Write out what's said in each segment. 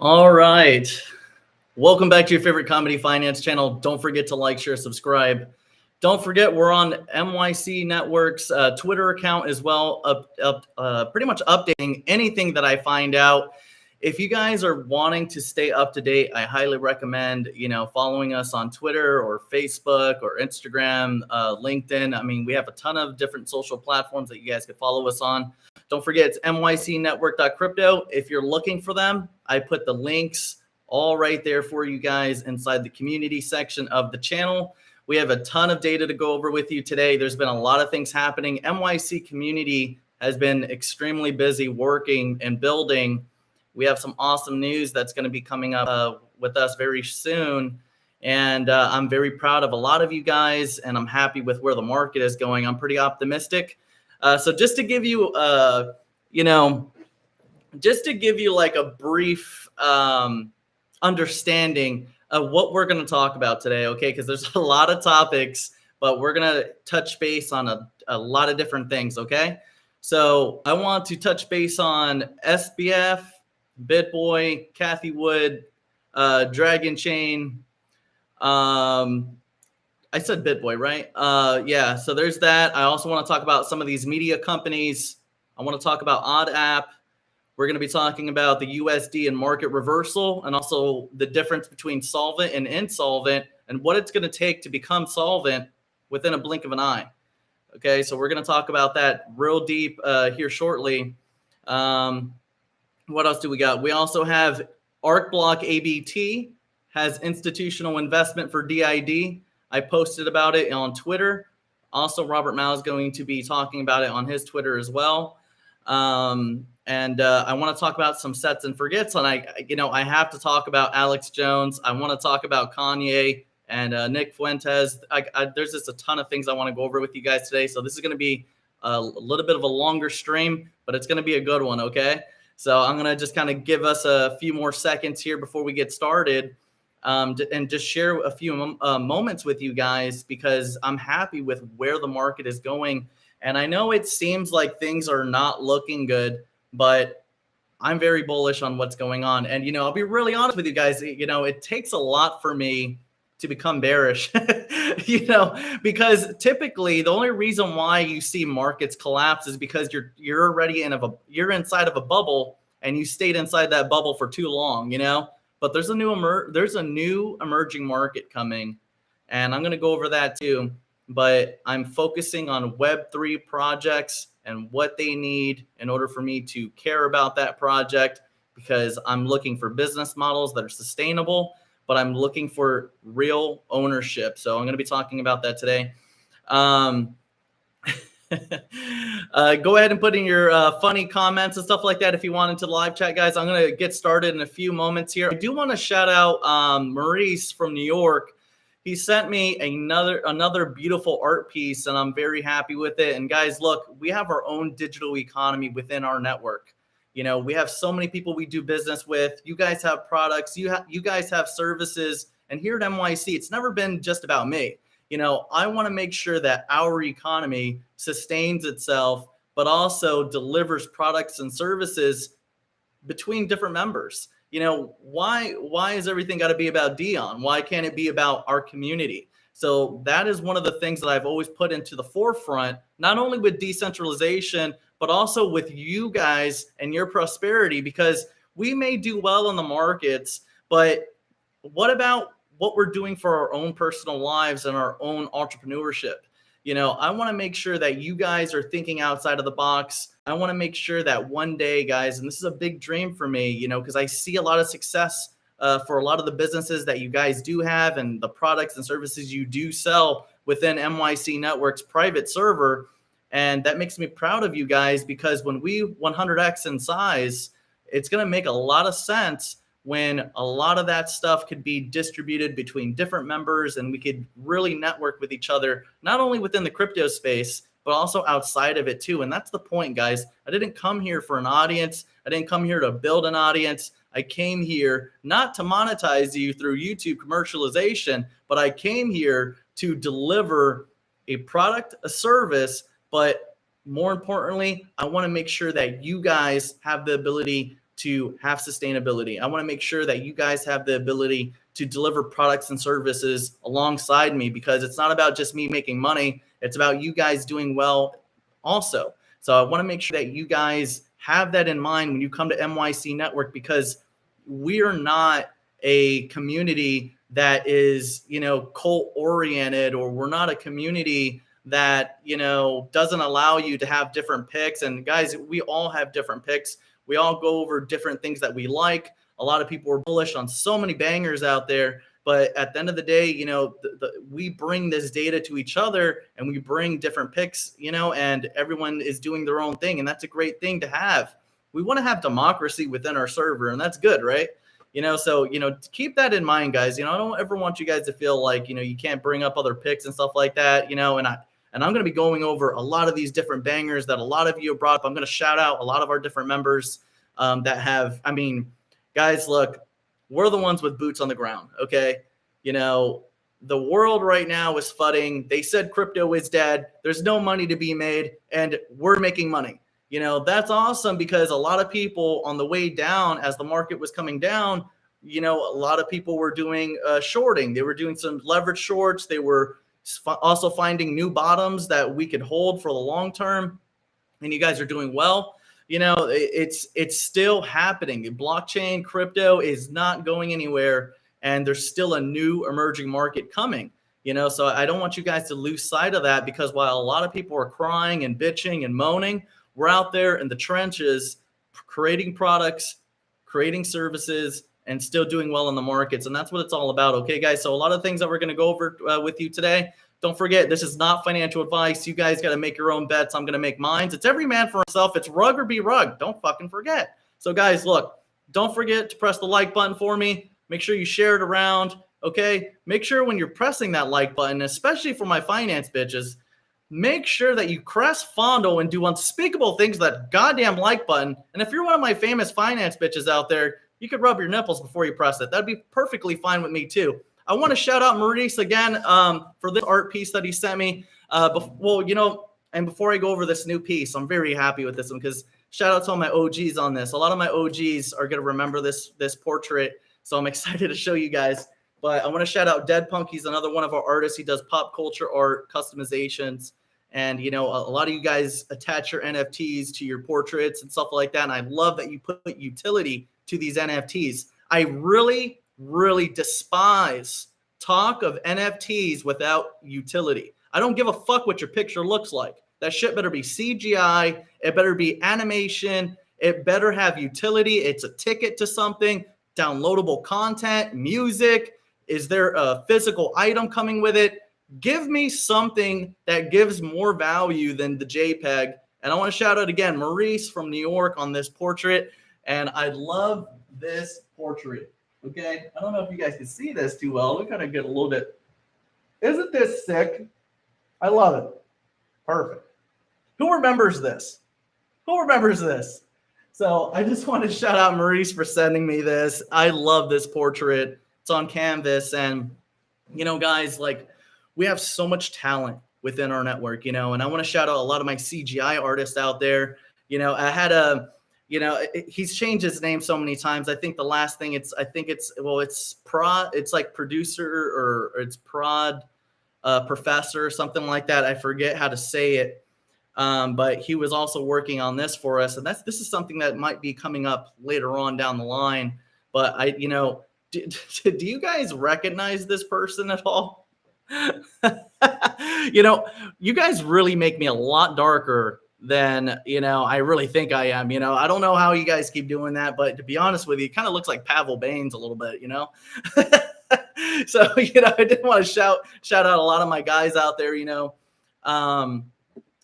All right. Welcome back to your favorite comedy finance channel. Don't forget to like, share, subscribe. Don't forget we're on MYC Network's Twitter account as well, pretty much updating anything that I find out. If you guys are wanting to stay up to date, I highly recommend, following us on Twitter or Facebook or Instagram, LinkedIn. I mean, we have a ton of different social platforms that you guys can follow us on. Don't forget, it's MYCNetWORK.CRYPTO. If you're looking for them, I put the links all right there for you guys inside the community section of the channel. We have a ton of data to go over with you today. There's been a lot of things happening. MYC community has been extremely busy working and building. We have some awesome news that's going to be coming up with us very soon. And I'm very proud of a lot of you guys, and I'm happy with where the market is going. I'm pretty optimistic. So just to give you, like a brief understanding of what we're going to talk about today, okay? Because there's a lot of topics, but we're going to touch base on a lot of different things, okay? So I want to touch base on SBF, Bitboy, Cathie Wood, Dragon Chain. I said Bitboy, right? Yeah, so there's that. I also want to talk about some of these media companies. I want to talk about Odd App. We're going to be talking about the USD and market reversal, and also the difference between solvent and insolvent, and what it's going to take to become solvent within a blink of an eye. Okay, so we're going to talk about that real deep here shortly. What else do we got? We also have Arcblock ABT has institutional investment for DID. I posted about it on Twitter. Also, Robert Mao is going to be talking about it on his Twitter as well. I want to talk about some sets and forgets. And I have to talk about Alex Jones. I want to talk about Kanye and Nick Fuentes. There's just a ton of things I want to go over with you guys today. So this is going to be a little bit of a longer stream, but it's going to be a good one, okay? So I'm going to just kind of give us a few more seconds here before we get started, and just share a few moments with you guys, because I'm happy with where the market is going. And I know it seems like things are not looking good, but I'm very bullish on what's going on. And, I'll be really honest with you guys, it takes a lot for me to become bearish, because typically the only reason why you see markets collapse is because you're already you're inside of a bubble, and you stayed inside that bubble for too long, But there's a new emerging market coming, and I'm going to go over that too. But I'm focusing on Web3 projects and what they need in order for me to care about that project, because I'm looking for business models that are sustainable, but I'm looking for real ownership. So I'm going to be talking about that today. Go ahead and put in your funny comments and stuff like that if you want into the live chat, guys. I'm going to get started in a few moments here. I do want to shout out Maurice from New York. He sent me another beautiful art piece, and I'm very happy with it. And guys, look, we have our own digital economy within our network. We have so many people we do business with. You guys have products, you guys have services, and here at MYC, it's never been just about me. I want to make sure that our economy sustains itself, but also delivers products and services between different members. Why is everything got to be about Dion? Why can't it be about our community? So that is one of the things that I've always put into the forefront, not only with decentralization, but also with you guys and your prosperity, because we may do well in the markets, but what about what we're doing for our own personal lives and our own entrepreneurship? I want to make sure that you guys are thinking outside of the box. I want to make sure that one day, guys, and this is a big dream for me, because I see a lot of success for a lot of the businesses that you guys do have and the products and services you do sell within MYC Network's private server. And that makes me proud of you guys, because when we 100x in size, it's going to make a lot of sense when a lot of that stuff could be distributed between different members, and we could really network with each other, not only within the crypto space, but also outside of it too. And that's the point, guys. I didn't come here for an audience. I didn't come here to build an audience. I came here not to monetize you through YouTube commercialization, but I came here to deliver a product, a service, but more importantly, I want to make sure that you guys have the ability to have sustainability. I want to make sure that you guys have the ability to deliver products and services alongside me, because it's not about just me making money. It's about you guys doing well also. So I want to make sure that you guys have that in mind when you come to MYC Network, because we are not a community that is, cult oriented, or we're not a community that, doesn't allow you to have different picks. And guys, we all have different picks. We all go over different things that we like. A lot of people are bullish on so many bangers out there. But at the end of the day, we bring this data to each other, and we bring different picks, and everyone is doing their own thing. And that's a great thing to have. We want to have democracy within our server, and that's good, right? So, keep that in mind, guys. I don't ever want you guys to feel like, you can't bring up other picks and stuff like that, and I'm going to be going over a lot of these different bangers that a lot of you have brought up. I'm going to shout out a lot of our different members that have, guys, look, we're the ones with boots on the ground. Okay. The world right now is flooding. They said crypto is dead. There's no money to be made, and we're making money. That's awesome, because a lot of people on the way down, as the market was coming down, a lot of people were doing shorting. They were doing some leverage shorts. They were also finding new bottoms that we could hold for the long term. And you guys are doing well. It's still happening. Blockchain crypto is not going anywhere, and there's still a new emerging market coming. So I don't want you guys to lose sight of that, because while a lot of people are crying and bitching and moaning, we're out there in the trenches creating products, creating services, and still doing well in the markets. And that's what it's all about. Okay, guys. So a lot of things that we're going to go over with you today. Don't forget, this is not financial advice. You guys got to make your own bets. I'm going to make mine. It's every man for himself. It's rug or be rug. Don't fucking forget. So guys, look, don't forget to press the like button for me. Make sure you share it around. Okay. Make sure when you're pressing that like button, especially for my finance bitches, make sure that you crest fondle and do unspeakable things with that goddamn like button. And if you're one of my famous finance bitches out there, you could rub your nipples before you press it. That'd be perfectly fine with me too. I want to shout out Maurice again for this art piece that he sent me. And before I go over this new piece, I'm very happy with this one, because shout out to all my OGs on this. A lot of my OGs are going to remember this portrait, so I'm excited to show you guys. But I want to shout out Dead Punk. He's another one of our artists. He does pop culture art, customizations. And, a lot of you guys attach your NFTs to your portraits and stuff like that. And I love that you put utility to these NFTs. I really despise talk of NFTs without utility. I don't give a fuck what your picture looks like. That shit better be CGI. It better be animation. It better have utility. It's a ticket to something, downloadable content, music. Is there a physical item coming with it? Give me something that gives more value than the JPEG. And I want to shout out again, Maurice from New York on this portrait. And I love this portrait. Okay. I don't know if you guys can see this too well. We kind of get a little bit. Isn't this sick? I love it. Perfect. Who remembers this? Who remembers this? So I just want to shout out Maurice for sending me this. I love this portrait. It's on canvas. And, guys, like, we have so much talent within our network, and I want to shout out a lot of my CGI artists out there. I had he's changed his name so many times. I think the last thing it's Prod, it's like producer or it's Prod professor or something like that. I forget how to say it. But he was also working on this for us. And this is something that might be coming up later on down the line. But do you guys recognize this person at all? You guys really make me a lot darker than, I really think I am. I don't know how you guys keep doing that, but to be honest with you, it kind of looks like Pavel Baines a little bit, So, I did want to shout out a lot of my guys out there,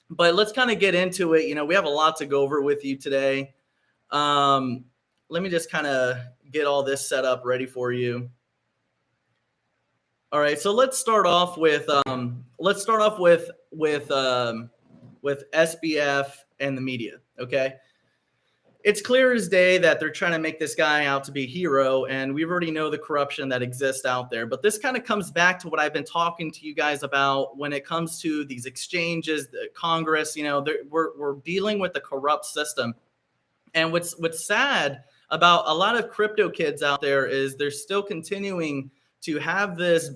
but let's kind of get into it. We have a lot to go over with you today. Let me just kind of get all this set up ready for you. All right, so let's start off with SBF and the media. Okay, it's clear as day that they're trying to make this guy out to be a hero, and we already know the corruption that exists out there. But this kind of comes back to what I've been talking to you guys about when it comes to these exchanges, the Congress. We're dealing with the corrupt system, and what's sad about a lot of crypto kids out there is they're still continuing to have this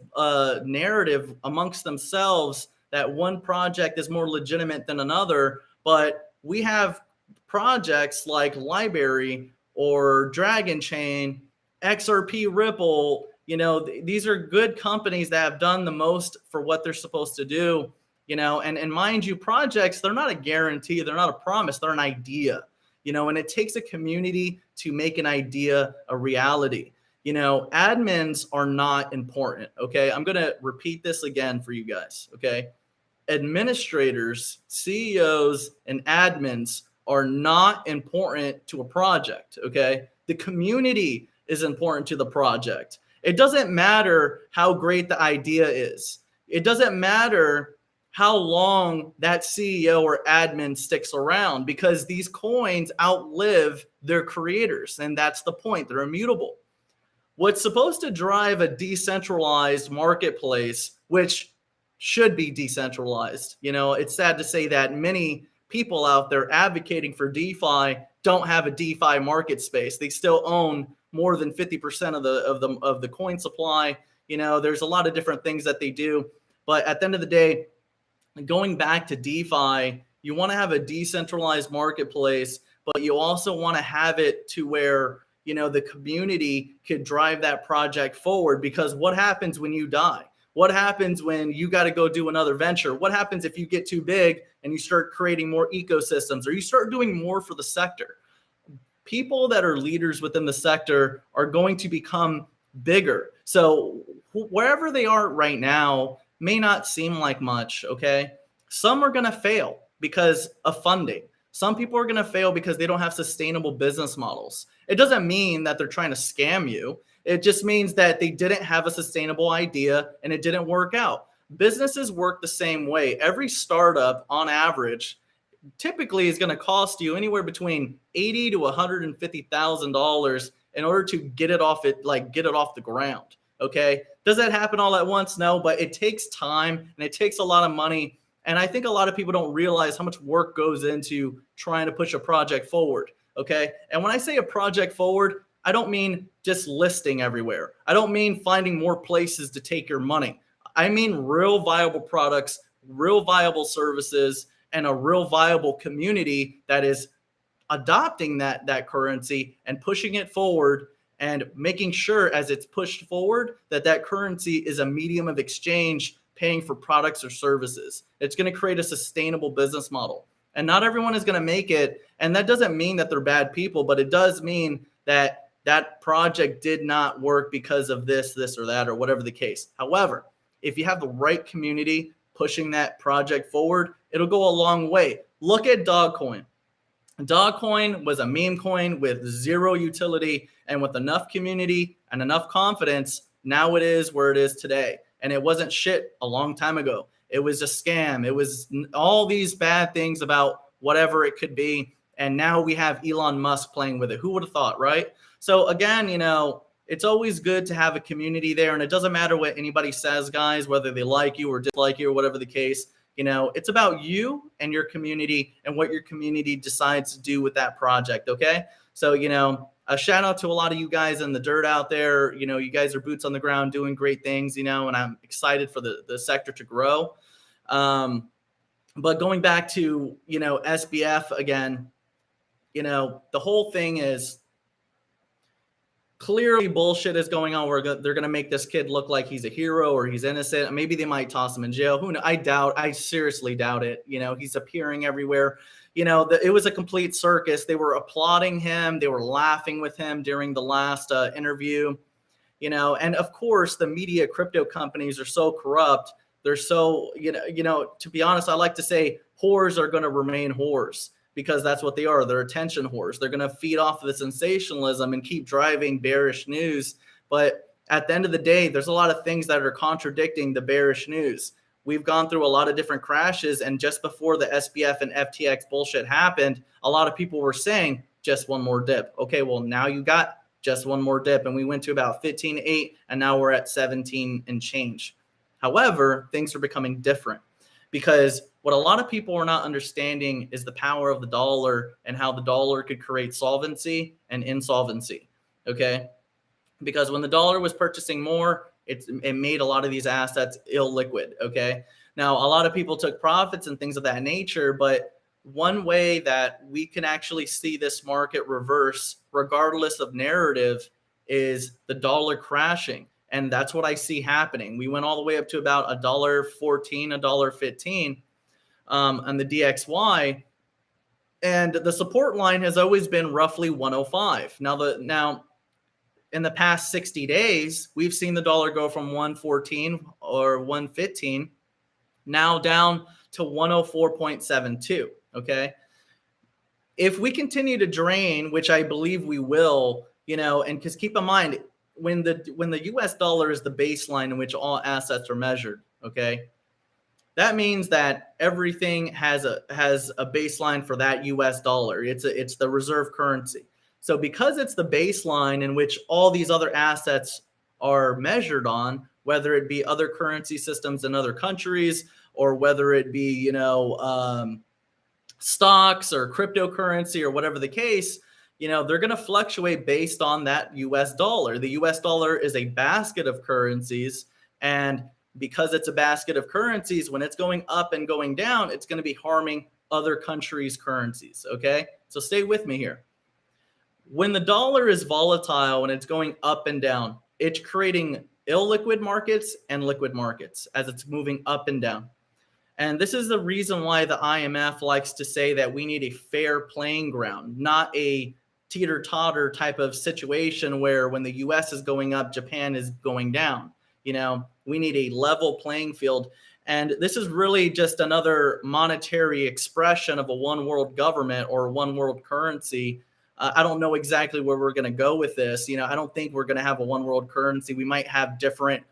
narrative amongst themselves that one project is more legitimate than another. But we have projects like Library or Dragon Chain, XRP Ripple. These are good companies that have done the most for what they're supposed to do. And mind you, projects, they're not a guarantee, they're not a promise, they're an idea. And it takes a community to make an idea a reality. Admins are not important. Okay, I'm gonna repeat this again for you guys. Okay, administrators, CEOs, and admins are not important to a project. Okay, the community is important to the project. It doesn't matter how great the idea is. It doesn't matter how long that CEO or admin sticks around, because these coins outlive their creators. And that's the point. They're immutable. What's supposed to drive a decentralized marketplace, which should be decentralized. It's sad to say that many people out there advocating for DeFi don't have a DeFi market space. They still own more than 50% of the coin supply. There's a lot of different things that they do. But at the end of the day, going back to DeFi, you want to have a decentralized marketplace, but you also want to have it to where, the community could drive that project forward. Because what happens when you die? What happens when you got to go do another venture? What happens if you get too big and you start creating more ecosystems, or you start doing more for the sector? People that are leaders within the sector are going to become bigger. So wherever they are right now may not seem like much, okay? Some are going to fail because of funding. Some people are going to fail because they don't have sustainable business models. It doesn't mean that they're trying to scam you. It just means that they didn't have a sustainable idea and it didn't work out. Businesses work the same way. Every startup on average typically is going to cost you anywhere between $80,000 to $150,000 in order to get it off the ground. Okay. Does that happen all at once? No, but it takes time and it takes a lot of money. And I think a lot of people don't realize how much work goes into trying to push a project forward. Okay. And when I say a project forward, I don't mean just listing everywhere. I don't mean finding more places to take your money. I mean real viable products, real viable services, and a real viable community that is adopting that currency and pushing it forward, and making sure as it's pushed forward that currency is a medium of exchange, paying for products or services. It's going to create a sustainable business model. And not everyone is going to make it. And that doesn't mean that they're bad people, but it does mean that that project did not work because of this or that, or whatever the case. However, if you have the right community pushing that project forward, it'll go a long way. Look at Dogcoin. Dogcoin was a meme coin with zero utility, and with enough community and enough confidence, now it is where it is today. And it wasn't shit a long time ago. It was a scam. It was all these bad things about whatever it could be. And now we have Elon Musk playing with it. Who would have thought, right? So again, it's always good to have a community there. And it doesn't matter what anybody says, guys, whether they like you or dislike you or whatever the case. It's about you and your community and what your community decides to do with that project. Okay. So, a shout out to a lot of you guys in the dirt out there. You guys are boots on the ground doing great things, and I'm excited for the sector to grow. But going back to, SBF again, the whole thing is clearly bullshit is going on where they're going to make this kid look like he's a hero or he's innocent. Maybe they might toss him in jail. Who knows? I seriously doubt it. He's appearing everywhere. It was a complete circus. They were applauding him. They were laughing with him during the last interview, and of course the media crypto companies are so corrupt. They're so, to be honest, I like to say whores are going to remain whores, because that's what they are. They're attention whores. They're going to feed off of the sensationalism and keep driving bearish news. But at the end of the day, there's a lot of things that are contradicting the bearish news. We've gone through a lot of different crashes. And just before the SBF and FTX bullshit happened, a lot of people were saying just one more dip. Okay, well, now you got just one more dip. And we went to about 15.8 and now we're at 17 and change. However, things are becoming different, because What a lot of people are not understanding is the power of the dollar and how the dollar could create solvency and insolvency. Okay. Because when the dollar was purchasing more, it made a lot of these assets illiquid. Okay. Now, a lot of people took profits and things of that nature, but one way that we can actually see this market reverse, regardless of narrative, is the dollar crashing. And that's what I see happening. We went all the way up to about $1.14, $1.15 on the DXY. And the support line has always been roughly 105. Now, in the past 60 days, we've seen the dollar go from 114 or 115 now down to 104.72. Okay. If we continue to drain, which I believe we will, and because keep in mind, when the US dollar is the baseline in which all assets are measured, okay, that means that everything has a baseline for that US dollar. It's the reserve currency. So because it's the baseline in which all these other assets are measured on, whether it be other currency systems in other countries, or whether it be, stocks or cryptocurrency or whatever the case, they're going to fluctuate based on that US dollar. The US dollar is a basket of currencies. And because it's a basket of currencies, when it's going up and going down, it's going to be harming other countries' currencies. Okay. So stay with me here. When the dollar is volatile and it's going up and down, it's creating illiquid markets and liquid markets as it's moving up and down. And this is the reason why the IMF likes to say that we need a fair playing ground, not a teeter-totter type of situation where when the US is going up, Japan is going down. We need a level playing field. And this is really just another monetary expression of a one world government or one world currency. I don't know exactly where we're going to go with this. I don't think we're going to have a one world currency. We might have different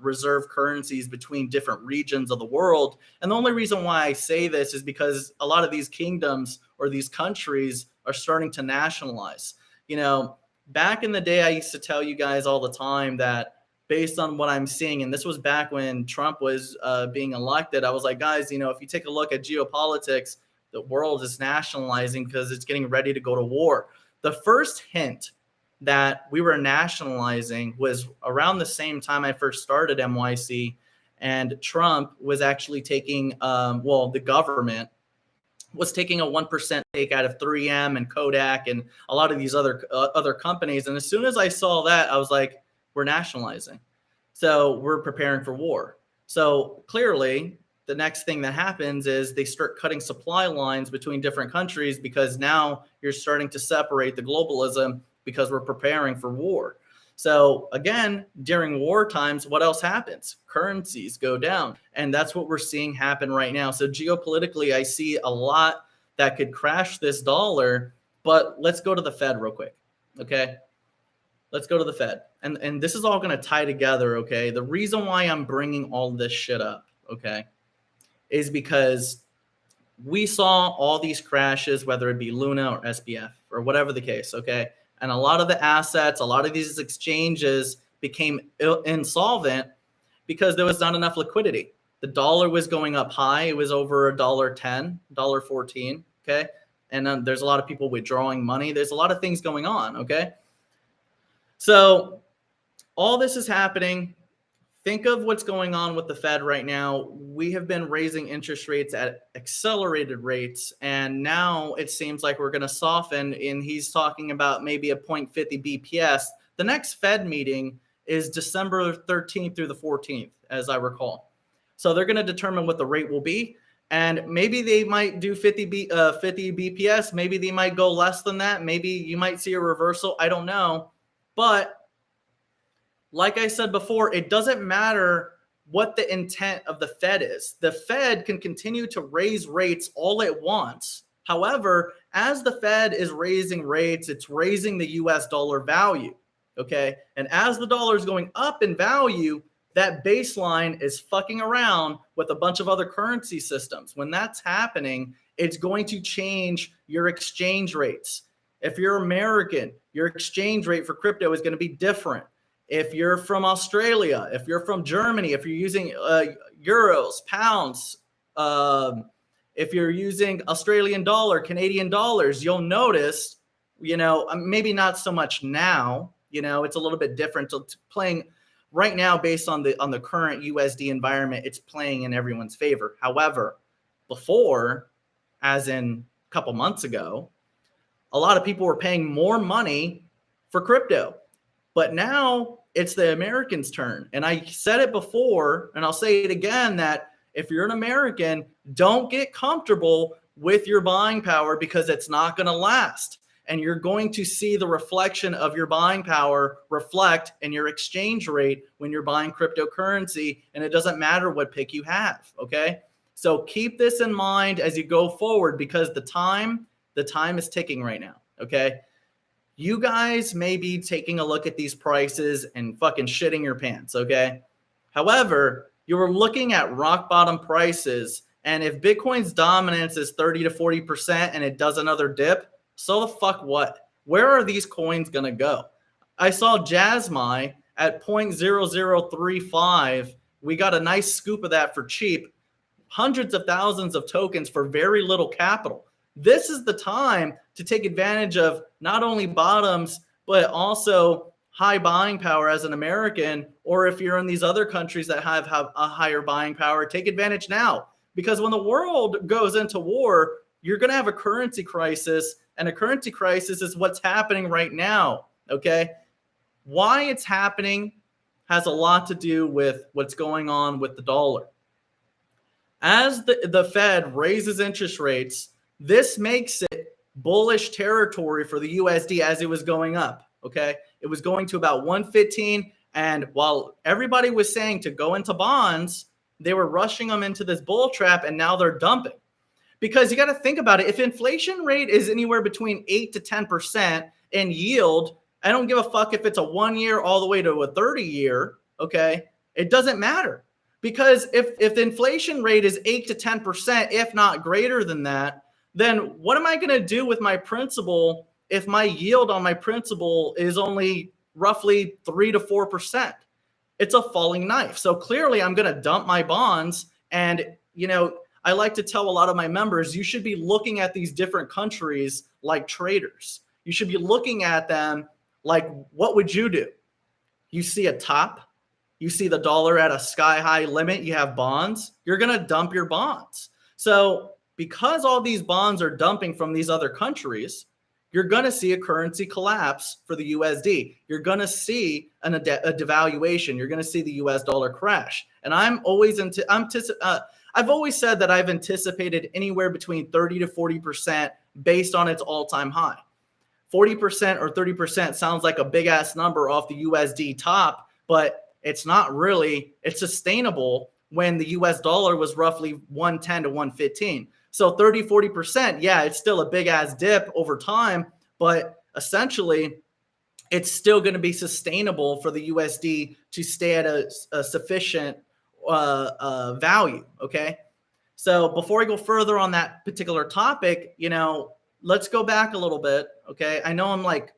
reserve currencies between different regions of the world. And the only reason why I say this is because a lot of these kingdoms or these countries are starting to nationalize. Back in the day, I used to tell you guys all the time that based on what I'm seeing, and this was back when Trump was being elected, I was like, guys, if you take a look at geopolitics, the world is nationalizing because it's getting ready to go to war. The first hint that we were nationalizing was around the same time I first started MYC, and Trump was actually taking, the government was taking a 1% take out of 3M and Kodak and a lot of these other companies. And as soon as I saw that, I was like, we're nationalizing. So we're preparing for war. So clearly, the next thing that happens is they start cutting supply lines between different countries because now you're starting to separate the globalism because we're preparing for war. So again, during war times, what else happens? Currencies go down. And that's what we're seeing happen right now. So geopolitically, I see a lot that could crash this dollar. But let's go to the Fed real quick. Okay. Let's go to the Fed. And this is all going to tie together. Okay. The reason why I'm bringing all this shit up, okay, is because we saw all these crashes, whether it be Luna or SBF or whatever the case, okay? And a lot of the assets, a lot of these exchanges became insolvent because there was not enough liquidity. The dollar was going up high. It was over $1.10, $1.14, okay? And then there's a lot of people withdrawing money. There's a lot of things going on, okay? So all this is happening. Think of what's going on with the Fed right now. We have been raising interest rates at accelerated rates, and now it seems like we're going to soften, and he's talking about maybe a 0.50 BPS. The next Fed meeting is December 13th through the 14th, as I recall. So they're going to determine what the rate will be, and maybe they might do 50 BPS. Maybe they might go less than that. Maybe you might see a reversal. I don't know. But like I said before, it doesn't matter what the intent of the Fed is. The Fed can continue to raise rates all it wants. However, as the Fed is raising rates, it's raising the US dollar value, okay? And as the dollar is going up in value, that baseline is fucking around with a bunch of other currency systems. When that's happening, it's going to change your exchange rates. If you're American, your exchange rate for crypto is going to be different. If you're from Australia, if you're from Germany, if you're using euros, pounds, If you're using Australian dollar, Canadian dollars, you'll notice, maybe not so much now, it's a little bit different. So it's playing right now based on the current USD environment, it's playing in everyone's favor. However, before, as in a couple months ago, a lot of people were paying more money for crypto. But now it's the Americans' turn. And I said it before, and I'll say it again, that if you're an American, don't get comfortable with your buying power, because it's not going to last. And you're going to see the reflection of your buying power reflect in your exchange rate when you're buying cryptocurrency. And it doesn't matter what pick you have. Okay. So keep this in mind as you go forward, because the time is ticking right now. Okay. You guys may be taking a look at these prices and fucking shitting your pants. Okay. However, you're looking at rock bottom prices. And if Bitcoin's dominance is 30 to 40% and it does another dip, so the fuck what? Where are these coins going to go? I saw Jasmy at 0.0035. We got a nice scoop of that for cheap. Hundreds of thousands of tokens for very little capital. This is the time to take advantage of not only bottoms, but also high buying power as an American, or if you're in these other countries that have a higher buying power, take advantage now. Because when the world goes into war, you're going to have a currency crisis. And a currency crisis is what's happening right now, okay? Why it's happening has a lot to do with what's going on with the dollar. As the Fed raises interest rates, this makes it bullish territory for the USD as it was going up, okay? It was going to about 115, and while everybody was saying to go into bonds, they were rushing them into this bull trap, and now they're dumping. Because you got to think about it. If inflation rate is anywhere between 8 to 10% in yield, I don't give a fuck if it's a 1 year all the way to a 30 year, okay? It doesn't matter. Because if the inflation rate is 8 to 10%, if not greater than that, then what am I going to do with my principal if my yield on my principal is only roughly 3 to 4%? It's a falling knife. So clearly I'm going to dump my bonds. And, I like to tell a lot of my members, you should be looking at these different countries like traders. You should be looking at them like, what would you do? You see a top, you see the dollar at a sky high limit, you have bonds, you're going to dump your bonds. So because all these bonds are dumping from these other countries, you're going to see a currency collapse for the USD. You're going to see a devaluation. You're going to see the US dollar crash. And I've always said that I've anticipated anywhere between 30 to 40% based on its all-time high. 40% or 30% sounds like a big ass number off the USD top, but it's not really. It's sustainable when the US dollar was roughly 110 to 115. So 30, 40%, yeah, it's still a big ass dip over time, but essentially it's still going to be sustainable for the USD to stay at a sufficient value. Okay. So before I go further on that particular topic, let's go back a little bit. Okay. I know I'm like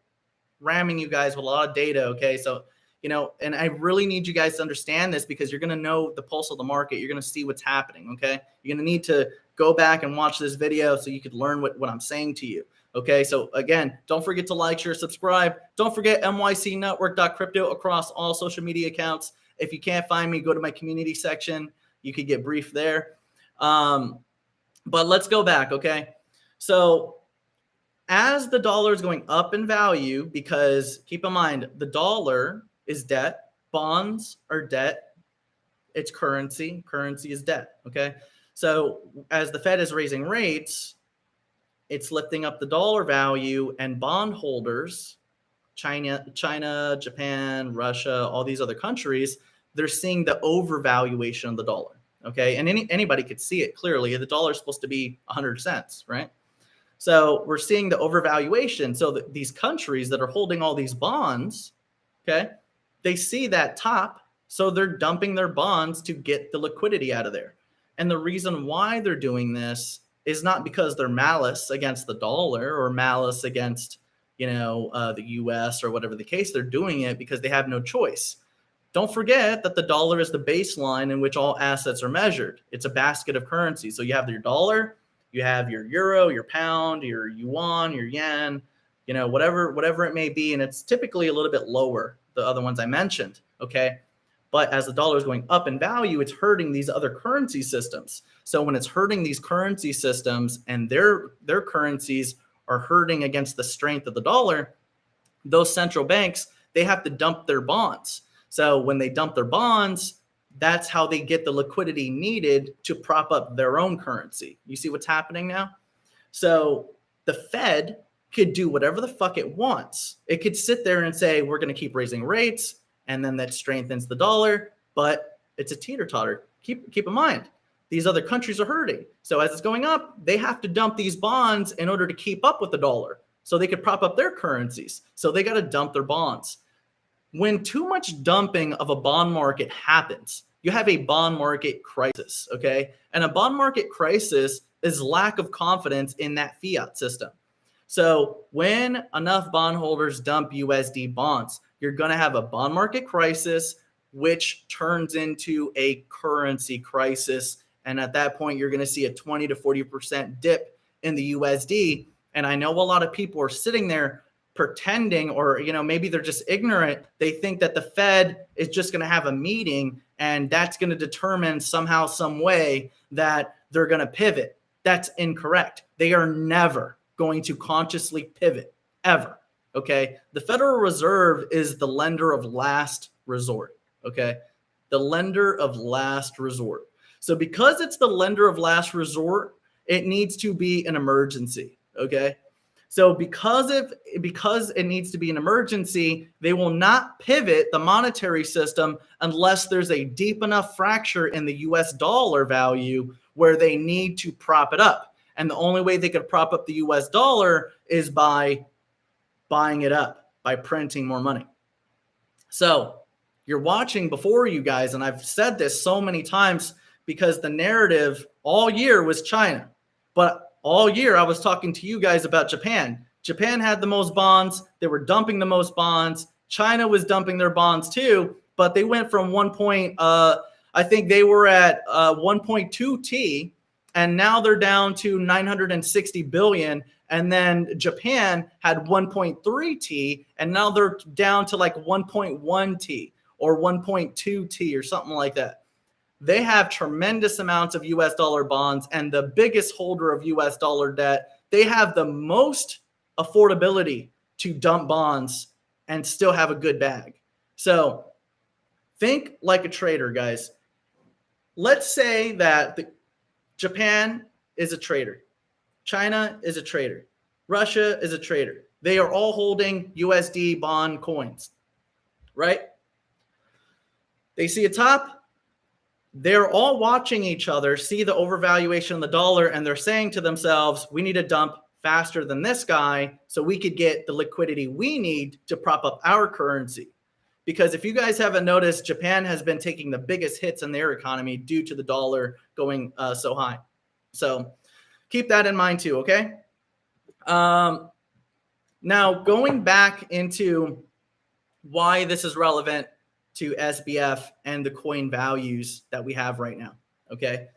ramming you guys with a lot of data. Okay. So, and I really need you guys to understand this, because you're going to know the pulse of the market. You're going to see what's happening. Okay. You're going to need to go back and watch this video so you could learn what I'm saying to you. Okay. So again, don't forget to like, share, subscribe. Don't forget MYCNETWORK.CRYPTO across all social media accounts. If you can't find me, go to my community section. You could get briefed there. But let's go back. Okay. So as the dollar is going up in value, because keep in mind, the dollar is debt, bonds are debt, it's currency is debt. Okay. So as the Fed is raising rates, it's lifting up the dollar value, and bondholders, China, Japan, Russia, all these other countries, they're seeing the overvaluation of the dollar. Okay. And anybody could see it clearly. The dollar is supposed to be 100 cents, right? So we're seeing the overvaluation. So these countries that are holding all these bonds, okay, they see that top. So they're dumping their bonds to get the liquidity out of there. And the reason why they're doing this is not because they're malice against the dollar or malice against, the US or whatever the case. They're doing it because they have no choice. Don't forget that the dollar is the baseline in which all assets are measured. It's a basket of currency. So you have your dollar, you have your euro, your pound, your yuan, your yen, you know, whatever it may be. And it's typically a little bit lower, the other ones I mentioned, okay? But as the dollar is going up in value, it's hurting these other currency systems. So when it's hurting these currency systems and their currencies are hurting against the strength of the dollar, those central banks, they have to dump their bonds. So when they dump their bonds, that's how they get the liquidity needed to prop up their own currency. You see what's happening now? So the Fed could do whatever the fuck it wants. It could sit there and say, we're going to keep raising rates, and then that strengthens the dollar, but it's a teeter-totter. Keep in mind, these other countries are hurting. So as it's going up, they have to dump these bonds in order to keep up with the dollar so they could prop up their currencies. So they got to dump their bonds. When too much dumping of a bond market happens, you have a bond market crisis, okay? And a bond market crisis is lack of confidence in that fiat system. So when enough bondholders dump USD bonds, you're going to have a bond market crisis, which turns into a currency crisis. And at that point, you're going to see a 20 to 40% dip in the USD. And I know a lot of people are sitting there pretending, or, you know, maybe they're just ignorant. They think that the Fed is just going to have a meeting and that's going to determine somehow, some way that they're going to pivot. That's incorrect. They are never going to consciously pivot, ever. Okay. The Federal Reserve is the lender of last resort. Okay. The lender of last resort. So because it's the lender of last resort, it needs to be an emergency. Okay. So because it needs to be an emergency, they will not pivot the monetary system unless there's a deep enough fracture in the US dollar value where they need to prop it up. And the only way they could prop up the US dollar is by buying it up, by printing more money. So you're watching before you guys, and I've said this so many times because the narrative all year was China. But all year, I was talking to you guys about Japan. Japan had the most bonds. They were dumping the most bonds. China was dumping their bonds too, but they went from I think they were at 1.2 T, and now they're down to 960 billion. And then Japan had 1.3 T, and now they're down to like 1.1 T or 1.2 T or something like that. They have tremendous amounts of US dollar bonds, and the biggest holder of US dollar debt, they have the most affordability to dump bonds and still have a good bag. So think like a trader, guys. Let's say that Japan is a trader. China is a trader. Russia is a trader. They are all holding USD bond coins, right? They see a top. They're all watching each other, see the overvaluation of the dollar, and they're saying to themselves, we need to dump faster than this guy so we could get the liquidity we need to prop up our currency. Because if you guys haven't noticed, Japan has been taking the biggest hits in their economy due to the dollar going so high. So keep that in mind too, okay? Now, going back into why this is relevant to SBF and the coin values that we have right now, okay?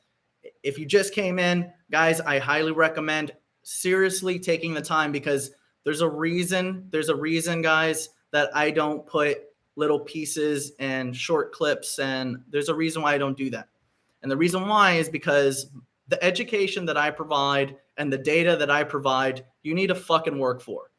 If you just came in, guys, I highly recommend seriously taking the time, because there's a reason, guys, that I don't put little pieces and short clips, and there's a reason why I don't do that. And the reason why is because the education that I provide and the data that I provide, you need to fucking work for.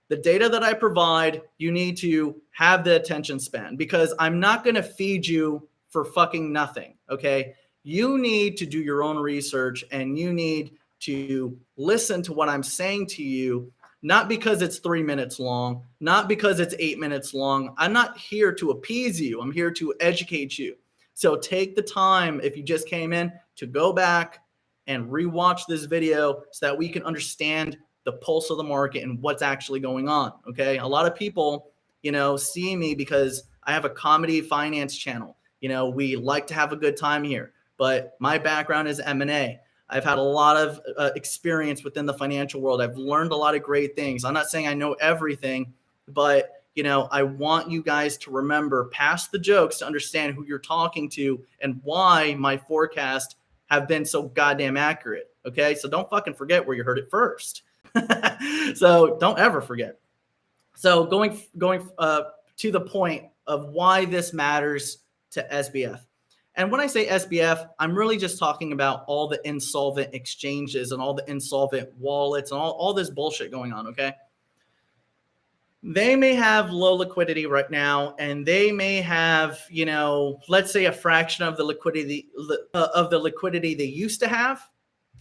The data that I provide, you need to have the attention span, because I'm not going to feed you for fucking nothing, okay? You need to do your own research, and you need to listen to what I'm saying to you, not because it's 3 minutes long, not because it's 8 minutes long. I'm not here to appease you. I'm here to educate you. So take the time, if you just came in, to go back and rewatch this video so that we can understand the pulse of the market and what's actually going on, okay? A lot of people, you know, see me because I have a comedy finance channel. You know, we like to have a good time here, but my background is M&A. I've had a lot of experience within the financial world. I've learned a lot of great things. I'm not saying I know everything, but you know, I want you guys to remember past the jokes to understand who you're talking to and why my forecast have been so goddamn accurate. Okay. So don't fucking forget where you heard it first. So don't ever forget. So going to the point of why this matters to SBF. And when I say SBF, I'm really just talking about all the insolvent exchanges and all the insolvent wallets and all this bullshit going on, okay? They may have low liquidity right now, and they may have, you know, let's say a fraction of the liquidity they used to have.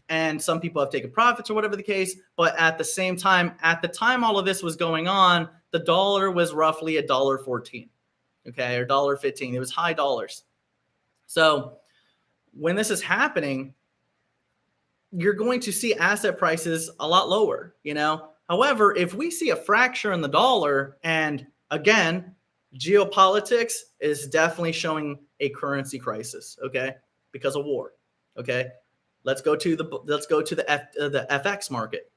And some people have taken profits or whatever the case. But at the same time, at the time all of this was going on, the dollar was roughly $1.14, okay, or $1.15. It was high dollars. So when this is happening, you're going to see asset prices a lot lower, you know. However, if we see a fracture in the dollar, and again, geopolitics is definitely showing a currency crisis, okay, because of war, okay. Let's go to the FX market.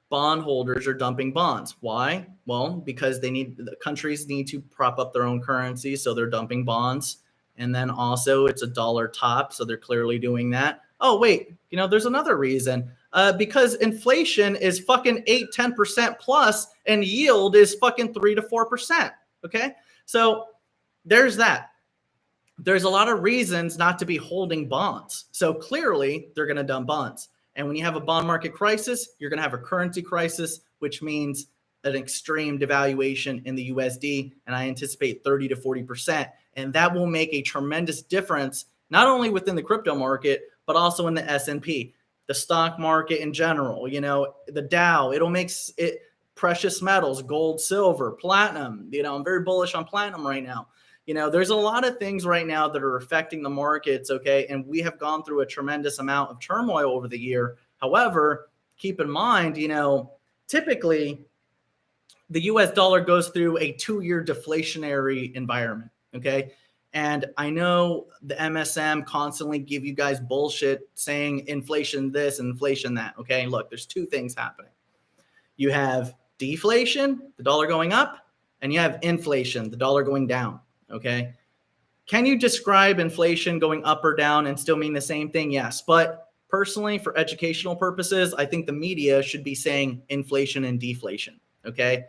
Bondholders are dumping bonds. Why? Well, because the countries need to prop up their own currency, so they're dumping bonds. And then also it's a dollar top, so they're clearly doing that. Oh, wait, you know, there's another reason. Because inflation is fucking 8-10% plus, and yield is fucking 3 to 4%. Okay, so there's that. There's a lot of reasons not to be holding bonds. So clearly they're going to dump bonds. And when you have a bond market crisis, you're going to have a currency crisis, which means an extreme devaluation in the USD. And I anticipate 30 to 40%. And that will make a tremendous difference, not only within the crypto market, but also in the S&P, the stock market in general, you know, the Dow. It'll make it precious metals, gold, silver, platinum. You know, I'm very bullish on platinum right now. You know, there's a lot of things right now that are affecting the markets, okay? And we have gone through a tremendous amount of turmoil over the year. However, keep in mind, you know, typically the US dollar goes through a 2-year deflationary environment, okay? And I know the MSM constantly give you guys bullshit saying inflation this, inflation that, okay? Look, there's 2 things happening. You have deflation, the dollar going up, and you have inflation, the dollar going down. Okay. Can you describe inflation going up or down and still mean the same thing? Yes. But personally, for educational purposes, I think the media should be saying inflation and deflation. Okay.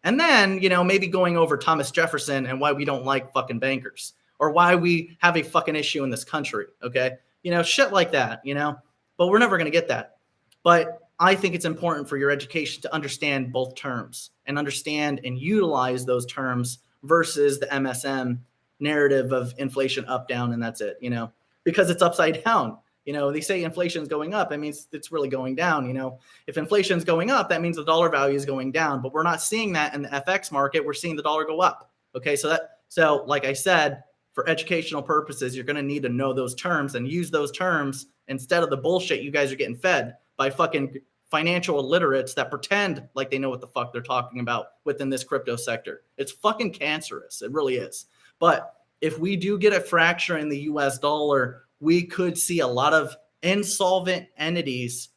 And then, you know, maybe going over Thomas Jefferson and why we don't like fucking bankers, or why we have a fucking issue in this country. Okay. You know, shit like that, you know, but we're never going to get that. But I think it's important for your education to understand both terms and understand and utilize those terms versus the MSM narrative of inflation up, down, and that's it, you know, because it's upside down. You know, they say inflation is going up. That means it's really going down. You know, if inflation is going up, that means the dollar value is going down, but we're not seeing that in the FX market. We're seeing the dollar go up. Okay. So like I said, for educational purposes, you're going to need to know those terms and use those terms instead of the bullshit you guys are getting fed by fucking financial illiterates that pretend like they know what the fuck they're talking about within this crypto sector. It's fucking cancerous. It really is. But if we do get a fracture in the US dollar, we could see a lot of insolvent entities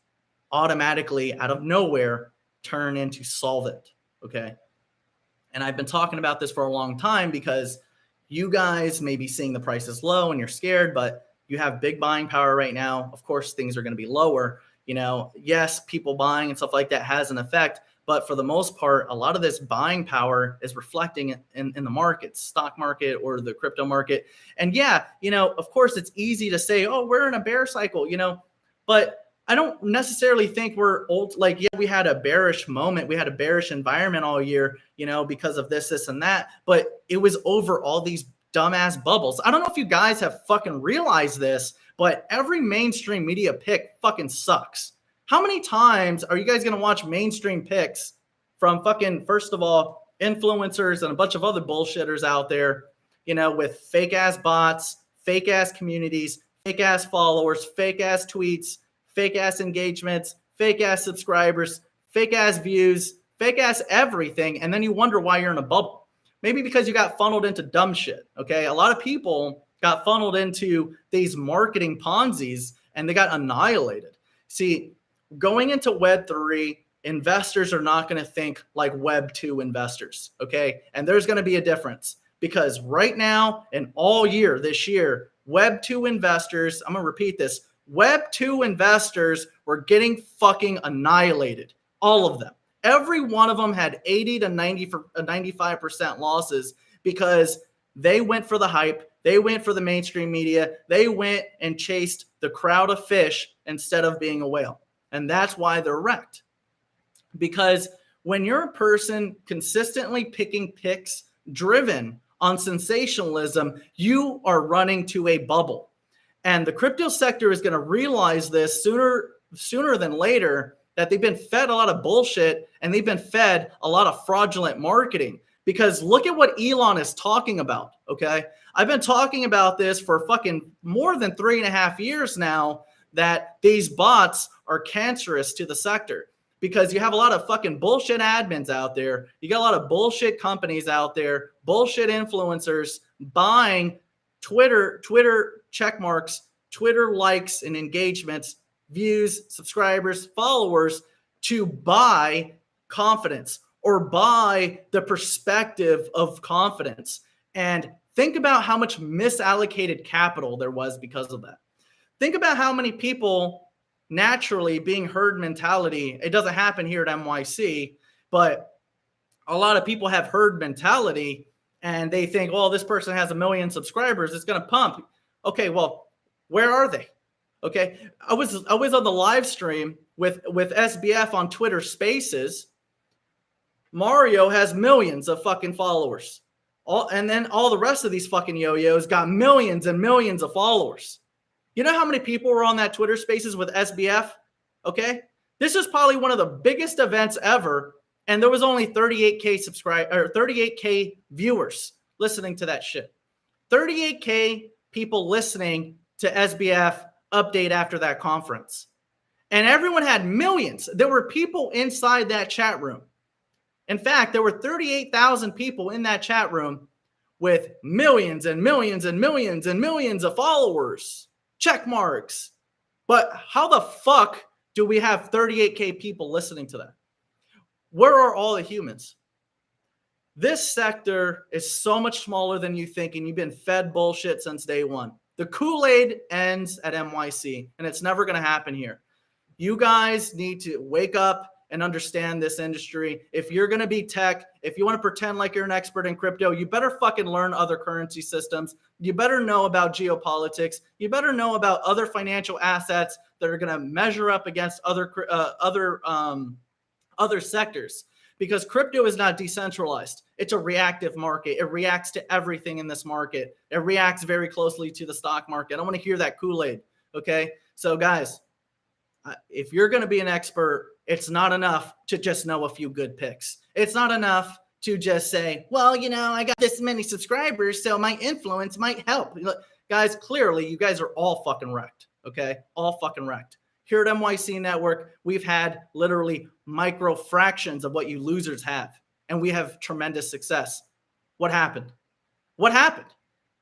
automatically out of nowhere turn into solvent. Okay. And I've been talking about this for a long time because you guys may be seeing the prices low and you're scared, but you have big buying power right now. Of course, things are going to be lower. You know, yes, people buying and stuff like that has an effect, but for the most part, a lot of this buying power is reflecting in the markets, stock market or the crypto market. And yeah, you know, of course, it's easy to say, oh, we're in a bear cycle, you know, but I don't necessarily think we're old. Like, yeah, we had a bearish moment. We had a bearish environment all year, you know, because of this and that, but it was over all these dumbass bubbles. I don't know if you guys have fucking realized this, but every mainstream media pick fucking sucks. How many times are you guys going to watch mainstream picks from fucking, first of all, influencers and a bunch of other bullshitters out there, you know, with fake ass bots, fake ass communities, fake ass followers, fake ass tweets, fake ass engagements, fake ass subscribers, fake ass views, fake ass everything. And then you wonder why you're in a bubble. Maybe because you got funneled into dumb shit. Okay. A lot of people got funneled into these marketing Ponzi's and they got annihilated. See, going into Web3 investors are not going to think like Web 2 investors, okay? And there's going to be a difference because right now and all year this year, Web 2 investors, I'm going to repeat this, Web 2 investors were getting fucking annihilated. All of them. Every one of them had 80 to 95% losses because they went for the hype. They went for the mainstream media. They went and chased the crowd of fish instead of being a whale. And that's why they're wrecked. Because when you're a person consistently picking picks driven on sensationalism, you are running to a bubble. And the crypto sector is going to realize this sooner than later, that they've been fed a lot of bullshit and they've been fed a lot of fraudulent marketing. Because look at what Elon is talking about, okay? I've been talking about this for fucking more than 3.5 years now, that these bots are cancerous to the sector. Because you have a lot of fucking bullshit admins out there. You got a lot of bullshit companies out there, bullshit influencers buying Twitter check marks, Twitter likes and engagements, views, subscribers, followers to buy confidence or buy the perspective of confidence. And think about how much misallocated capital there was because of that. Think about how many people naturally being herd mentality. It doesn't happen here at MYC, but a lot of people have herd mentality and they think, well, this person has 1 million subscribers, it's going to pump. Okay, well, where are they? Okay, I was on the live stream with SBF on Twitter Spaces. Mario has millions of fucking followers. And then all the rest of these fucking yo-yos got millions and millions of followers. You know how many people were on that Twitter Spaces with SBF? Okay, this is probably one of the biggest events ever, and there was only 38K viewers listening to that shit. 38K people listening to SBF update after that conference. And everyone had millions. There were people inside that chat room. In fact, there were 38,000 people in that chat room with millions and millions and millions and millions of followers, check marks. But how the fuck do we have 38K people listening to that? Where are all the humans? This sector is so much smaller than you think, and you've been fed bullshit since day one. The Kool-Aid ends at MYC, and it's never going to happen here. You guys need to wake up and understand this industry. If you're going to be tech, if you want to pretend like you're an expert in crypto, you better fucking learn other currency systems. You better know about geopolitics. You better know about other financial assets that are going to measure up against other sectors. Because crypto is not decentralized. It's a reactive market. It reacts to everything in this market. It reacts very closely to the stock market. I want to hear that Kool-Aid, okay? So guys, if you're going to be an expert, it's not enough to just know a few good picks. It's not enough to just say, well, you know, I got this many subscribers, so my influence might help. Guys, clearly, you guys are all fucking wrecked, okay? All fucking wrecked. Here at MYC Network, we've had literally micro fractions of what you losers have, and we have tremendous success. What happened? What happened?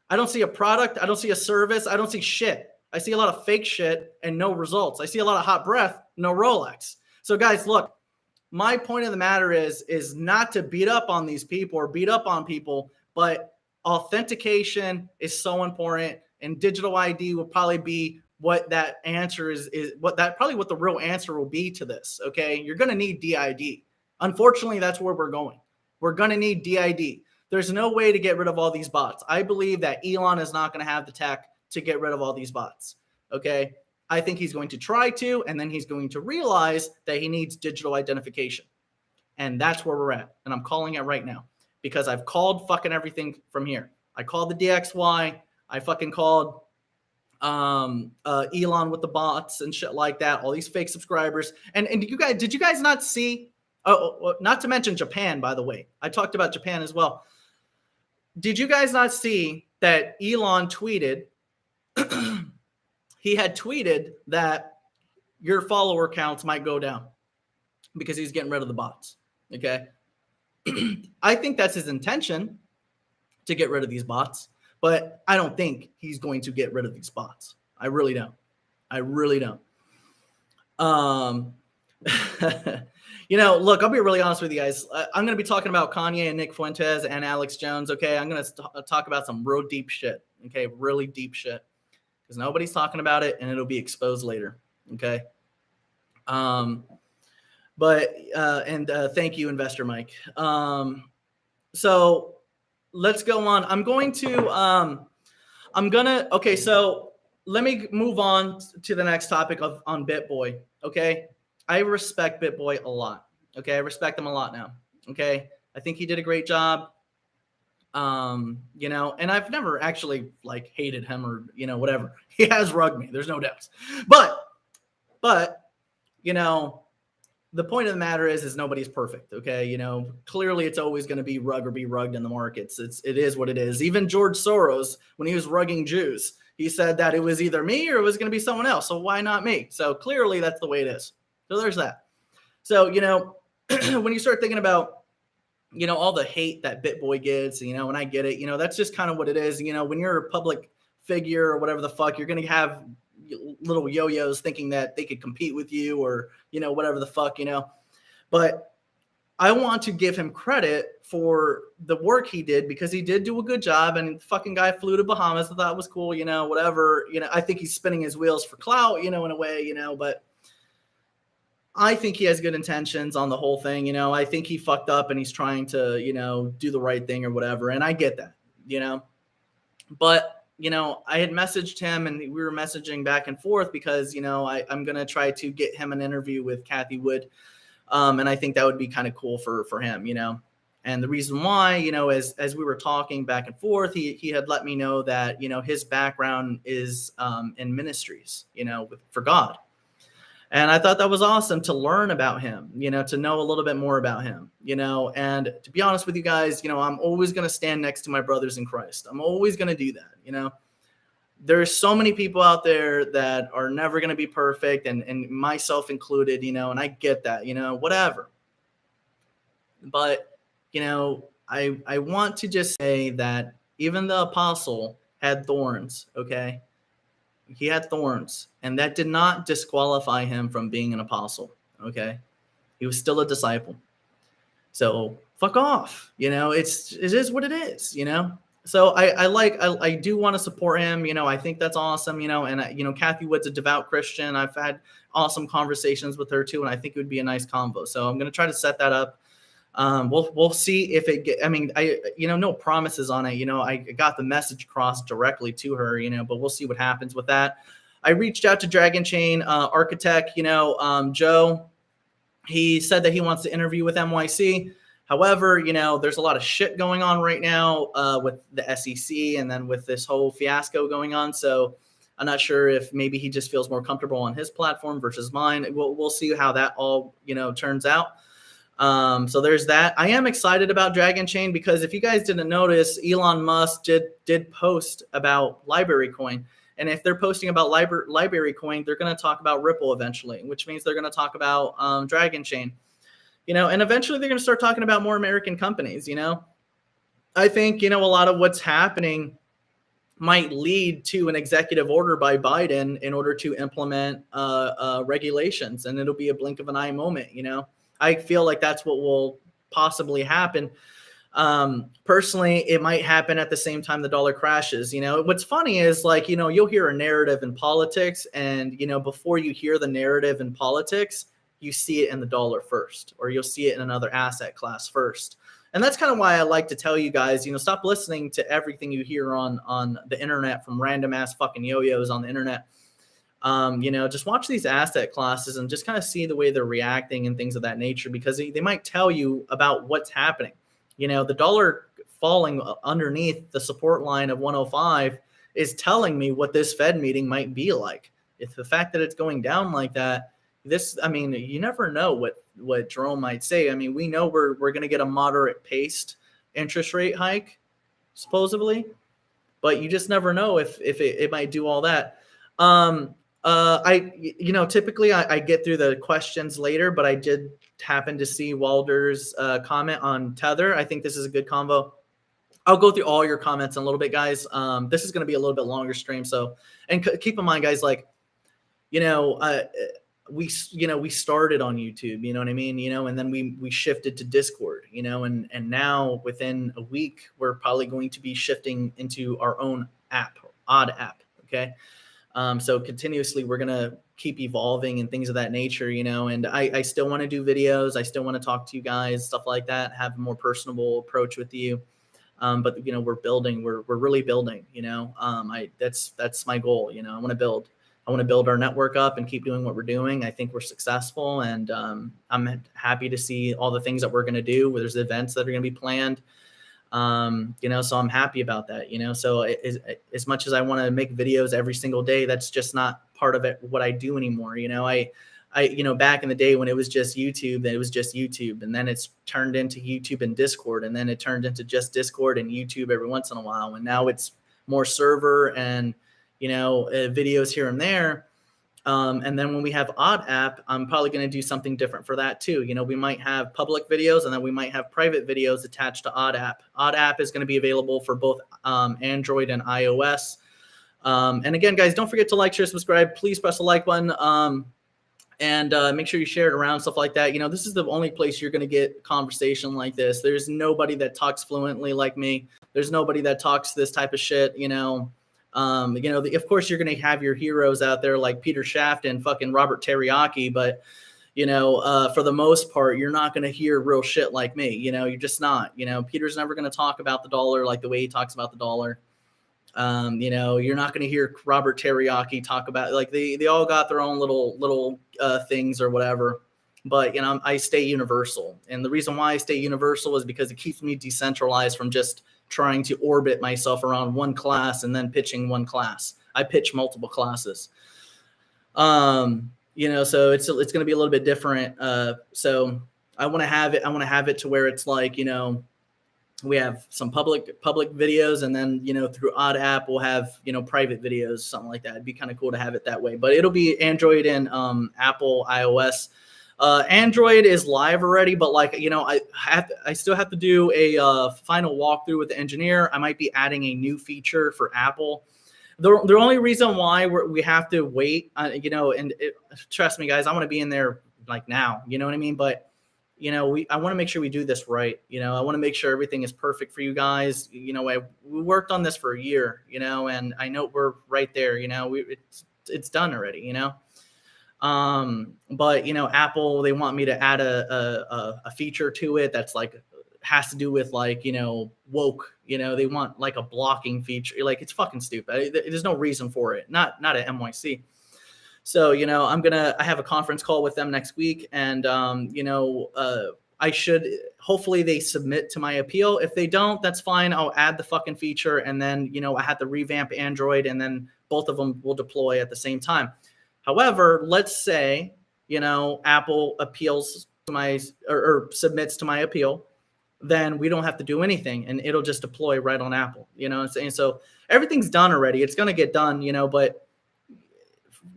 I don't see a product. I don't see a service. I don't see shit. I see a lot of fake shit and no results. I see a lot of hot breath, no Rolex. So guys, look, my point of the matter is not to beat up on these people or beat up on people, but authentication is so important, and digital ID will probably be what that answer is what the real answer will be to this. Okay, you're going to need DID. Unfortunately, that's where we're going. We're going to need DID. There's no way to get rid of all these bots. I believe that Elon is not going to have the tech to get rid of all these bots. Okay, I think he's going to try to, and then he's going to realize that he needs digital identification, and that's where we're at. And I'm calling it right now because I've called fucking everything from here. I called the DXY. I fucking called Elon with the bots and shit like that, all these fake subscribers. And did you guys not see, not to mention Japan, by the way, I talked about Japan as well. Did you guys not see that Elon tweeted, he had tweeted that your follower counts might go down because he's getting rid of the bots. Okay. I think that's his intention, to get rid of these bots. But I don't think he's going to get rid of these bots. I really don't. I really don't. You know, look, I'll be really honest with you guys. I'm going to be talking about Kanye and Nick Fuentes and Alex Jones. Okay. I'm going to talk about some real deep shit. Okay. Really deep shit. Because nobody's talking about it and it'll be exposed later. Okay. Thank you, Investor Mike. So let's go on. Okay. So let me move on to the next topic on Bitboy. Okay. I respect Bitboy a lot. Okay. I respect him a lot now. Okay. I think he did a great job. You know, and I've never actually like hated him or, you know, whatever. He has rugged me. There's no doubts. But, you know, the point of the matter is nobody's perfect. Okay. You know, clearly it's always going to be rug or be rugged in the markets. It is what it is. Even George Soros, when he was rugging Jews, he said that it was either me or it was going to be someone else. So why not me? So clearly that's the way it is. So there's that. So, you know, when you start thinking about, you know, all the hate that Bitboy gets, you know, and I get it, you know, that's just kind of what it is. You know, when you're a public figure or whatever the fuck, you're going to have little yo-yos thinking that they could compete with you or, you know, whatever the fuck, you know. But I want to give him credit for the work he did because he did do a good job, and the fucking guy flew to Bahamas. I thought it was cool, you know, whatever. You know, I think he's spinning his wheels for clout, you know, in a way, you know, but I think he has good intentions on the whole thing. You know, I think he fucked up and he's trying to, you know, do the right thing or whatever. And I get that, you know, but, you know, I had messaged him and we were messaging back and forth because, you know, I'm going to try to get him an interview with Cathie Wood. And I think that would be kind of cool for him, you know. And the reason why, you know, as we were talking back and forth, he had let me know that, you know, his background is in ministries, you know, for God. And I thought that was awesome to learn about him, you know, to know a little bit more about him, you know. And to be honest with you guys, you know, I'm always going to stand next to my brothers in Christ. I'm always going to do that, you know. There's so many people out there that are never going to be perfect, and myself included, you know, and I get that, you know, whatever. But, you know, I want to just say that even the apostle had thorns, okay? He had thorns, and that did not disqualify him from being an apostle, okay? He was still a disciple. So fuck off, you know, it is what it is, you know? So I do want to support him, you know. I think that's awesome, you know, and you know, Cathie Wood's a devout Christian. I've had awesome conversations with her too, and I think it would be a nice combo. So I'm going to try to set that up. We'll see if I mean, you know, no promises on it. You know, I got the message across directly to her, you know, but we'll see what happens with that. I reached out to Dragon Chain Architect, you know, Joe. He said that he wants to interview with MYC. However, you know, there's a lot of shit going on right now with the SEC and then with this whole fiasco going on. So I'm not sure if maybe he just feels more comfortable on his platform versus mine. We'll see how that all, you know, turns out. So there's that. I am excited about Dragon Chain because if you guys didn't notice, Elon Musk did post about Library Coin. And if they're posting about Library Coin, they're going to talk about Ripple eventually, which means they're going to talk about Dragon Chain. You know, and eventually they're going to start talking about more American companies, you know. I think, you know, a lot of what's happening might lead to an executive order by Biden in order to implement regulations, and it'll be a blink of an eye moment, you know. I feel like that's what will possibly happen. Personally, it might happen at the same time the dollar crashes. You know, what's funny is, like, you know, you'll hear a narrative in politics, and, you know, before you hear the narrative in politics, you see it in the dollar first, or you'll see it in another asset class first. And that's kind of why I like to tell you guys, you know, stop listening to everything you hear on the internet from random ass fucking yo-yos on the internet. You know, just watch these asset classes and just kind of see the way they're reacting and things of that nature, because they might tell you about what's happening. You know, the dollar falling underneath the support line of 105 is telling me what this Fed meeting might be like. If the fact that it's going down like that, I mean, you never know what Jerome might say. I mean, we know we're going to get a moderate paced interest rate hike, supposedly, but you just never know if it might do all that. You know, typically I get through the questions later, but I did happen to see Walder's comment on Tether. I think this is a good convo. I'll go through all your comments in a little bit, guys. This is going to be a little bit longer stream. So, and keep in mind, guys, like, you know, we started on YouTube, you know what I mean? And then we shifted to Discord, and now within a week, we're probably going to be shifting into our own app, Odd app. Okay. So continuously we're going to keep evolving and things of that nature, and I still want to do videos. I still want to talk to you guys, stuff like that, have a more personable approach with you. But we're building, we're really building, that's my goal. I want to build our network up and keep doing what we're doing. I think we're successful, and I'm happy to see all the things that we're going to do. There's events that are going to be planned. So I'm happy about that, so as much as I want to make videos every single day, that's just not part of it, what I do anymore. I back in the day when it was just YouTube, it was just YouTube, and then it's turned into YouTube and Discord, and then it turned into just Discord and YouTube every once in a while. And now it's more server and, videos here and there. And then when we have Odd app, I'm probably going to do something different for that too. We might have public videos, and then we might have private videos attached to Odd app. Odd app is going to be available for both Android and iOS. And again, guys, don't forget to like, share, subscribe. Please press the like button. And make sure you share it around, stuff like that. This is the only place you're going to get conversation like this. There's nobody that talks fluently like me. There's nobody that talks this type of shit, of course you're going to have your heroes out there like Peter Shaft and fucking Robert Teriyaki, but for the most part, you're not going to hear real shit like me. You're just not. Peter's never going to talk about the dollar like the way he talks about the dollar. You're not going to hear Robert Teriyaki talk about, like, they all got their own little things or whatever. But I stay universal, and the reason why I stay universal is because it keeps me decentralized from just trying to orbit myself around one class and then pitching one class. I pitch multiple classes. So it's going to be a little bit different. So I want to have it to where it's like, we have some public videos, and then, through Odd app, we'll have, private videos, something like that. It'd be kind of cool to have it that way, but it'll be Android and Apple iOS. Android is live already, but I still have to do a final walkthrough with the engineer. I might be adding a new feature for Apple. The only reason why we have to wait, trust me, guys, I want to be in there like now, you know what I mean? But I want to make sure we do this right. I want to make sure everything is perfect for you guys. We worked on this for a year, and I know we're right there. It's done already, but Apple, they want me to add a feature to it that's like has to do with woke. They want like a blocking feature. Like, it's fucking stupid. There's no reason for it. Not at MYC. So, I have a conference call with them next week, and, I should, hopefully they submit to my appeal. If they don't, that's fine. I'll add the fucking feature, and then, I have to revamp Android, and then both of them will deploy at the same time. However, let's say, Apple appeals to my, or submits to my appeal, then we don't have to do anything, and it'll just deploy right on Apple, and so everything's done already. It's going to get done, but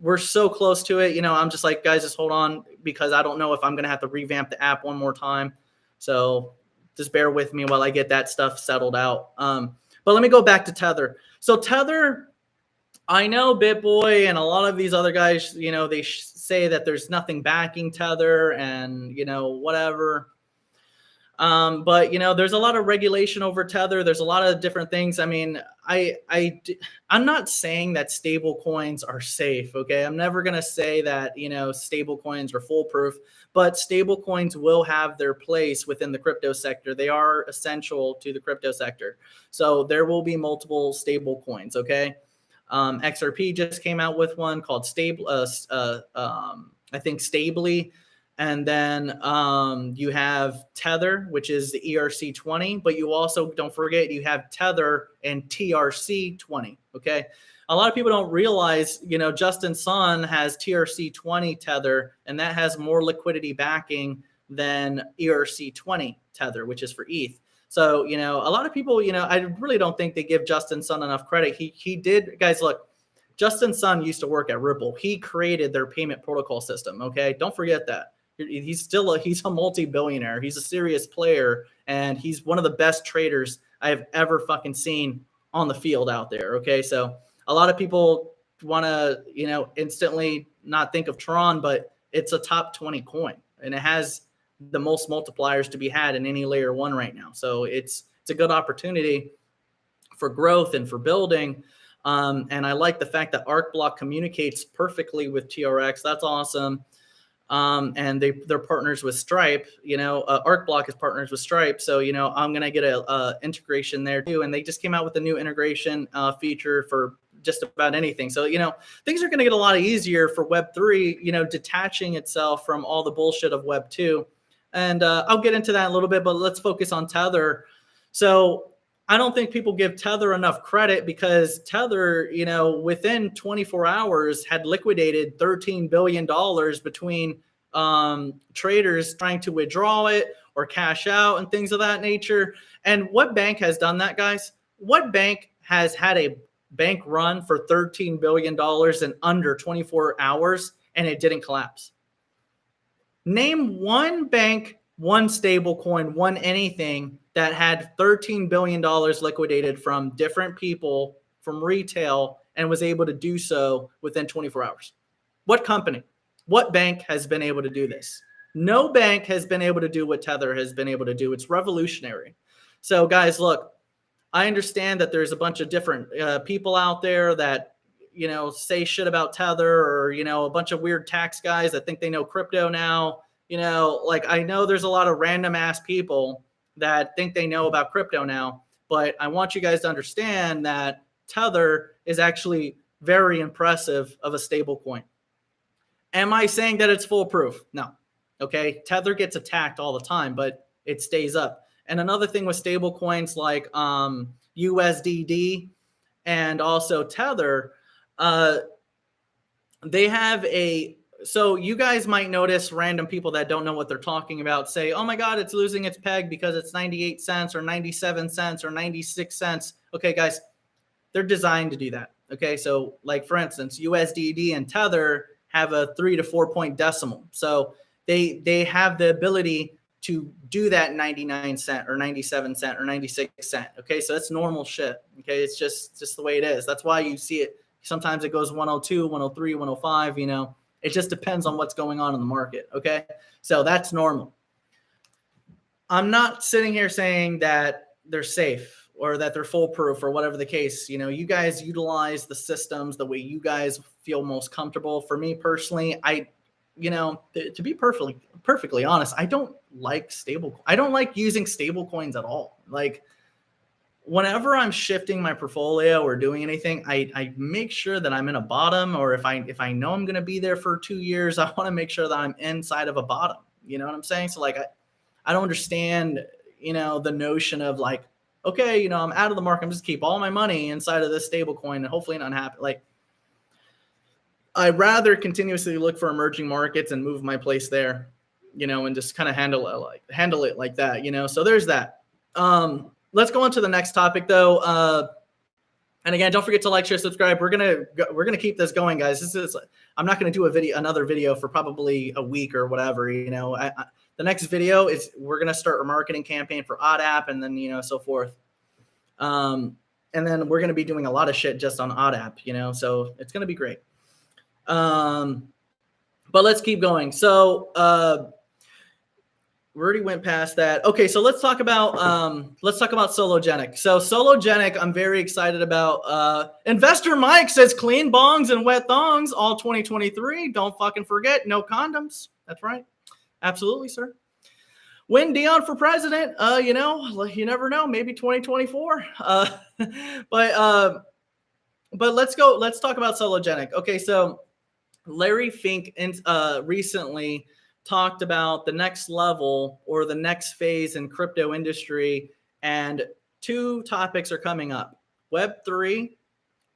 we're so close to it. I'm just like, guys, just hold on, because I don't know if I'm going to have to revamp the app one more time. So just bear with me while I get that stuff settled out. But let me go back to Tether. So Tether, I know Bitboy and a lot of these other guys, they say that there's nothing backing Tether and, whatever. But there's a lot of regulation over Tether. There's a lot of different things. I mean, I'm not saying that stable coins are safe. Okay. I'm never going to say that, stable coins are foolproof, but stable coins will have their place within the crypto sector. They are essential to the crypto sector. So there will be multiple stable coins. Okay. XRP just came out with one called I think Stably. And then you have Tether, which is the ERC20, but you also, don't forget, you have Tether and TRC20, okay? A lot of people don't realize, Justin Sun has TRC20 Tether, and that has more liquidity backing than ERC20 Tether, which is for ETH. So, a lot of people, I really don't think they give Justin Sun enough credit. He did, guys, look, Justin Sun used to work at Ripple. He created their payment protocol system, okay? Don't forget that. He's a multi-billionaire. He's a serious player, and he's one of the best traders I have ever fucking seen on the field out there. Okay. So a lot of people want to, instantly not think of Tron, but it's a top 20 coin, and it has the most multipliers to be had in any layer one right now. So it's a good opportunity for growth and for building. And I like the fact that Arcblock communicates perfectly with TRX. That's awesome. And they're partners with Stripe. Arcblock is partners with Stripe. So, I'm going to get a integration there too. And they just came out with a new integration feature for just about anything. So, things are going to get a lot easier for Web3, detaching itself from all the bullshit of Web2. And I'll get into that in a little bit, but let's focus on Tether. So I don't think people give Tether enough credit, because Tether, within 24 hours had liquidated $13 billion between traders trying to withdraw it or cash out and things of that nature. And what bank has done that, guys? What bank has had a bank run for $13 billion in under 24 hours and it didn't collapse? Name one bank, one stable coin, one anything that had $13 billion liquidated from different people, from retail, and was able to do so within 24 hours. What company? What bank has been able to do this? No bank has been able to do what Tether has been able to do. It's revolutionary. So guys, look, I understand that there's a bunch of different people out there that, say shit about Tether, or, a bunch of weird tax guys that think they know crypto now. I know there's a lot of random ass people that think they know about crypto now, but I want you guys to understand that Tether is actually very impressive of a stable coin. Am I saying that it's foolproof? No. Okay. Tether gets attacked all the time, but it stays up. And another thing with stable coins like USDD and also Tether, they have so you guys might notice random people that don't know what they're talking about say, oh my God, it's losing its peg because it's 98 cents or 97 cents or 96 cents. Okay, guys, they're designed to do that. Okay, so like for instance, USDD and Tether have a 3 to 4 point decimal. So they have the ability to do that 99 cent or 97 cent or 96 cent. Okay, so that's normal shit. Okay, it's just the way it is. That's why you see it. Sometimes it goes 102, 103, 105, It just depends on what's going on in the market, okay? So that's normal. I'm not sitting here saying that they're safe or that they're foolproof or whatever the case. You guys utilize the systems the way you guys feel most comfortable. For me personally, to be perfectly honest, I don't like I don't like using stable coins at all. Like, whenever I'm shifting my portfolio or doing anything, I make sure that I'm in a bottom, or if I know I'm going to be there for 2 years, I want to make sure that I'm inside of a bottom. You know what I'm saying? So like, I don't understand, the notion of like, okay, I'm out of the market. I'm just keep all my money inside of this stable coin and hopefully not happen. Like, I'd rather continuously look for emerging markets and move my place there, and just kind of handle it like that, so there's that. Let's go on to the next topic though. And again, don't forget to like, share, subscribe. We're gonna keep this going, guys. I'm not gonna do another video for probably a week or whatever. The next video is we're gonna start a marketing campaign for Odd App, and then so forth. And then we're gonna be doing a lot of shit just on Odd App. So it's gonna be great. But let's keep going. So we already went past that. Okay, so let's talk about Sologenic. So Sologenic, I'm very excited about. Investor Mike says clean bongs and wet thongs all 2023. Don't fucking forget, no condoms. That's right. Absolutely, sir. Win Dion for president. You never know. Maybe 2024. But let's go. Let's talk about Sologenic. Okay, so Larry Fink recently talked about the next level or the next phase in crypto industry, and two topics are coming up: Web3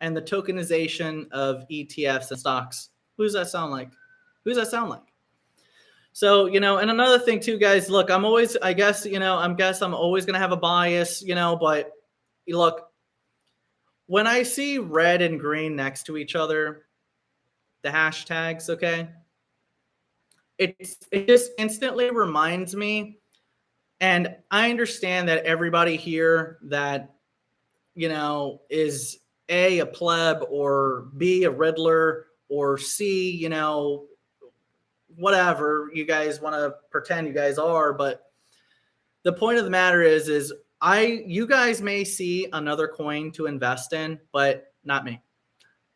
and the tokenization of ETFs and stocks. Who does that sound like? So, and another thing too, guys, look, I'm always going to have a bias, but look, when I see red and green next to each other, the hashtags, okay, it just instantly reminds me, and I understand that everybody here that, is a pleb, or B, a Riddler, or C, whatever you guys want to pretend you guys are. But the point of the matter is you guys may see another coin to invest in, but not me.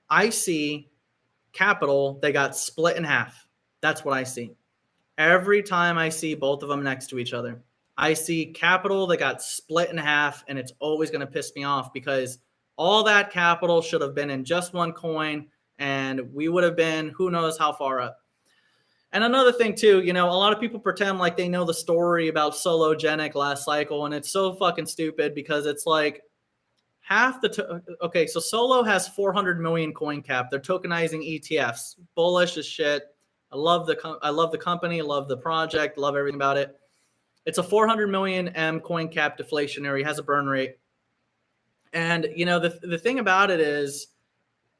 I see capital that got split in half. That's what I see. Every time I see both of them next to each other, I see capital that got split in half, and it's always going to piss me off because all that capital should have been in just one coin, and we would have been who knows how far up. And another thing too, a lot of people pretend like they know the story about Sologenic last cycle, and it's so fucking stupid because it's like half the okay, so Solo has 400 million coin cap. They're tokenizing ETFs. Bullish as shit. I love the company, I love the project, love everything about it. It's a 400 million M coin cap, deflationary, has a burn rate. And the thing about it is,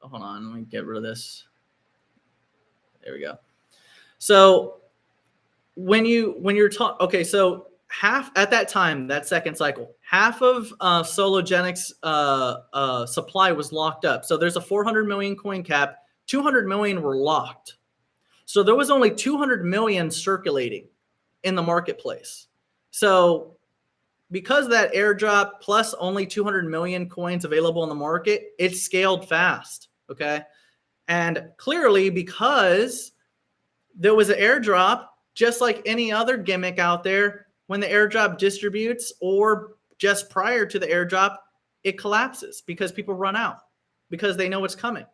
hold on, let me get rid of this. There we go. So when you're talking, okay, so half at that time, that second cycle, half of Sologenic's supply was locked up. So there's a 400 million coin cap, 200 million were locked. So there was only 200 million circulating in the marketplace. So because of that airdrop plus only 200 million coins available in the market, it scaled fast, okay? And clearly because there was an airdrop, just like any other gimmick out there, when the airdrop distributes or just prior to the airdrop, it collapses because people run out because they know it's coming.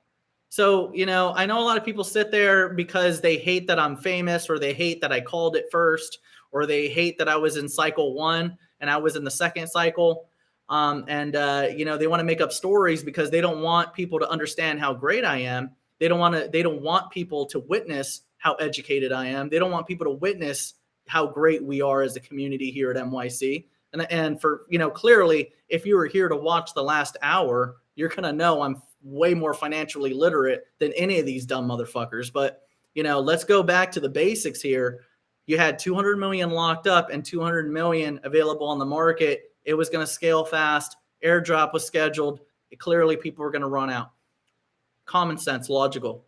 So, I know a lot of people sit there because they hate that I'm famous, or they hate that I called it first, or they hate that I was in cycle 1 and I was in the second cycle. They want to make up stories because they don't want people to understand how great I am. They don't want people to witness how educated I am. They don't want people to witness how great we are as a community here at MYC. And for, clearly, if you were here to watch the last hour, you're going to know I'm way more financially literate than any of these dumb motherfuckers. But, let's go back to the basics here. You had 200 million locked up and 200 million available on the market. It was going to scale fast. Airdrop was scheduled. Clearly, people were going to run out. Common sense, logical.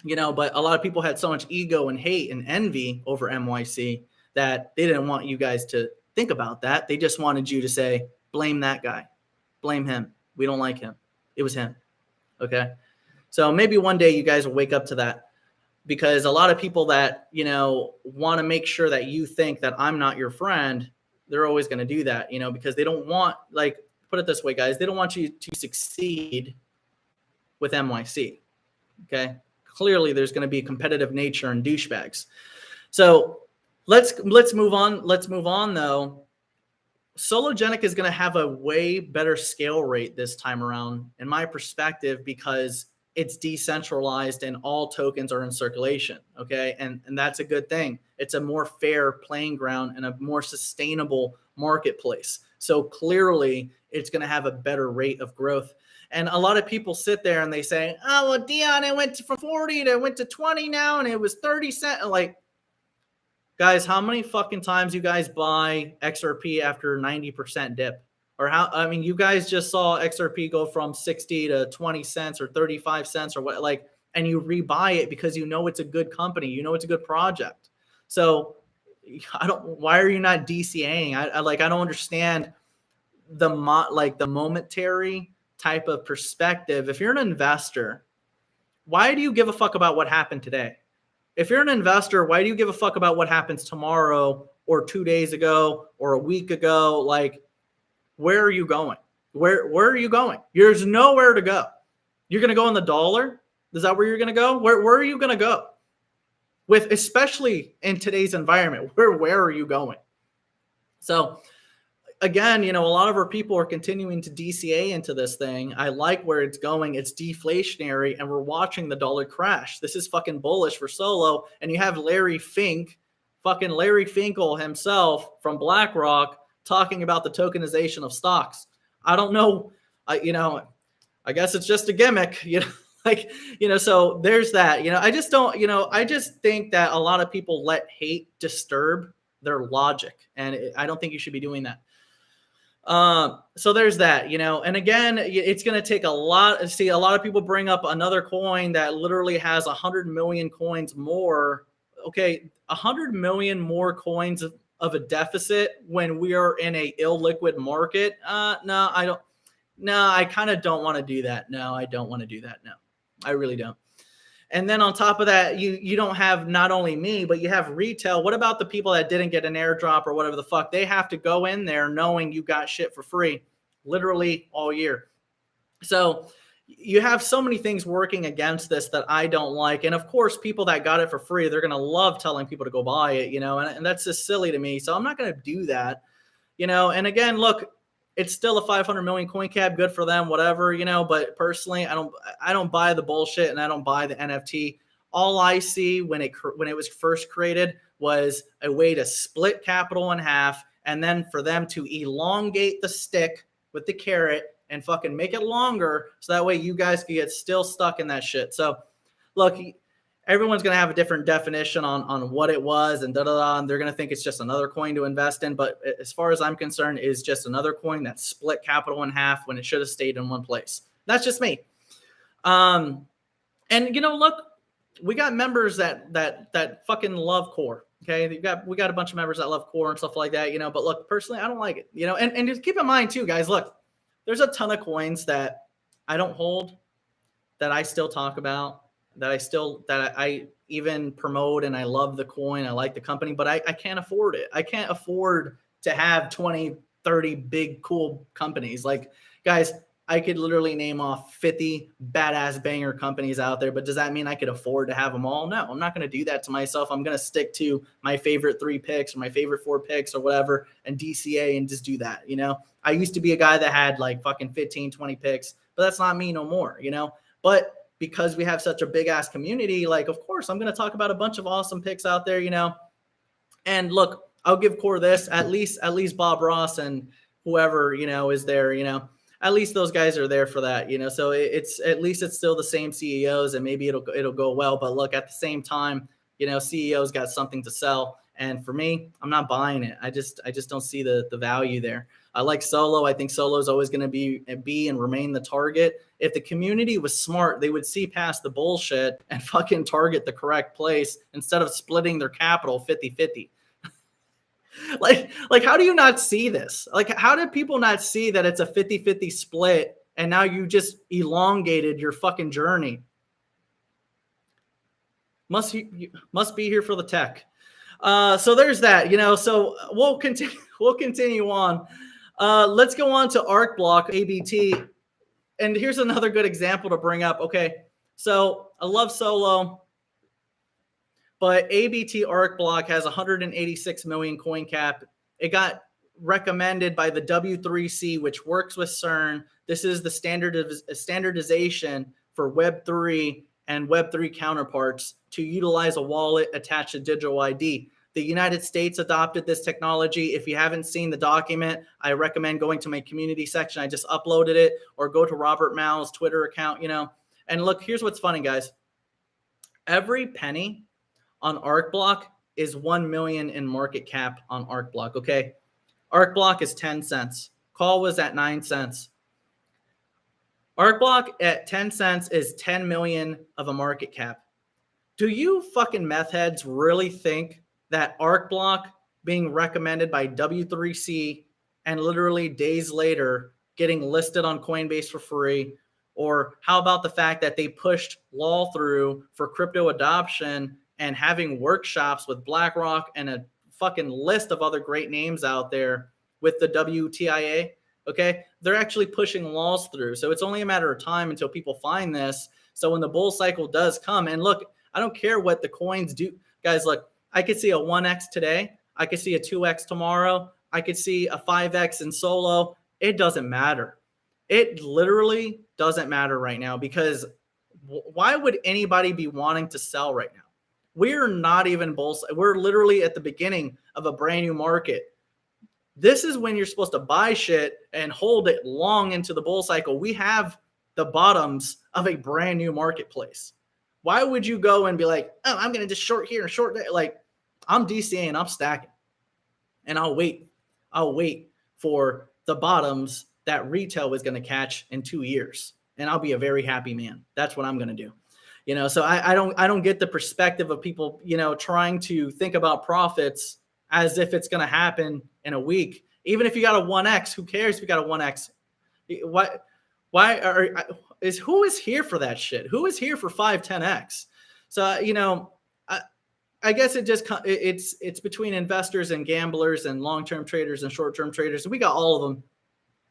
But a lot of people had so much ego and hate and envy over MYC that they didn't want you guys to think about that. They just wanted you to say, blame that guy. Blame him. We don't like him. It was him. Okay. So maybe one day you guys will wake up to that, because a lot of people that, want to make sure that you think that I'm not your friend, they're always going to do that, because they don't want, like, put it this way, guys, they don't want you to succeed with MYC. Okay. Clearly there's going to be a competitive nature and douchebags. So let's move on. Let's move on though. Sologenic is going to have a way better scale rate this time around, in my perspective, because it's decentralized and all tokens are in circulation. Okay. And that's a good thing. It's a more fair playing ground and a more sustainable marketplace. So clearly it's going to have a better rate of growth. And a lot of people sit there and they say, oh, well, Dion, it went from 40 to went to 20 now, and it was 30 cents. Like, guys, how many fucking times you guys buy XRP after 90% dip? Or you guys just saw XRP go from 60 to 20 cents or 35 cents or what, like, and you rebuy it because you know it's a good company, you know it's a good project. So why are you not DCAing? I don't understand the momentary type of perspective. If you're an investor, why do you give a fuck about what happened today? If you're an investor, why do you give a fuck about what happens tomorrow or 2 days ago or a week ago? Like, where are you going? Where are you going? There's nowhere to go. You're going to go in the dollar? Is that where you're going to go? Where are you going to go? Especially in today's environment, where are you going? So again, a lot of our people are continuing to DCA into this thing. I like where it's going. It's deflationary, and we're watching the dollar crash. This is fucking bullish for Solo. And you have Larry Finkel himself from BlackRock talking about the tokenization of stocks. I don't know. I guess it's just a gimmick, so there's that. I just don't, I just think that a lot of people let hate disturb their logic, and I don't think you should be doing that. So there's that, and again, it's going to take a lot. See, a lot of people bring up another coin that literally has 100 million coins more okay, 100 million more coins of a deficit when we are in a illiquid market. No, I don't. No, I kind of don't want to do that. No, I don't want to do that. No, I really don't. And then on top of that, you don't have not only me, but you have retail. What about the people that didn't get an airdrop or whatever the fuck? They have to go in there knowing you got shit for free literally all year. So you have so many things working against this that I don't like. And of course, people that got it for free, they're going to love telling people to go buy it, you know, and that's just silly to me. So I'm not going to do that, you know. And again, look, it's still a 500 million coin cap, good for them, whatever, you know, but personally, I don't buy the bullshit and I don't buy the NFT. All I see when it was first created was a way to split capital in half and then for them to elongate the stick with the carrot and fucking make it longer so that way you guys can get still stuck in that shit. So look, everyone's going to have a different definition on what it was and da-da-da, and they're going to think it's just another coin to invest in. But as far as I'm concerned, it's just another coin that split capital in half when it should have stayed in one place. That's just me. And, you know, look, we got members that fucking love core. Okay, we got a bunch of members that love core and stuff like that, you know. But look, personally, I don't like it, you know. And just keep in mind too, guys. Look, there's a ton of coins that I don't hold, that I still talk about, that I even promote, and I love the coin. I like the company, but I can't afford it. I can't afford to have 20, 30 big cool companies. Like, guys, I could literally name off 50 badass banger companies out there, but does that mean I could afford to have them all? No, I'm not going to do that to myself. I'm going to stick to my favorite 3 picks or my favorite 4 picks or whatever and DCA and just do that. You know, I used to be a guy that had like fucking 15, 20 picks, but that's not me no more, you know. But because we have such a big ass community, like, of course, I'm going to talk about a bunch of awesome picks out there, you know. And look, I'll give core this, at least Bob Ross and whoever, you know, is there, you know. At least those guys are there for that, you know. So it's at least it's still the same CEOs, and maybe it'll go well. But look, at the same time, you know, CEOs got something to sell, and for me, I'm not buying it. I just don't see the value there. I like Solo. I think Solo is always going to be and remain the target. If the community was smart, they would see past the bullshit and fucking target the correct place instead of splitting their capital 50-50. Like, how do you not see this? Like, how did people not see that it's a 50-50 split and now you just elongated your fucking journey? Must be here for the tech. So there's that, you know. So we'll continue on. Let's go on to Arcblock ABT. And here's another good example to bring up. Okay, so I love Solo, but ABT Arcblock has 186 million coin cap. It got recommended by the W3C, which works with CERN. This is the standardization for Web3 and Web3 counterparts to utilize a wallet attached to digital ID. The United States adopted this technology. If you haven't seen the document, I recommend going to my community section. I just uploaded it, or go to Robert Mao's Twitter account, you know. And look, here's what's funny, guys. Every penny on Arcblock is 1 million in market cap on Arcblock, okay? Arcblock is 10 cents. Call was at 9 cents. Arcblock at 10 cents is 10 million of a market cap. Do you fucking meth heads really think that Arcblock being recommended by W3C and literally days later getting listed on Coinbase for free, or how about the fact that they pushed law through for crypto adoption and having workshops with BlackRock and a fucking list of other great names out there with the WTIA? Okay, they're actually pushing laws through. So it's only a matter of time until people find this. So when the bull cycle does come, and look, I don't care what the coins do. Guys, look, I could see a 1x today. I could see a 2x tomorrow. I could see a 5x in Solo. It doesn't matter. It literally doesn't matter right now, because why would anybody be wanting to sell right now? We're not even bulls. We're literally at the beginning of a brand new market. This is when you're supposed to buy shit and hold it long into the bull cycle. We have the bottoms of a brand new marketplace. Why would you go and be like, oh, I'm going to just short here and short there? Like, I'm DCAing, I'm stacking, and I'll wait. I'll wait for the bottoms that retail is going to catch in 2 years, and I'll be a very happy man. That's what I'm going to do. You know, so I don't get the perspective of people, you know, trying to think about profits as if it's going to happen in a week. Even if you got a 1x, who cares if you got a 1x? Who is here for that shit? Who is here for 5, 10x? So, you know, I guess it's between investors and gamblers and long-term traders and short-term traders. We got all of them,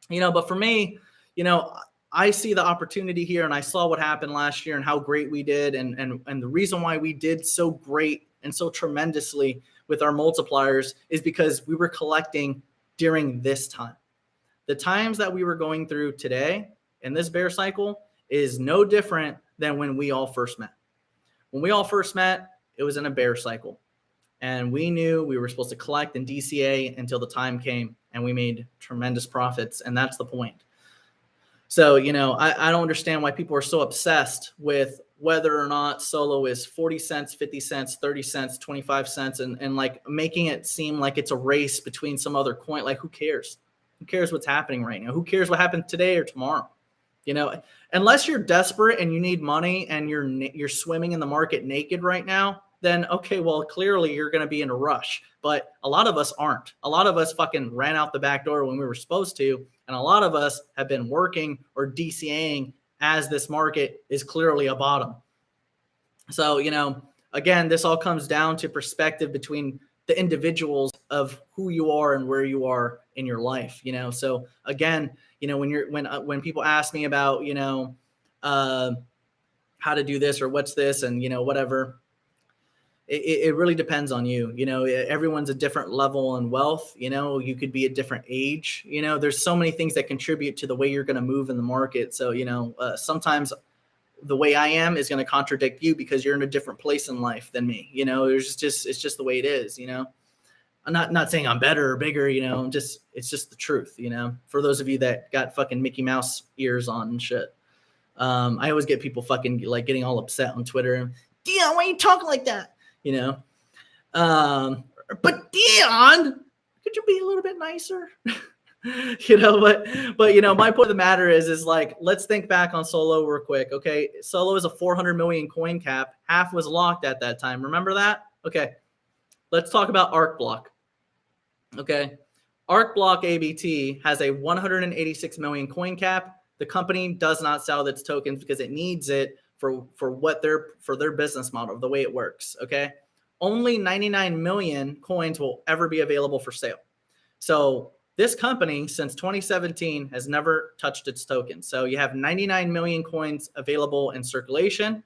you know, but for me, you know, I see the opportunity here, and I saw what happened last year and how great we did. And the reason why we did so great and so tremendously with our multipliers is because we were collecting during this time. The times that we were going through today in this bear cycle is no different than when we all first met. When we all first met, it was in a bear cycle. And we knew we were supposed to collect in DCA until the time came, and we made tremendous profits. And that's the point. So, you know, I don't understand why people are so obsessed with whether or not solo is 40 cents, 50 cents, 30 cents, 25 cents, and like making it seem like it's a race between some other coin. Like, who cares? Who cares what's happening right now? Who cares what happened today or tomorrow? You know, unless you're desperate and you need money and you're swimming in the market naked right now, then okay, well, clearly you're going to be in a rush. But a lot of us aren't. A lot of us fucking ran out the back door when we were supposed to. And a lot of us have been working or DCAing as this market is clearly a bottom. So, you know, again, this all comes down to perspective between the individuals of who you are and where you are in your life, you know? So again, you know, when people ask me about, you know, how to do this or what's this and, you know, whatever, it really depends on you. You know, everyone's a different level in wealth. You know, you could be a different age. You know, there's so many things that contribute to the way you're going to move in the market. So, you know, sometimes the way I am is going to contradict you because you're in a different place in life than me. You know, it's just the way it is. You know, I'm not saying I'm better or bigger. You know, it's just the truth. You know, for those of you that got fucking Mickey Mouse ears on and shit. I always get people fucking like getting all upset on Twitter. Dion, why are you talking like that? You know, but Dion, could you be a little bit nicer? You know, but you know, my point of the matter is like, let's think back on Solo real quick. Okay, Solo is a 400 million coin cap. Half was locked at that time. Remember that? Okay, let's talk about Arcblock. Okay, Arcblock ABT has a 186 million coin cap. The company does not sell its tokens because it needs it for their business model, the way it works. Okay, only 99 million coins will ever be available for sale. So this company since 2017 has never touched its tokens. So you have 99 million coins available in circulation,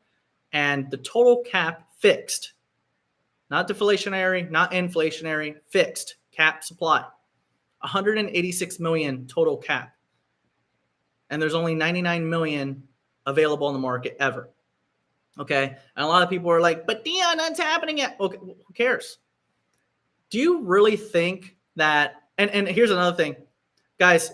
and the total cap fixed, not deflationary, not inflationary, fixed cap supply, 186 million total cap, and there's only 99 million available in the market ever. Okay. And a lot of people are like, but Dion, that's happening yet. Okay, who cares? Do you really think that, and here's another thing, guys,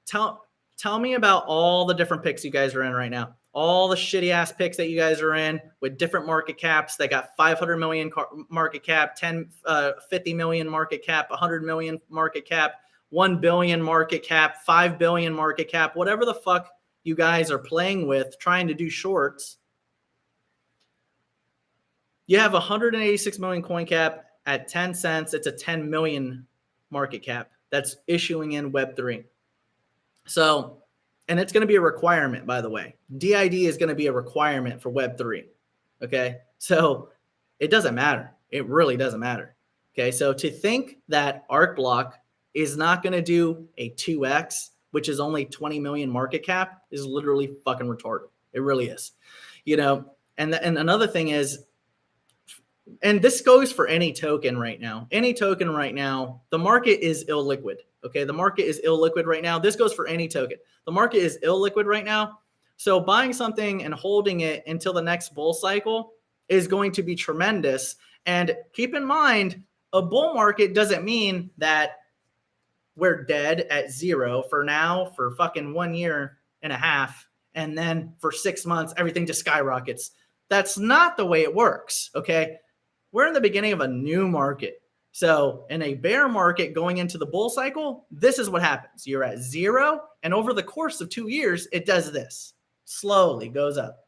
tell me about all the different picks you guys are in right now. All the shitty ass picks that you guys are in with different market caps. They got 500 million market cap, 50 million market cap, 100 million market cap, 1 billion market cap, 5 billion market cap, whatever the fuck you guys are playing with, trying to do shorts. You have 186 million coin cap at 10 cents. It's a 10 million market cap that's issuing in Web3. So, and it's going to be a requirement, by the way. DID is going to be a requirement for Web3. Okay. So it doesn't matter. It really doesn't matter. Okay. So to think that Arcblock is not going to do a 2x, which is only 20 million market cap, is literally fucking retarded. It really is, you know. And another thing is, and this goes for any token right now. Any token right now, the market is illiquid. Okay, the market is illiquid right now. This goes for any token. The market is illiquid right now. So buying something and holding it until the next bull cycle is going to be tremendous. And keep in mind, a bull market doesn't mean that we're dead at zero for now for fucking 1.5 years, and then for 6 months everything just skyrockets. That's not the way it works. Okay, we're in the beginning of a new market. So in a bear market going into the bull cycle, this is what happens. You're at zero, and over the course of 2 years, it does this. Slowly goes up.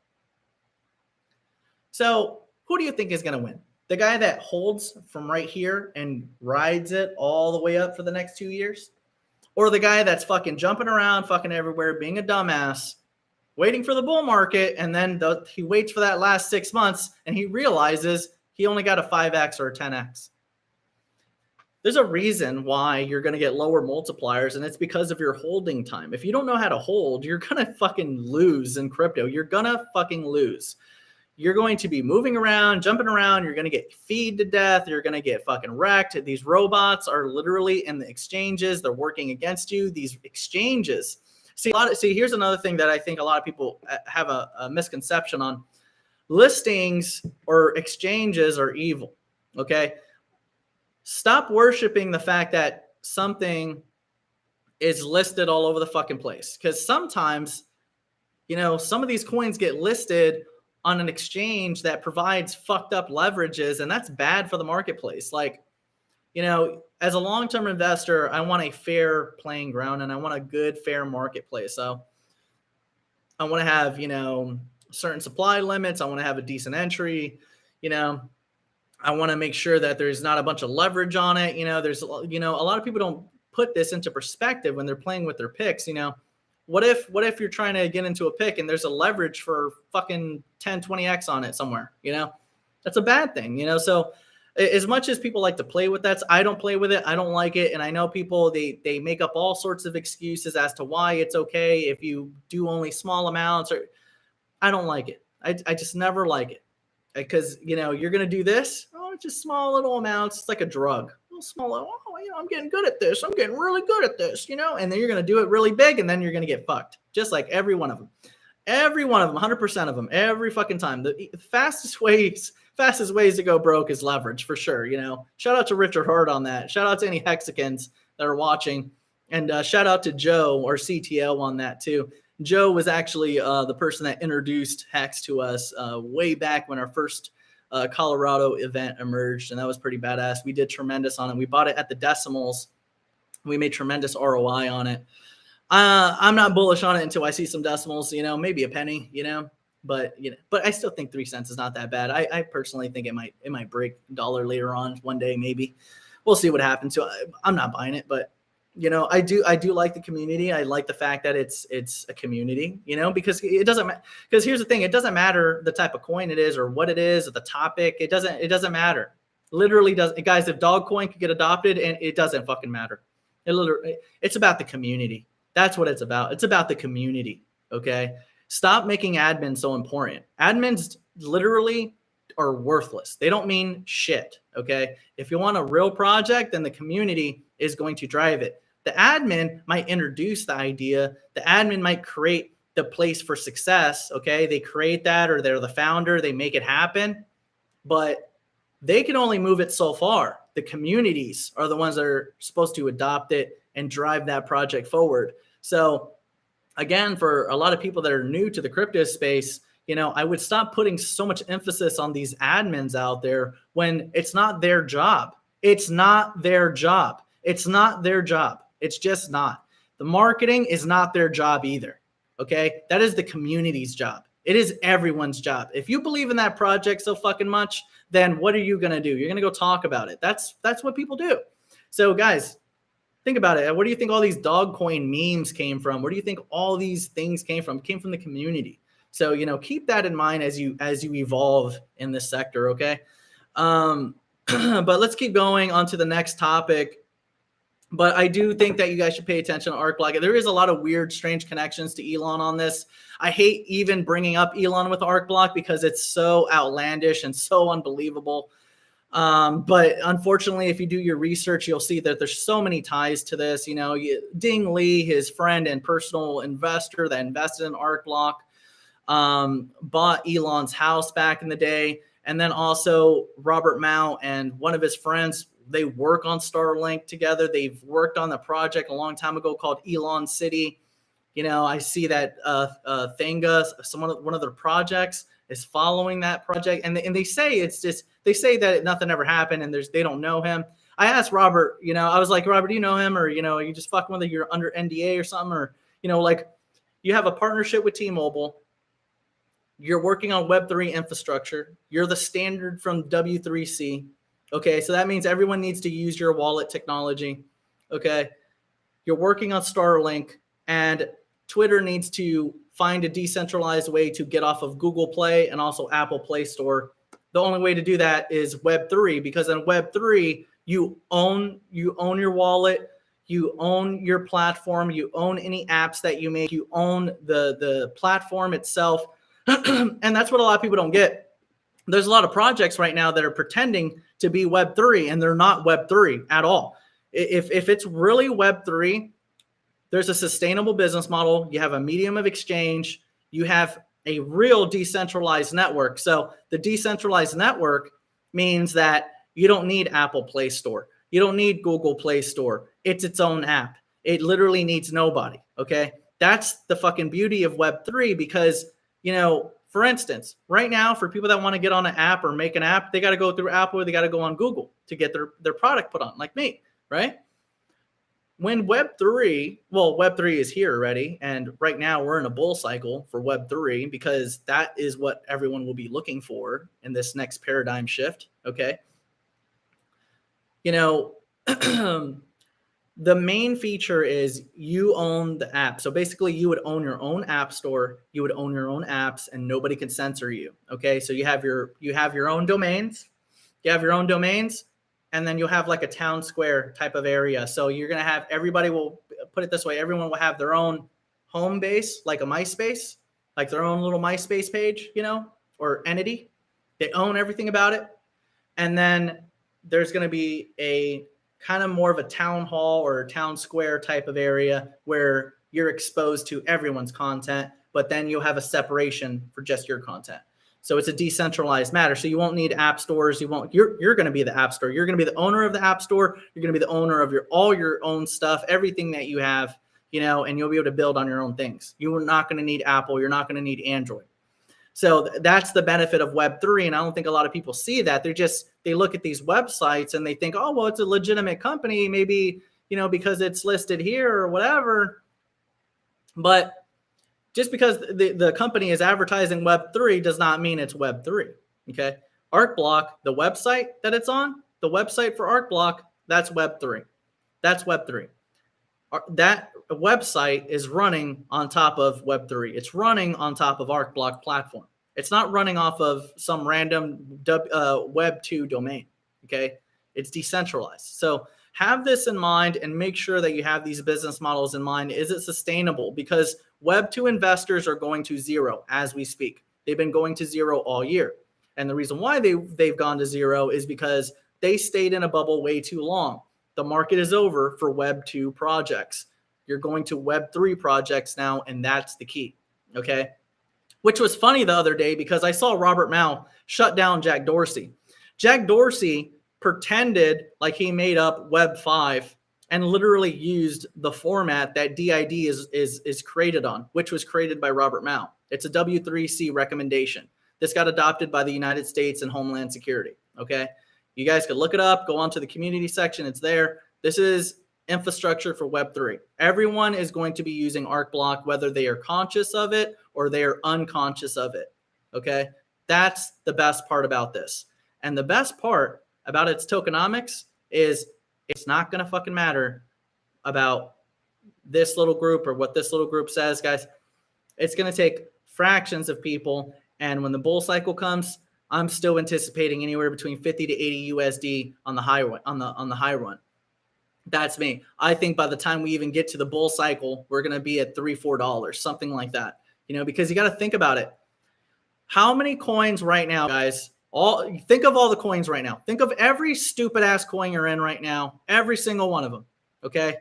So who do you think is going to win? The guy that holds from right here and rides it all the way up for the next 2 years? Or the guy that's fucking jumping around, fucking everywhere, being a dumbass, waiting for the bull market, and then he waits for that last 6 months and he realizes he only got a 5x or a 10x. There's a reason why you're going to get lower multipliers, and it's because of your holding time. If you don't know how to hold, you're going to fucking lose in crypto. You're going to fucking lose. You're going to be moving around, jumping around. You're going to get feed to death. You're going to get fucking wrecked. These robots are literally in the exchanges. They're working against you. These exchanges. See, here's another thing that I think a lot of people have a misconception on. Listings or exchanges are evil, okay? Stop worshiping the fact that something is listed all over the fucking place. Because sometimes, you know, some of these coins get listed on an exchange that provides fucked up leverages, and that's bad for the marketplace. Like, you know, as a long-term investor, I want a fair playing ground and I want a good, fair marketplace. So I want to have, you know, certain supply limits. I want to have a decent entry, you know. I want to make sure that there's not a bunch of leverage on it. You know, there's, you know, a lot of people don't put this into perspective when they're playing with their picks. You know, what if you're trying to get into a pick and there's a leverage for fucking 10, 20x on it somewhere, you know, that's a bad thing, you know? So as much as people like to play with that, I don't play with it. I don't like it. And I know people, they make up all sorts of excuses as to why it's okay if you do only small amounts, or I don't like it. I just never like it. Because, you know, you're going to do this. Oh, it's just small little amounts. It's like a drug. Little small, oh, you know, I'm getting good at this. I'm getting really good at this, you know, and then you're going to do it really big and then you're going to get fucked. Just like every one of them. Every one of them, 100% of them, every fucking time. The fastest ways to go broke is leverage for sure, you know. Shout out to Richard Hart on that. Shout out to any Hexicans that are watching. And shout out to Joe or CTL on that too. Joe was actually the person that introduced Hex to us way back when our first Colorado event emerged, and that was pretty badass. We did tremendous on it. We bought it at the decimals. We made tremendous ROI on it. I'm not bullish on it until I see some decimals, you know, maybe a penny, you know, but I still think 3 cents is not that bad. I personally think it might break $1 later on one day, maybe. We'll see what happens. So I'm not buying it, but you know, I do like the community. I like the fact that it's a community, you know, because it doesn't because here's the thing, it doesn't matter the type of coin it is or what it is or the topic. It doesn't matter. Literally doesn't. Guys, if dog coin could get adopted, and it doesn't fucking matter. It's about the community. That's what it's about. It's about the community. Okay. Stop making admins so important. Admins literally are worthless. They don't mean shit. Okay. If you want a real project, then the community is going to drive it. The admin might introduce the idea. The admin might create the place for success. Okay. They create that, or they're the founder. They make it happen, but they can only move it so far. The communities are the ones that are supposed to adopt it and drive that project forward. So again, for a lot of people that are new to the crypto space, you know, I would stop putting so much emphasis on these admins out there when it's not their job. It's not their job. It's not their job. It's just not. The marketing is not their job either. Okay. That is the community's job. It is everyone's job. If you believe in that project so fucking much, then what are you going to do? You're going to go talk about it. That's what people do. So guys, think about it. Where do you think all these dog coin memes came from? Where do you think all these things came from? It came from the community. So, you know, keep that in mind as you evolve in this sector. Okay. But let's keep going on to the next topic. But I do think that you guys should pay attention to Arcblock. There is a lot of weird, strange connections to Elon on this. I hate even bringing up Elon with Arcblock because it's so outlandish and so unbelievable. But unfortunately, if you do your research, you'll see that there's so many ties to this. You know, Ding Lee, his friend and personal investor that invested in Arcblock, bought Elon's house back in the day. And then also Robert Mao and one of his friends, they work on Starlink together. They've worked on the project a long time ago called Elon City. You know, I see that Thanga, one of their projects, is following that project. And they say they say that nothing ever happened and they don't know him. I asked Robert, you know, I was like, Robert, do you know him? Or, you know, you just fucking with it, you're under NDA or something, or, you know, like you have a partnership with T-Mobile. You're working on Web3 infrastructure. You're the standard from W3C. Okay, so that means everyone needs to use your wallet technology. Okay, you're working on Starlink, and Twitter needs to find a decentralized way to get off of Google Play and also Apple Play Store. The only way to do that is Web3, because in Web3, you own your wallet, you own your platform, you own any apps that you make, you own the platform itself. And that's what a lot of people don't get. There's a lot of projects right now that are pretending to be Web3, and they're not Web3 at all. If it's really Web3, there's a sustainable business model. You have a medium of exchange. You have a real decentralized network. So the decentralized network means that you don't need Apple Play Store. You don't need Google Play Store. It's its own app. It literally needs nobody. Okay. That's the fucking beauty of Web3, because, you know, for instance, right now, for people that want to get on an app or make an app, they got to go through Apple, or they got to go on Google to get their product put on, like me, right? When Web3 is here already, and right now we're in a bull cycle for Web3, because that is what everyone will be looking for in this next paradigm shift, okay? You know, the main feature is you own the app. So basically you would own your own app store, you would own your own apps, and nobody can censor you, okay? So you have your own domains, and then you'll have like a town square type of area. So you're going to have, everybody will, put it this way, everyone will have their own home base, like a MySpace, like their own little MySpace page, you know, or entity. They own everything about it. And then there's going to be a kind of more of a town hall or a town square type of area where you're exposed to everyone's content, but then you'll have a separation for just your content. So it's a decentralized matter. So you won't need app stores. You're going to be the app store. You're going to be the owner of the app store. You're going to be the owner of all your own stuff, everything that you have, you know, and you'll be able to build on your own things. You're not going to need Apple. You're not going to need Android. So that's the benefit of Web3. And I don't think a lot of people see that. They look at these websites and they think, oh, well, it's a legitimate company, maybe, you know, because it's listed here or whatever. But just because the company is advertising Web3 does not mean it's Web3, okay? Arcblock, the website that it's on, the website for Arcblock, that's Web3. That's Web3. That website is running on top of Web3. It's running on top of Arcblock platform. It's not running off of some random Web2 domain, okay? It's decentralized. So have this in mind and make sure that you have these business models in mind. Is it sustainable? Because Web2 investors are going to zero as we speak. They've been going to zero all year. And the reason why they've gone to zero is because they stayed in a bubble way too long. The market is over for Web2 projects. You're going to Web3 projects now, and that's the key, okay? Which was funny the other day because I saw Robert Mao shut down Jack Dorsey. Jack Dorsey pretended like he made up Web5 and literally used the format that DID is created on, which was created by Robert Mao. It's a W3C recommendation. This got adopted by the United States and Homeland Security, okay? You guys could look it up, go onto the community section, it's there. This is infrastructure for Web3. Everyone is going to be using Arcblock, whether they are conscious of it or they are unconscious of it, okay? That's the best part about this. And the best part about its tokenomics is it's not going to fucking matter about this little group or what this little group says, guys. It's going to take fractions of people. And when the bull cycle comes, I'm still anticipating anywhere between 50 to 80 USD on the high run. That's me. I think by the time we even get to the bull cycle, we're going to be at $3, $4, something like that. You know, because you got to think about it. How many coins right now, guys? Think of all the coins right now. Think of every stupid ass coin you're in right now. Every single one of them. Okay.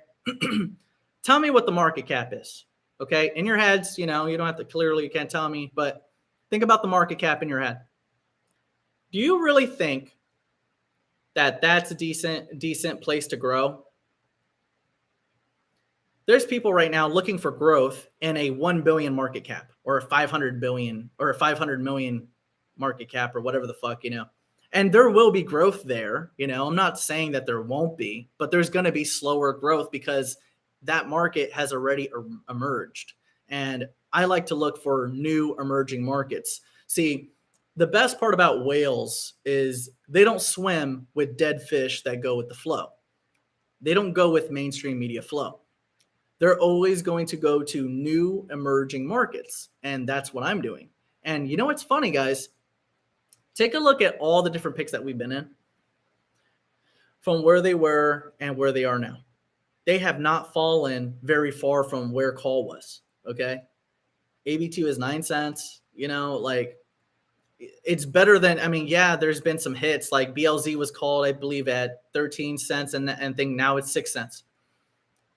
Tell me what the market cap is. Okay. In your heads, you know, you don't have to clearly, you can't tell me, but think about the market cap in your head. Do you really think that that's a decent place to grow? There's people right now looking for growth in a 1 billion market cap or a 500 billion or a 500 million market cap or whatever the fuck, you know. And there will be growth there, you know. I'm not saying that there won't be, but there's going to be slower growth because that market has already emerged. And I like to look for new emerging markets. See, the best part about whales is they don't swim with dead fish that go with the flow. They don't go with mainstream media flow. They're always going to go to new emerging markets. And that's what I'm doing. And you know what's funny, guys? Take a look at all the different picks that we've been in from where they were and where they are now. They have not fallen very far from where call was. Okay. AB2 is 9 cents, you know, like it's better than, I mean, yeah, there's been some hits like BLZ was called, I believe at 13 cents and think now it's 6 cents,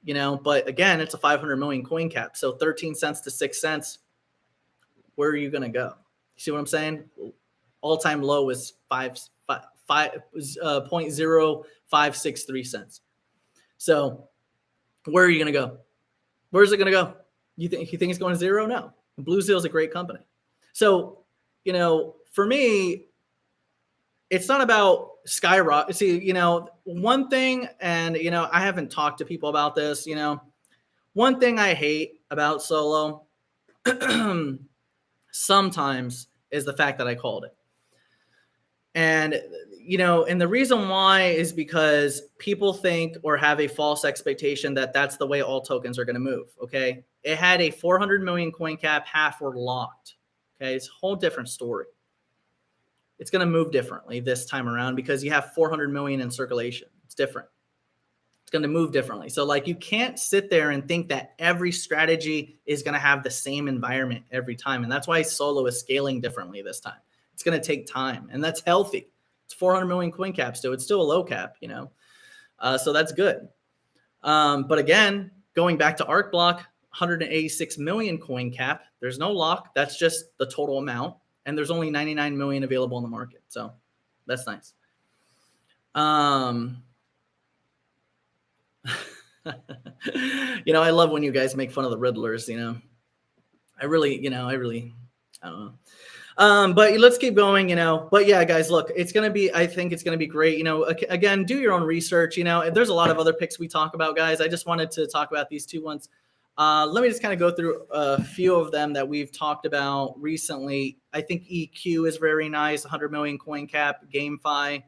you know, but again, it's a 500 million coin cap. So 13 cents to 6 cents, where are you going to go? You see what I'm saying? All-time low was 0.0563 cents. So where are you going to go? Where's it going to go? You think it's going to zero? No. Blue Seal is a great company. So, you know, for me, it's not about skyrocket. See, you know, one thing, and, you know, I haven't talked to people about this, you know, one thing I hate about Solo sometimes is the fact that I called it. And, you know, and the reason why is because people think or have a false expectation that that's the way all tokens are going to move. Okay. It had a 400 million coin cap, half were locked. Okay. It's a whole different story. It's going to move differently this time around because you have 400 million in circulation. It's different. It's going to move differently. So like you can't sit there and think that every strategy is going to have the same environment every time. And that's why Solo is scaling differently this time. It's going to take time, and that's healthy. It's 400 million coin cap still. It's still a low cap, you know, so that's good. But again, going back to Arcblock, 186 million coin cap. There's no lock. That's just the total amount, and there's only 99 million available in the market. So that's nice. You know, I love when you guys make fun of the Riddlers. You know, I don't know. But let's keep going, you know, but yeah, guys, look, I think it's going to be great. You know, again, do your own research, you know, there's a lot of other picks we talk about, guys. I just wanted to talk about these two ones. Let me just kind of go through a few of them that we've talked about recently. I think EQ is very nice. 100 million coin cap, GameFi.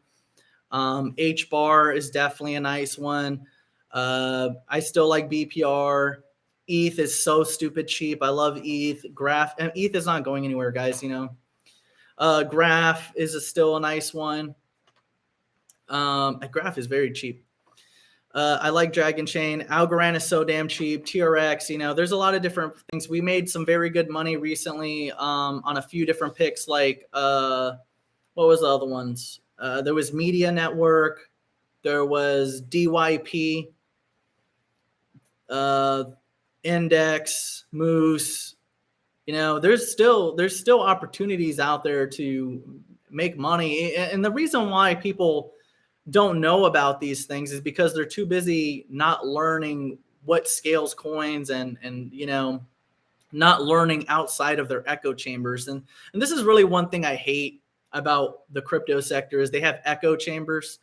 H bar is definitely a nice one. I still like BPR. ETH is so stupid cheap. I love ETH. Graph, and ETH is not going anywhere, guys. You know, Graph is still a nice one. Graph is very cheap. I like Dragon Chain. Algorand is so damn cheap. TRX, you know, there's a lot of different things. We made some very good money recently on a few different picks. Like, what was the other ones? There was Media Network. There was DYP. Index, Moose, you know, there's still opportunities out there to make money. And the reason why people don't know about these things is because they're too busy not learning what scales coins and you know, not learning outside of their echo chambers. And this is really one thing I hate about the crypto sector is they have echo chambers.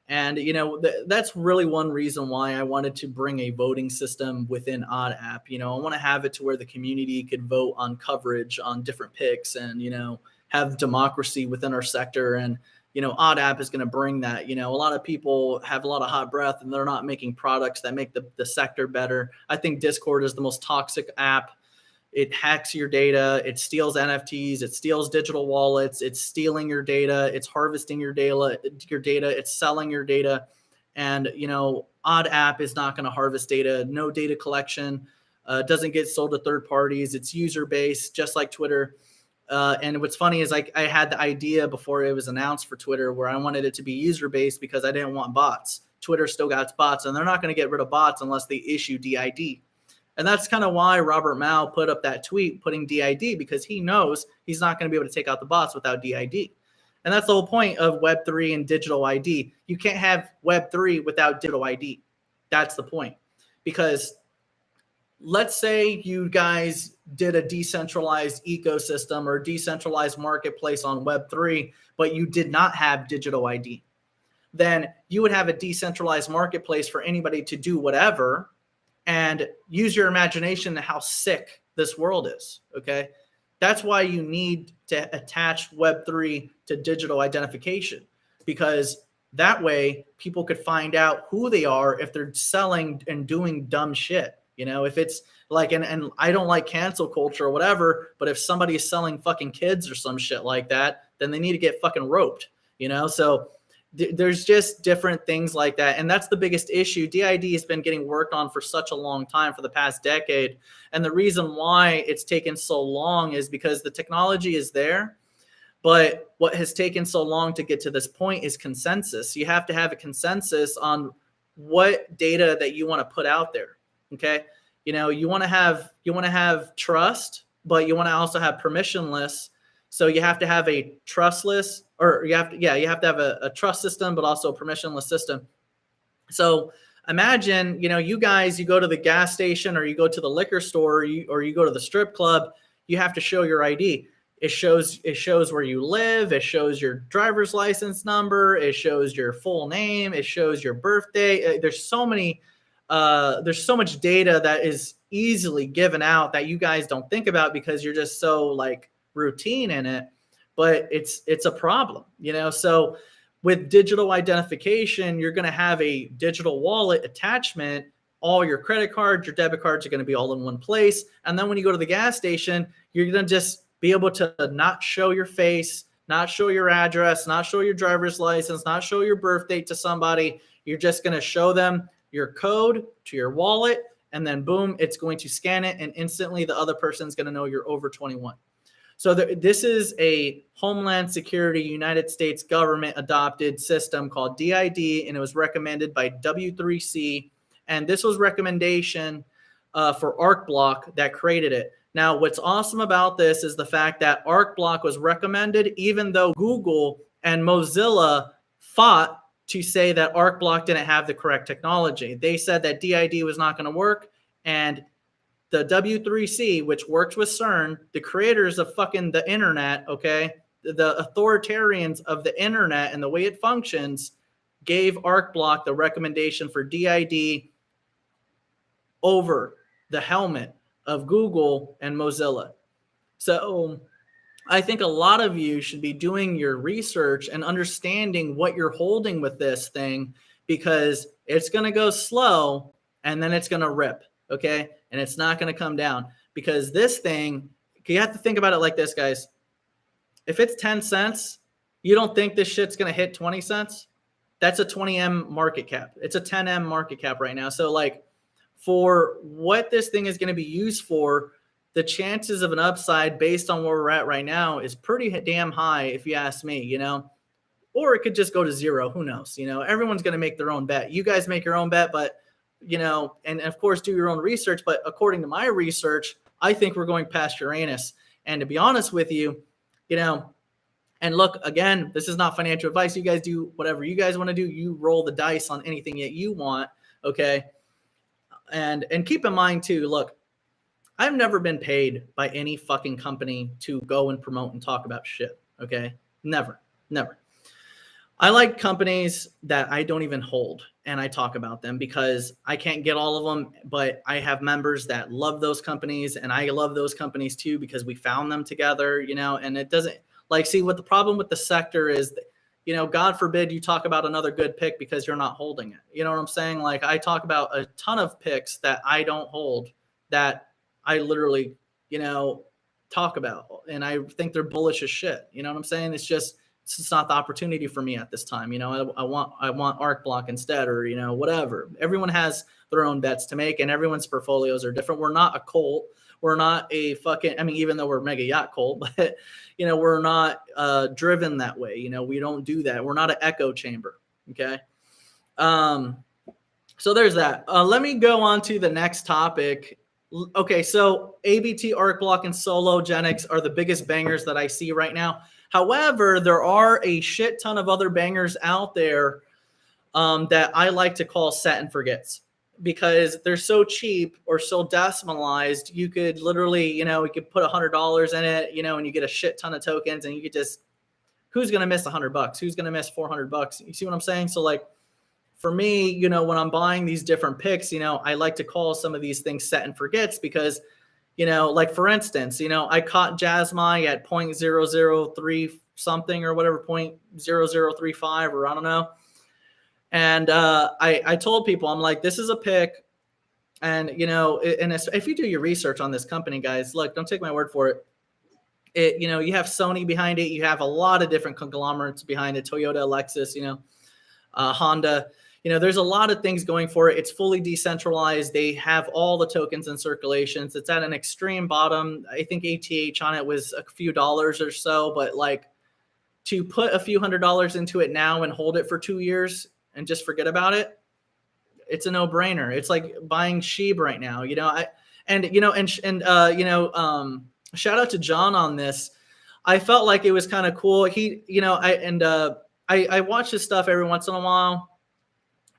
And, you know, that's really one reason why I wanted to bring a voting system within Odd App. You know, I want to have it to where the community could vote on coverage on different picks and, you know, have democracy within our sector. And, you know, Odd App is going to bring that. You know, a lot of people have a lot of hot breath and they're not making products that make the sector better. I think Discord is the most toxic app. It hacks your data. It steals NFTs. It steals digital wallets. It's stealing your data. It's harvesting your data. It's selling your data. And, you know, Odd App is not going to harvest data. No data collection. Doesn't get sold to third parties. It's user-based, just like Twitter. And what's funny is I had the idea before it was announced for Twitter where I wanted it to be user-based because I didn't want bots. Twitter still got bots, and they're not going to get rid of bots unless they issue DID. And that's kind of why Robert Mao put up that tweet putting DID, because he knows he's not going to be able to take out the bots without DID. And that's the whole point of Web3 and digital ID. You can't have Web3 without digital ID. That's the point. Because let's say you guys did a decentralized ecosystem or decentralized marketplace on Web3, but you did not have digital ID. Then you would have a decentralized marketplace for anybody to do whatever. And use your imagination how sick this world is, okay? That's why you need to attach Web3 to digital identification, because that way people could find out who they are if they're selling and doing dumb shit. You know, if it's like, and I don't like cancel culture or whatever, but if somebody is selling fucking kids or some shit like that, then they need to get fucking roped, you know? So there's just different things like that. And that's the biggest issue. DID has been getting worked on for such a long time, for the past decade. And the reason why it's taken so long is because the technology is there. But what has taken so long to get to this point is consensus. You have to have a consensus on what data that you want to put out there. Okay. You know, you want to have trust, but you want to also have permissionless. So you have to have a trustless, or you have to have a trust system, but also a permissionless system. So imagine, you know, you guys, you go to the gas station or you go to the liquor store, or you go to the strip club, you have to show your ID. It shows where you live. It shows your driver's license number. It shows your full name. It shows your birthday. There's so much data that is easily given out that you guys don't think about because you're just so like routine in it, but it's a problem, you know? So with digital identification, you're going to have a digital wallet attachment. All your credit cards, your debit cards are going to be all in one place. And then when you go to the gas station, you're going to just be able to not show your face, not show your address, not show your driver's license, not show your birth date to somebody. You're just going to show them your code to your wallet, and then boom, it's going to scan it, and instantly the other person's going to know you're over 21. So this is a Homeland Security United States government adopted system called DID, and it was recommended by W3C, and this was recommendation for Arcblock that created it. Now, what's awesome about this is the fact that Arcblock was recommended even though Google and Mozilla fought to say that Arcblock didn't have the correct technology. They said that DID was not going to work, and the W3C, which works with CERN, the creators of fucking the internet, okay, the authoritarians of the internet and the way it functions, gave Arcblock the recommendation for DID over the helmet of Google and Mozilla. So I think a lot of you should be doing your research and understanding what you're holding with this thing, because it's going to go slow and then it's going to rip, okay? And it's not going to come down, because this thing, you have to think about it like this, guys. If it's 10 cents, you don't think this shit's going to hit 20 cents? That's a 20M market cap. It's a 10M market cap right now. So like, for what this thing is going to be used for, the chances of an upside based on where we're at right now is pretty damn high, if you ask me, you know, or it could just go to zero. Who knows? You know, everyone's going to make their own bet. You guys make your own bet, but, you know, and of course, do your own research. But according to my research, I think we're going past Uranus. And to be honest with you, you know, and look, again, this is not financial advice. You guys do whatever you guys want to do. You roll the dice on anything that you want. Okay. And keep in mind too, look, I've never been paid by any fucking company to go and promote and talk about shit. Okay. Never. I like companies that I don't even hold, and I talk about them because I can't get all of them, but I have members that love those companies, and I love those companies too, because we found them together, you know, and it doesn't like, see what the problem with the sector is that, you know, God forbid you talk about another good pick because you're not holding it. You know what I'm saying? Like, I talk about a ton of picks that I don't hold that I literally, you know, talk about, and I think they're bullish as shit. You know what I'm saying? It's just not the opportunity for me at this time. You know, I want Arcblock instead, or, you know, whatever. Everyone has their own bets to make, and everyone's portfolios are different. We're not a cult. We're not a fucking, I mean, even though we're mega yacht cult, but, you know, we're not driven that way. You know, we don't do that. We're not an echo chamber. Okay. So there's that. Let me go on to the next topic. Okay. So ABT, Arcblock, and Sologenics are the biggest bangers that I see right now. However, there are a shit ton of other bangers out there that I like to call set and forgets, because they're so cheap or so decimalized. You could literally, you know, you could put $100 in it, you know, and you get a shit ton of tokens, and you could just, who's going to miss $100? Who's going to miss $400? You see what I'm saying? So like, for me, you know, when I'm buying these different picks, you know, I like to call some of these things set and forgets, because, like for instance, I caught Jasmine at 0.003 something or whatever, 0.0035, or I don't know. And I told people, I'm like, this is a pick. And, and if you do your research on this company, guys, look, don't take my word for it. You have Sony behind it. You have a lot of different conglomerates behind it. Toyota, Lexus, Honda. There's a lot of things going for it. It's fully decentralized. They have all the tokens in circulations. It's at an extreme bottom. I think ATH on it was a few dollars or so, but like to put a few $100s into it now and hold it for 2 years and just forget about it, it's a no-brainer. It's like buying SHIB right now. Shout out to John on this. I felt like it was kind of cool. I watch his stuff every once in a while,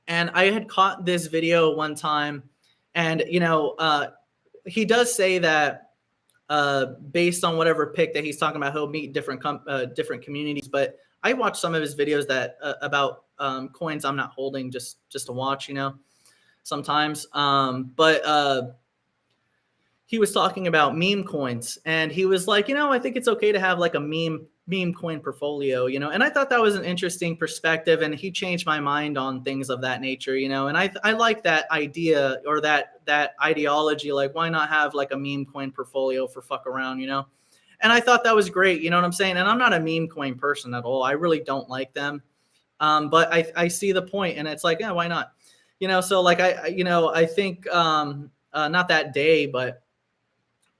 and I had caught this video one time, and he does say that based on whatever pick that he's talking about, he'll meet different communities. But I watched some of his videos that about coins I'm not holding just to watch, sometimes. But he was talking about meme coins, and he was like, I think it's okay to have like a meme coin portfolio, and I thought that was an interesting perspective, and he changed my mind on things of that nature, and I like that idea, or that ideology. Like, why not have like a meme coin portfolio for fuck around, and I thought that was great. You know what I'm saying? And I'm not a meme coin person at all. I really don't like them. But I see the point, and it's like, yeah, why not? So like, I think not that day, but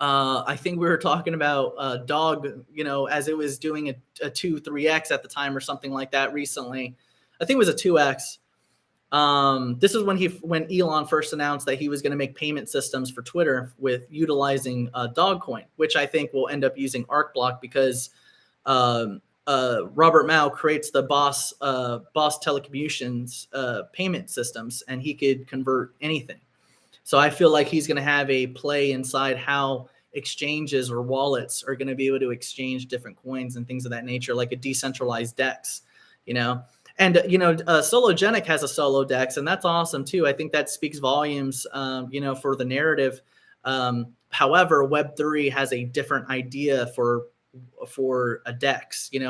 I think we were talking about Dog, as it was doing a 2-3x at the time or something like that recently. I think it was a 2x. This is when Elon first announced that he was going to make payment systems for Twitter with utilizing Dogcoin, which I think will end up using Arcblock, because Robert Mao creates the Boss telecommunications payment systems, and he could convert anything. So I feel like he's going to have a play inside how exchanges or wallets are going to be able to exchange different coins and things of that nature, like a decentralized DEX, And, Sologenic has a solo DEX, and that's awesome too. I think that speaks volumes, for the narrative. However, Web3 has a different idea for a DEX, in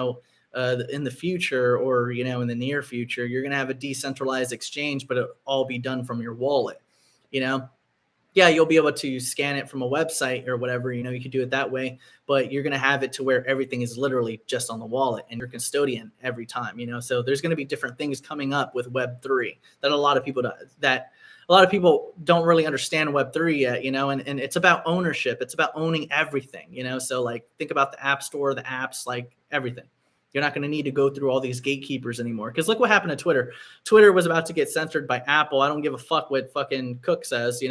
the future, or, in the near future, you're going to have a decentralized exchange, but it'll all be done from your wallet. Yeah, you'll be able to scan it from a website or whatever, you could do it that way, but you're going to have it to where everything is literally just on the wallet, and you're custodian every time, so there's going to be different things coming up with Web3 that a lot of people don't really understand Web3 yet, and it's about ownership. It's about owning everything, so like, think about the App Store, the apps, like everything. You're not going to need to go through all these gatekeepers anymore. Because look what happened to Twitter. Twitter was about to get censored by Apple. I don't give a fuck what fucking Cook says,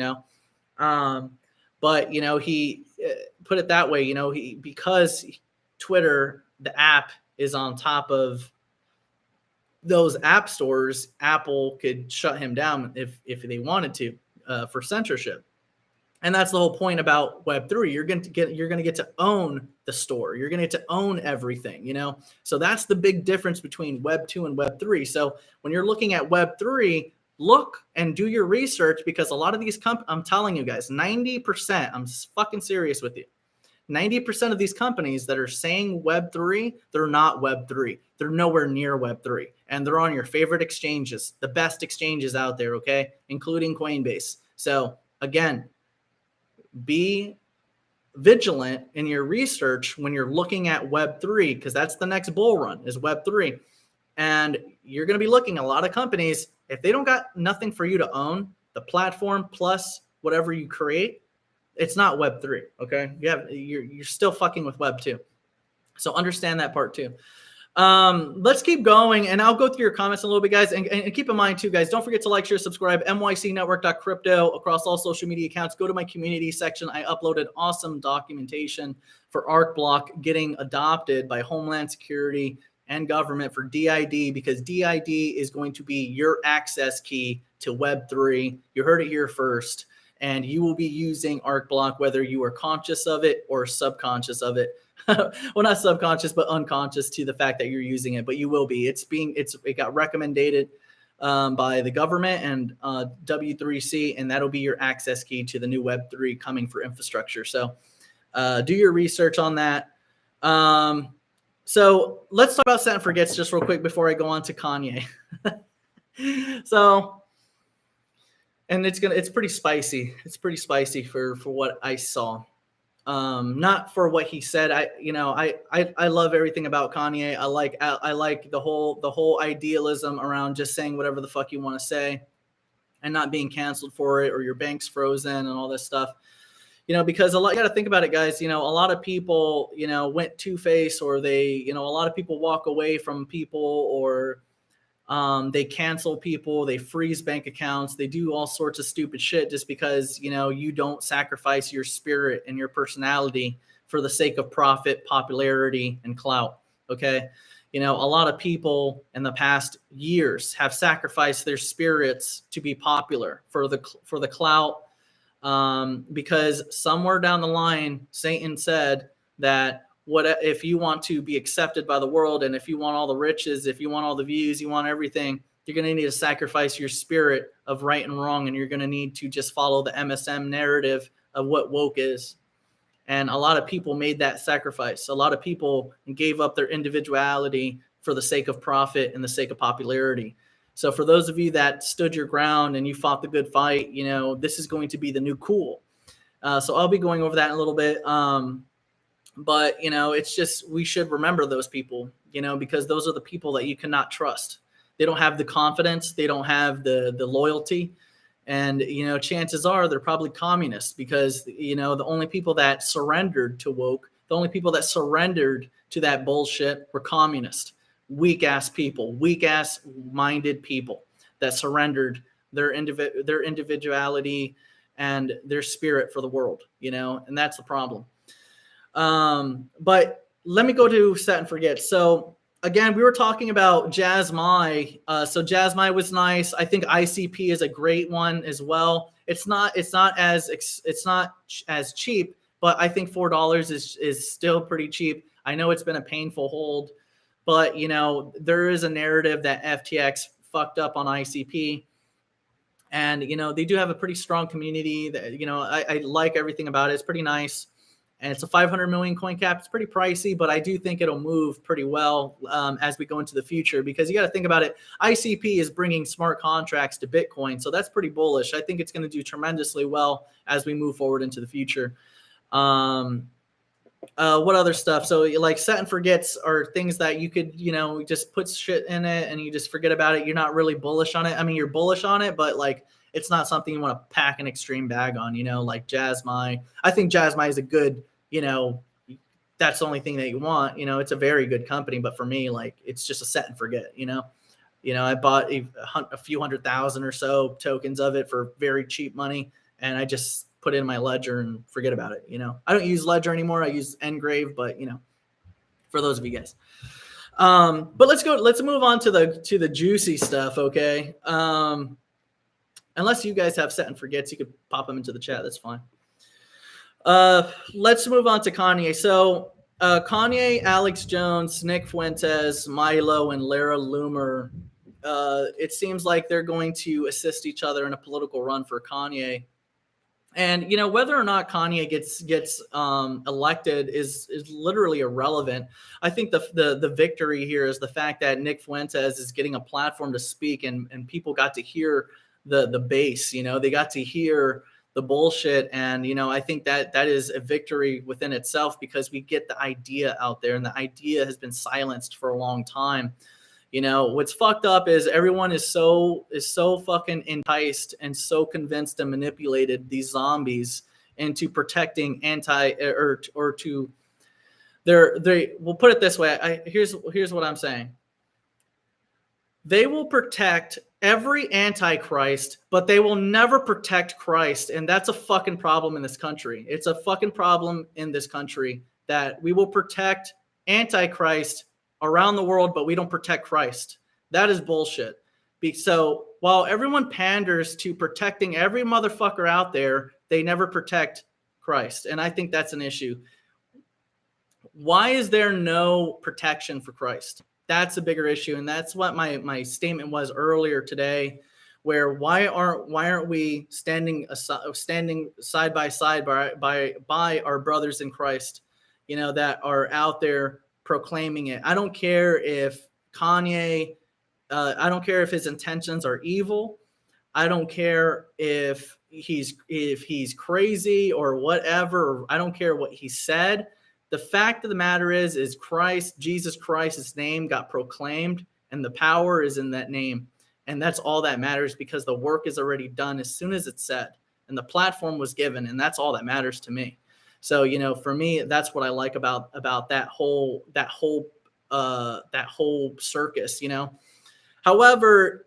But, he put it that way, because Twitter, the app, is on top of those app stores, Apple could shut him down if they wanted to for censorship. And that's the whole point about Web3. You're going to get to own the store. You're going to get to own everything, So that's the big difference between Web 2 and Web 3. So when you're looking at Web 3, look and do your research, because a lot of these I'm telling you guys, 90%, I'm fucking serious with you. 90% of these companies that are saying Web 3, they're not Web 3. They're nowhere near Web 3. And they're on your favorite exchanges, the best exchanges out there, okay? Including Coinbase. So again, be vigilant in your research when you're looking at Web3, because that's the next bull run, is Web3. And you're going to be looking at a lot of companies, if they don't got nothing for you to own, the platform plus whatever you create, it's not Web3, okay? You're still fucking with Web2. So understand that part too. Let's keep going, and I'll go through your comments a little bit, guys. And keep in mind too, guys, don't forget to like, share, subscribe, MYCNetwork.CRYPTO across all social media accounts. Go to my community section. I uploaded awesome documentation for Arcblock getting adopted by Homeland Security and government for DID, because DID is going to be your access key to Web3. You heard it here first. And you will be using Arcblock whether you are conscious of it or subconscious of it. Well, not subconscious, but unconscious to the fact that you're using it, but you will be. It got recommended by the government and W3C, and that'll be your access key to the new Web3 coming for infrastructure. So do your research on that. So let's talk about set and forgets just real quick before I go on to Kanye. So, and it's pretty spicy. It's pretty spicy for what I saw. Not for what he said. I love everything about Kanye. I like the whole idealism around just saying whatever the fuck you want to say and not being canceled for it or your bank's frozen and all this stuff. Because you got to think about it, guys. A lot of people, went two-faced, or they, a lot of people walk away from people, or they cancel people, they freeze bank accounts, they do all sorts of stupid shit just because, you don't sacrifice your spirit and your personality for the sake of profit, popularity, and clout. Okay. A lot of people in the past years have sacrificed their spirits to be popular for the clout. Because somewhere down the line, Satan said that if you want to be accepted by the world, and if you want all the riches, if you want all the views, you want everything, you're going to need to sacrifice your spirit of right and wrong. And you're going to need to just follow the MSM narrative of what woke is. And a lot of people made that sacrifice. A lot of people gave up their individuality for the sake of profit and the sake of popularity. So for those of you that stood your ground and you fought the good fight, this is going to be the new cool. So I'll be going over that in a little bit. But, it's just, we should remember those people, because those are the people that you cannot trust. They don't have the confidence. They don't have the loyalty. And, chances are they're probably communists, because, the only people that surrendered to woke, the only people that surrendered to that bullshit were communists. Weak ass people, weak ass minded people that surrendered their individuality and their spirit for the world, and that's the problem. But let me go to set and forget. So again, we were talking about Jasmine. So Jasmine was nice. I think ICP is a great one as well. It's not as cheap, but I think $4 is still pretty cheap. I know it's been a painful hold. But, there is a narrative that FTX fucked up on ICP. And, they do have a pretty strong community that, I like everything about it. It's pretty nice. And it's a 500 million coin cap. It's pretty pricey, but I do think it'll move pretty well as we go into the future, because you got to think about it. ICP is bringing smart contracts to Bitcoin. So that's pretty bullish. I think it's going to do tremendously well as we move forward into the future. What other stuff? So like set and forgets are things that you could, just put shit in it and you just forget about it. You're not really bullish on it. I mean, you're bullish on it, but like, it's not something you want to pack an extreme bag on, like Jasmine. I think Jasmine is a good, that's the only thing that you want, it's a very good company, but for me, like, it's just a set and forget, I bought a few 100,000 or so tokens of it for very cheap money. And I just put it in my ledger and forget about it. I don't use ledger anymore. I use Engrave, but for those of you guys. But let's move on to the juicy stuff. Okay. Unless you guys have set and forgets, you could pop them into the chat. That's fine. Let's move on to Kanye. So Kanye, Alex Jones, Nick Fuentes, Milo, and Lara Loomer. It seems like they're going to assist each other in a political run for Kanye. And, whether or not Kanye gets elected is literally irrelevant. I think the victory here is the fact that Nick Fuentes is getting a platform to speak, and people got to hear the base, they got to hear the bullshit. And, I think that is a victory within itself, because we get the idea out there, and the idea has been silenced for a long time. What's fucked up is everyone is so fucking enticed and so convinced and manipulated, these zombies, into protecting we'll put it this way. Here's what I'm saying. They will protect every antichrist, but they will never protect Christ. And that's a fucking problem in this country. It's a fucking problem in this country that we will protect antichrist around the world, but we don't protect Christ. That is bullshit. So while everyone panders to protecting every motherfucker out there, they never protect Christ. And I think that's an issue. Why is there no protection for Christ? That's a bigger issue. And that's what my statement was earlier today, where why aren't we standing side by side by our brothers in Christ, that are out there proclaiming it. I don't care if Kanye, I don't care if his intentions are evil. I don't care if he's crazy or whatever. I don't care what he said. The fact of the matter is Jesus Christ's name got proclaimed, and the power is in that name. And that's all that matters, because the work is already done as soon as it's said, and the platform was given, and that's all that matters to me. So, for me, that's what I like about that whole circus, However,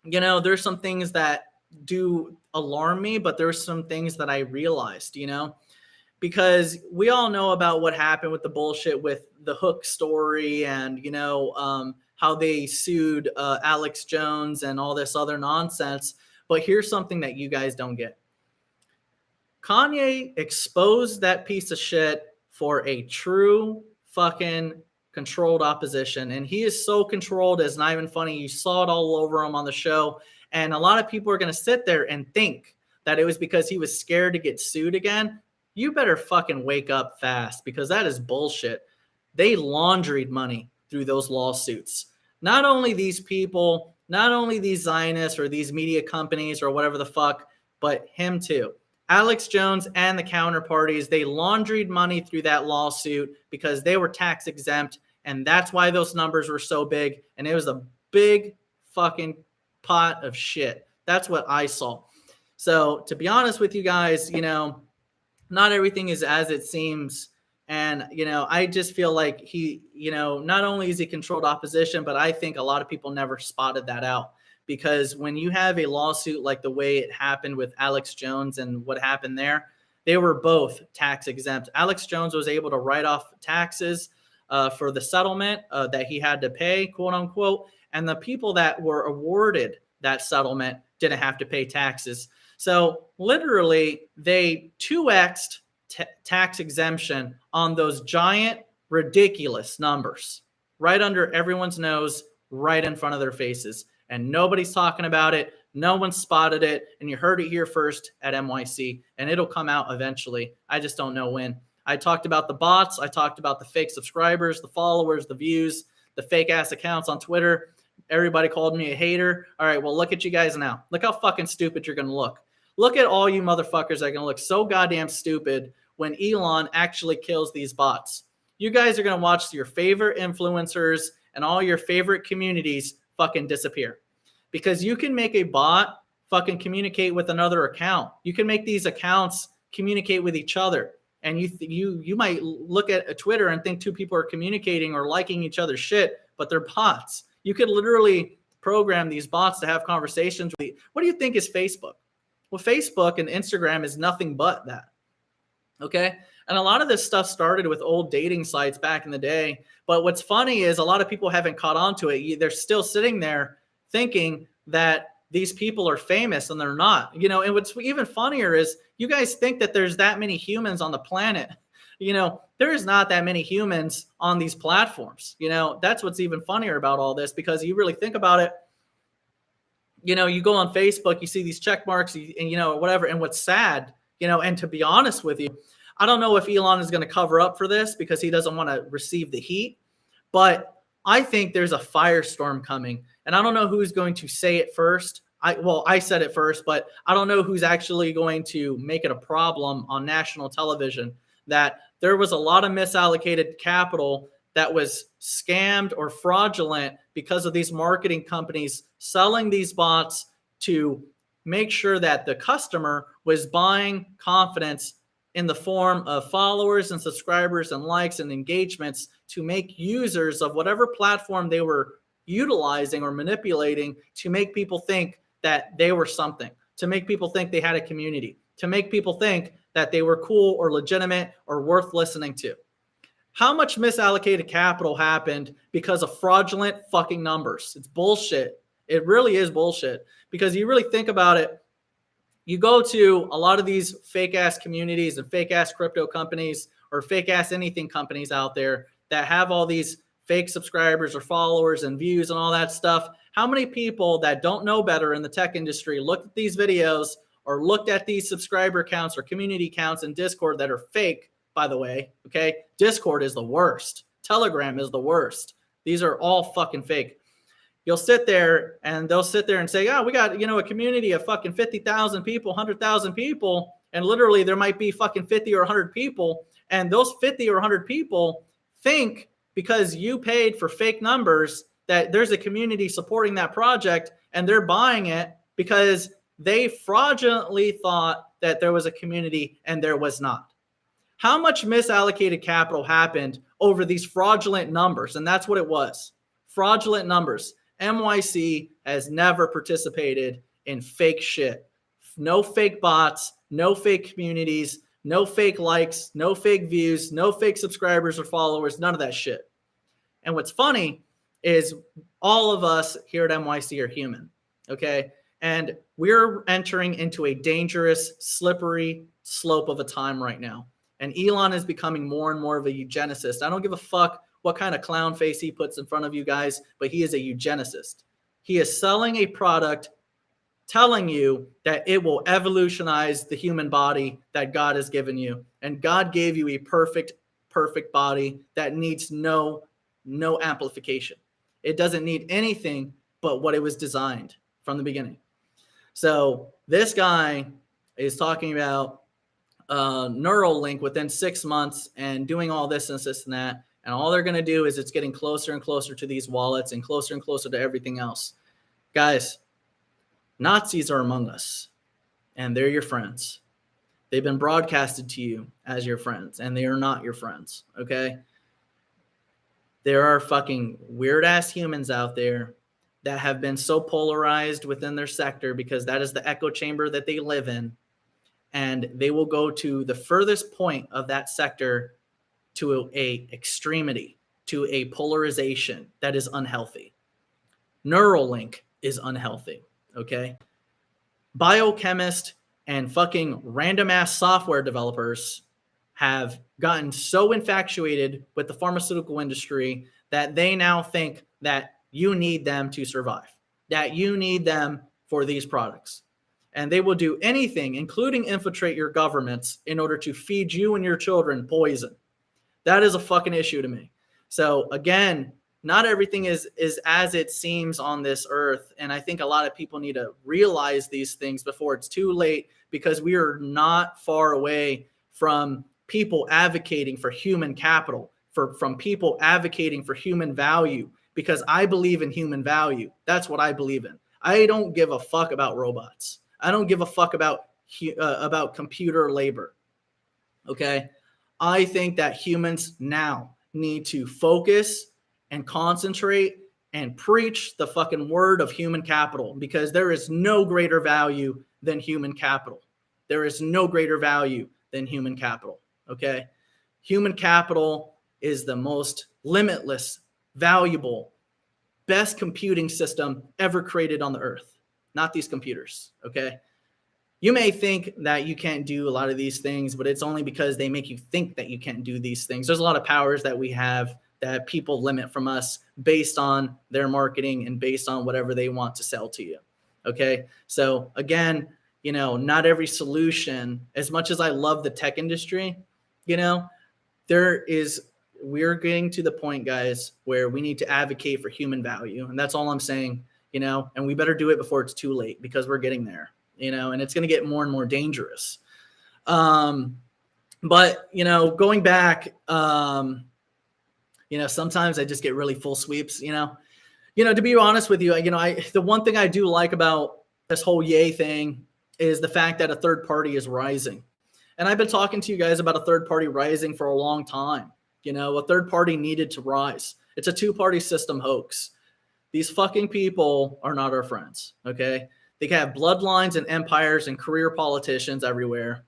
there's some things that do alarm me, but there's some things that I realized, because we all know about what happened with the bullshit with the Hook story, and, how they sued Alex Jones and all this other nonsense. But here's something that you guys don't get. Kanye exposed that piece of shit for a true fucking controlled opposition. And he is so controlled, it's not even funny. You saw it all over him on the show. And a lot of people are going to sit there and think that it was because he was scared to get sued again. You better fucking wake up fast, because that is bullshit. They launderied money through those lawsuits. Not only these people, not only these Zionists or these media companies or whatever the fuck, but him too. Alex Jones and the counterparties, they launderied money through that lawsuit because they were tax exempt. And that's why those numbers were so big. And it was a big fucking pot of shit. That's what I saw. So to be honest with you guys, not everything is as it seems. And, I just feel like he, not only is he controlled opposition, but I think a lot of people never spotted that out. Because when you have a lawsuit like the way it happened with Alex Jones and what happened there, they were both tax exempt. Alex Jones was able to write off taxes for the settlement that he had to pay, quote unquote. And the people that were awarded that settlement didn't have to pay taxes. So literally, they 2x'd tax exemption on those giant, ridiculous numbers right under everyone's nose, right in front of their faces. And nobody's talking about it. No one spotted it. And you heard it here first at MYC. And it'll come out eventually. I just don't know when. I talked about the bots. I talked about the fake subscribers, the followers, the views, the fake ass accounts on Twitter. Everybody called me a hater. All right, well, look at you guys now. Look how fucking stupid you're going to look. Look at all you motherfuckers that are going to look so goddamn stupid when Elon actually kills these bots. You guys are going to watch your favorite influencers and all your favorite communities fucking disappear, because you can make a bot fucking communicate with another account. You can make these accounts communicate with each other, and you might look at a Twitter and think two people are communicating or liking each other's shit, but they're bots. You could literally program these bots to have conversations with you. What do you think is Facebook? Well, Facebook and Instagram is nothing but that. Okay. And a lot of this stuff started with old dating sites back in the day. But what's funny is a lot of people haven't caught on to it. They're still sitting there thinking that these people are famous, and they're not. And what's even funnier is you guys think that there's that many humans on the planet. There is not that many humans on these platforms. That's what's even funnier about all this, because you really think about it. You go on Facebook, you see these check marks and, whatever. And what's sad, and to be honest with you, I don't know if Elon is going to cover up for this because he doesn't want to receive the heat, but I think there's a firestorm coming, and I don't know who's going to say it first. I said it first, but I don't know who's actually going to make it a problem on national television that there was a lot of misallocated capital that was scammed or fraudulent because of these marketing companies selling these bots to make sure that the customer was buying confidence in the form of followers and subscribers and likes and engagements to make users of whatever platform they were utilizing or manipulating to make people think that they were something, to make people think they had a community, to make people think that they were cool or legitimate or worth listening to. How much misallocated capital happened because of fraudulent fucking numbers? It's bullshit. It really is bullshit, because you really think about it. You go to a lot of these fake ass communities and fake ass crypto companies or fake ass anything companies out there that have all these fake subscribers or followers and views and all that stuff. How many people that don't know better in the tech industry looked at these videos or looked at these subscriber counts or community counts in Discord that are fake, by the way, okay? Discord is the worst. Telegram is the worst. These are all fucking fake. You'll sit there and they'll sit there and say, oh, we got, you know, a community of fucking 50,000 people, 100,000 people. And literally there might be fucking 50 or 100 people. And those 50 or 100 people think because you paid for fake numbers that there's a community supporting that project and they're buying it because they fraudulently thought that there was a community and there was not. How much misallocated capital happened over these fraudulent numbers? And that's what it was. Fraudulent numbers. MYC has never participated in fake shit. No fake bots, no fake communities, no fake likes, no fake views, no fake subscribers or followers, none of that shit. And what's funny is all of us here at MYC are human, okay? And we're entering into a dangerous, slippery slope of a time right now. And Elon is becoming more and more of a eugenicist. I don't give a fuck what kind of clown face he puts in front of you guys, but he is a eugenicist. He is selling a product telling you that it will evolutionize the human body that God has given you. And God gave you a perfect body that needs no amplification. It doesn't need anything but what it was designed from the beginning. So this guy is talking about Neuralink within 6 months and doing all this and this and that. And all they're going to do is it's getting closer and closer to these wallets and closer to everything else. Guys, Nazis are among us, and they're your friends. They've been broadcasted to you as your friends, and they are not your friends, okay? There are fucking weird-ass humans out there that have been so polarized within their sector because that is the echo chamber that they live in, and they will go to the furthest point of that sector to a extremity, to a polarization that is unhealthy. Neuralink is unhealthy, okay? Biochemists and fucking random ass software developers have gotten so infatuated with the pharmaceutical industry that they now think that you need them to survive, that you need them for these products. And they will do anything, including infiltrate your governments, in order to feed you and your children poison. That is a fucking issue to me. So again, not everything is as it seems on this earth. And I think a lot of people need to realize these things before it's too late, because we are not far away from people advocating for human capital, from people advocating for human value, because I believe in human value. That's what I believe in. I don't give a fuck about robots. I don't give a fuck about computer labor. Okay? I think that humans now need to focus and concentrate and preach the fucking word of human capital, because there is no greater value than human capital. There is no greater value than human capital, okay? Human capital is the most limitless, valuable, best computing system ever created on the earth, not these computers, okay? You may think that you can't do a lot of these things, but it's only because they make you think that you can't do these things. There's a lot of powers that we have that people limit from us based on their marketing and based on whatever they want to sell to you. Okay. So again, you know, not every solution, as much as I love the tech industry, you know, we're getting to the point, guys, where we need to advocate for human value. And that's all I'm saying, you know, and we better do it before it's too late, because we're getting there. You know, and it's going to get more and more dangerous. But, you know, going back, you know, sometimes I just get really full sweeps, you know, to be honest with you, you know, the one thing I do like about this whole yay thing is the fact that a third party is rising. And I've been talking to you guys about a third party rising for a long time. You know, a third party needed to rise. It's a two-party system hoax. These fucking people are not our friends. Okay. They have bloodlines and empires and career politicians everywhere.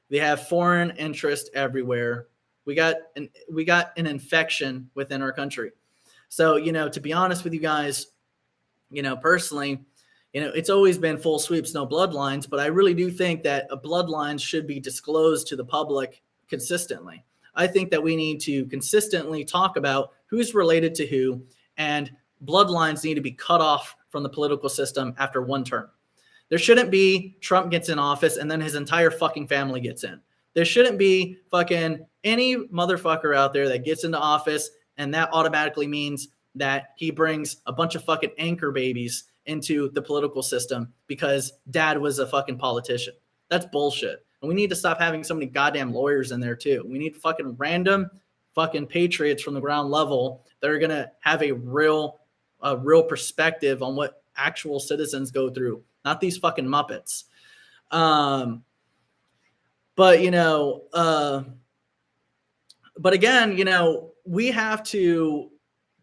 They have foreign interest everywhere. We got an infection within our country. So, you know, to be honest with you guys, you know, personally, you know, it's always been full sweeps, no bloodlines, but I really do think that a bloodline should be disclosed to the public consistently. I think that we need to consistently talk about who's related to who, and bloodlines need to be cut off from the political system after one term. There shouldn't be Trump gets in office and then his entire fucking family gets in. There shouldn't be fucking any motherfucker out there that gets into office and that automatically means that he brings a bunch of fucking anchor babies into the political system because dad was a fucking politician. That's bullshit. And we need to stop having so many goddamn lawyers in there too. We need fucking random fucking patriots from the ground level that are going to have a real perspective on what actual citizens go through, not these fucking Muppets. But, you know, but again, you know, we have to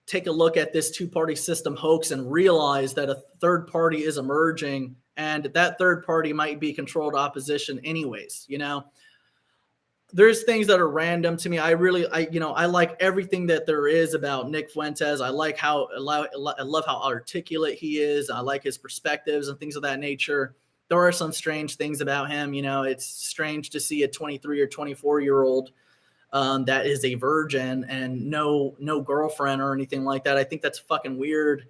take a look at this two-party system hoax and realize that a third party is emerging, and that third party might be controlled opposition anyways. You know, there's things that are random to me. I like everything that there is about Nick Fuentes. I love how articulate he is. I like his perspectives and things of that nature. There are some strange things about him. You know, it's strange to see a 23 or 24-year-old that is a virgin and no girlfriend or anything like that. I think that's fucking weird.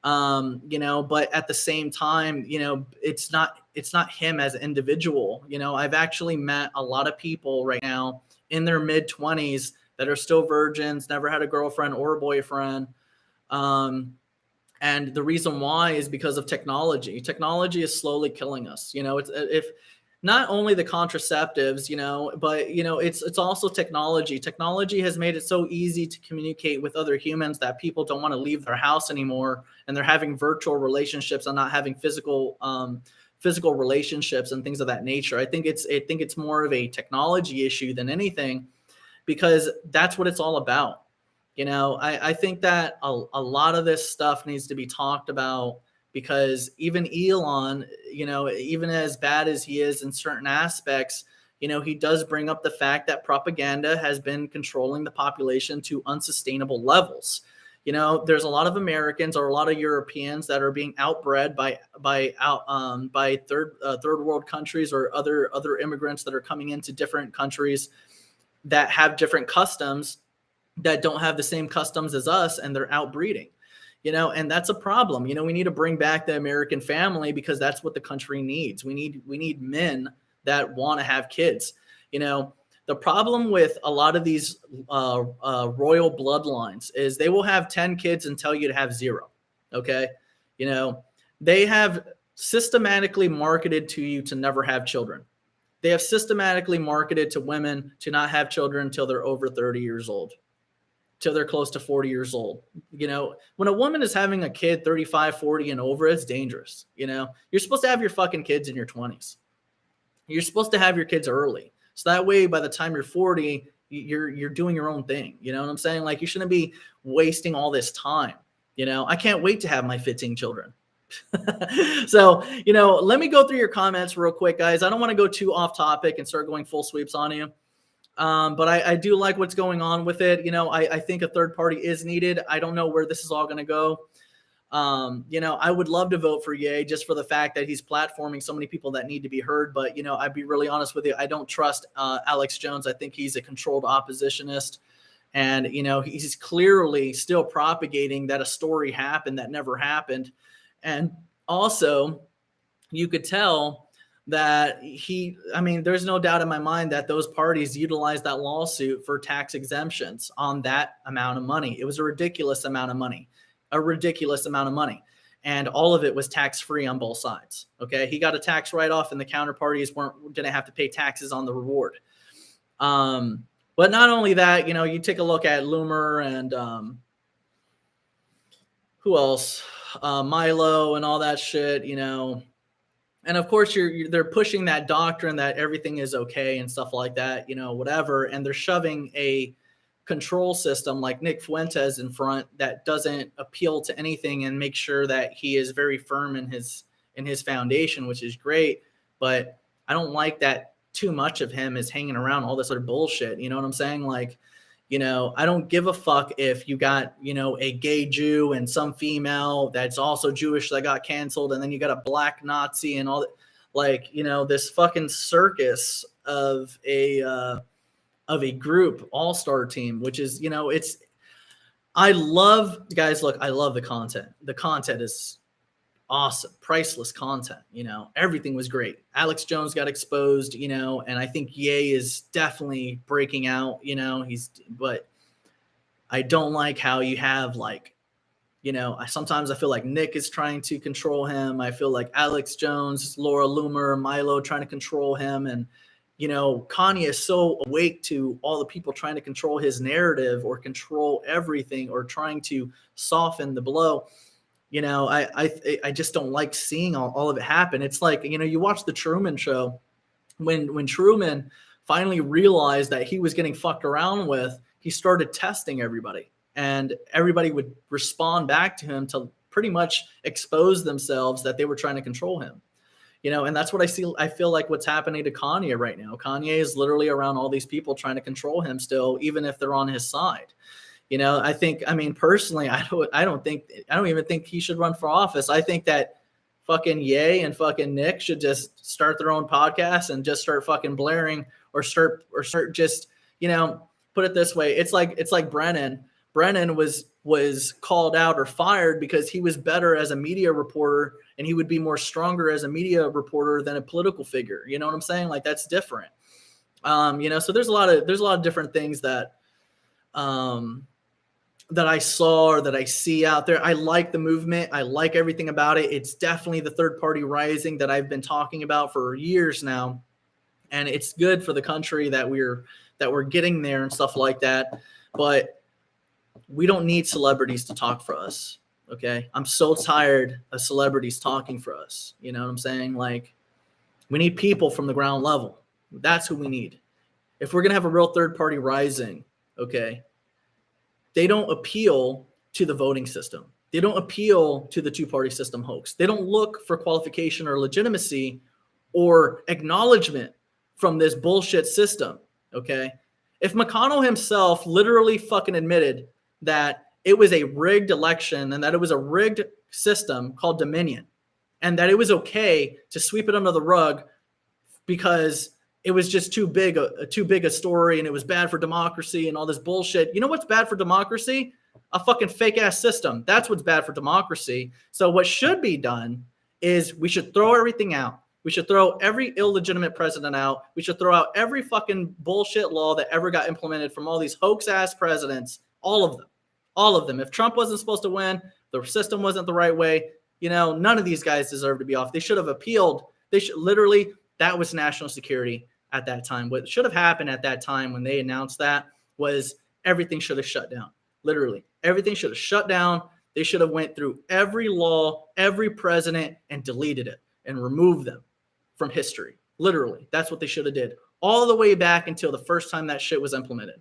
You know, but at the same time, you know, it's not him as an individual. You know, I've actually met a lot of people right now in their mid-20s that are still virgins, never had a girlfriend or a boyfriend. And the reason why is because of technology. Technology is slowly killing us. You know, if not only the contraceptives, you know, but, you know, it's also technology. Technology has made it so easy to communicate with other humans that people don't want to leave their house anymore. And they're having virtual relationships and not having physical relationships and things of that nature. I think it's more of a technology issue than anything, because that's what it's all about. You know, I think that a lot of this stuff needs to be talked about, because even Elon, you know, even as bad as he is in certain aspects, you know, he does bring up the fact that propaganda has been controlling the population to unsustainable levels. You know, there's a lot of Americans or a lot of Europeans that are being outbred by third world countries or other immigrants that are coming into different countries that have different customs that don't have the same customs as us, and they're outbreeding. You know, and that's a problem. You know, we need to bring back the American family, because that's what the country needs. We need men that want to have kids. You know, the problem with a lot of these royal bloodlines is they will have 10 kids and tell you to have 0. Okay. You know, they have systematically marketed to you to never have children. They have systematically marketed to women to not have children until they're over 30 years old. Till they're close to 40 years old. You know, when a woman is having a kid 35, 40 and over, it's dangerous. You know, you're supposed to have your fucking kids in your 20s. You're supposed to have your kids early. So that way, by the time you're 40, you're doing your own thing. You know what I'm saying? Like, you shouldn't be wasting all this time. You know, I can't wait to have my 15 children. So, you know, let me go through your comments real quick, guys. I don't want to go too off topic and start going full sweeps on you. But I do like what's going on with it. You know, I think a third party is needed. I don't know where this is all going to go. You know, I would love to vote for Ye just for the fact that he's platforming so many people that need to be heard. But, you know, I'd be really honest with you. I don't trust Alex Jones. I think he's a controlled oppositionist. And, you know, he's clearly still propagating that a story happened that never happened. And also, you could tell that there's no doubt in my mind that those parties utilized that lawsuit for tax exemptions on that amount of money. It was a ridiculous amount of money. And all of it was tax-free on both sides. Okay. He got a tax write-off, and the counterparties didn't have to pay taxes on the reward. But not only that, you know, you take a look at Loomer and who else? Milo and all that shit, you know. And of course, they're pushing that doctrine that everything is okay and stuff like that, you know, whatever. And they're shoving a control system like Nick Fuentes in front that doesn't appeal to anything and make sure that he is very firm in his foundation, which is great. But I don't like that too much of him is hanging around all this other bullshit. You know what I'm saying? Like, you know, I don't give a fuck if you got, you know, a gay Jew and some female that's also Jewish that got canceled, and then you got a black Nazi and all that. Like, you know, this fucking circus of a group all-star team, which is, you know, it's I love, guys, look, I love the content. The content is awesome, priceless content. You know, everything was great. Alex Jones got exposed, you know, and I think Ye is definitely breaking out, you know, but I don't like how you have like, you know, sometimes I feel like Nick is trying to control him. I feel like Alex Jones, Laura Loomer, Milo trying to control him. And, you know, Kanye is so awake to all the people trying to control his narrative or control everything or trying to soften the blow. You know, I just don't like seeing all of it happen. It's like, you know, you watch the Truman Show when Truman finally realized that he was getting fucked around with, he started testing everybody, and everybody would respond back to him to pretty much expose themselves that they were trying to control him. You know, and that's what I see. I feel like what's happening to Kanye right now. Kanye is literally around all these people trying to control him still, even if they're on his side. You know, I mean, personally, I don't even think he should run for office. I think that fucking Ye and fucking Nick should just start their own podcast and just start fucking blaring or start just, you know, put it this way. It's like Brennan. Brennan was called out or fired because he was better as a media reporter and he would be more stronger as a media reporter than a political figure. You know what I'm saying? Like, that's different. You know, so there's a lot of different things that that I saw or that I see out there. I like the movement. I like everything about it. It's definitely the third party rising that I've been talking about for years now. And it's good for the country that we're getting there and stuff like that. But we don't need celebrities to talk for us. Okay. I'm so tired of celebrities talking for us. You know what I'm saying? Like, we need people from the ground level. That's who we need. If we're going to have a real third party rising, okay, they don't appeal to the voting system. They don't appeal to the two-party system hoax. They don't look for qualification or legitimacy or acknowledgement from this bullshit system, okay? If McConnell himself literally fucking admitted that it was a rigged election and that it was a rigged system called Dominion and that it was okay to sweep it under the rug because it was just too big a story and it was bad for democracy and all this bullshit. You know what's bad for democracy? A fucking fake ass system. That's what's bad for democracy. So what should be done is we should throw everything out. We should throw every illegitimate president out. We should throw out every fucking bullshit law that ever got implemented from all these hoax ass presidents. All of them. All of them. If Trump wasn't supposed to win, the system wasn't the right way, you know, none of these guys deserve to be off. They should have appealed. They should literally, that was national security at that time. What should have happened at that time when they announced that was everything should have shut down. Literally, everything should have shut down. They should have went through every law, every president, and deleted it and removed them from history. Literally, that's what they should have did all the way back until the first time that shit was implemented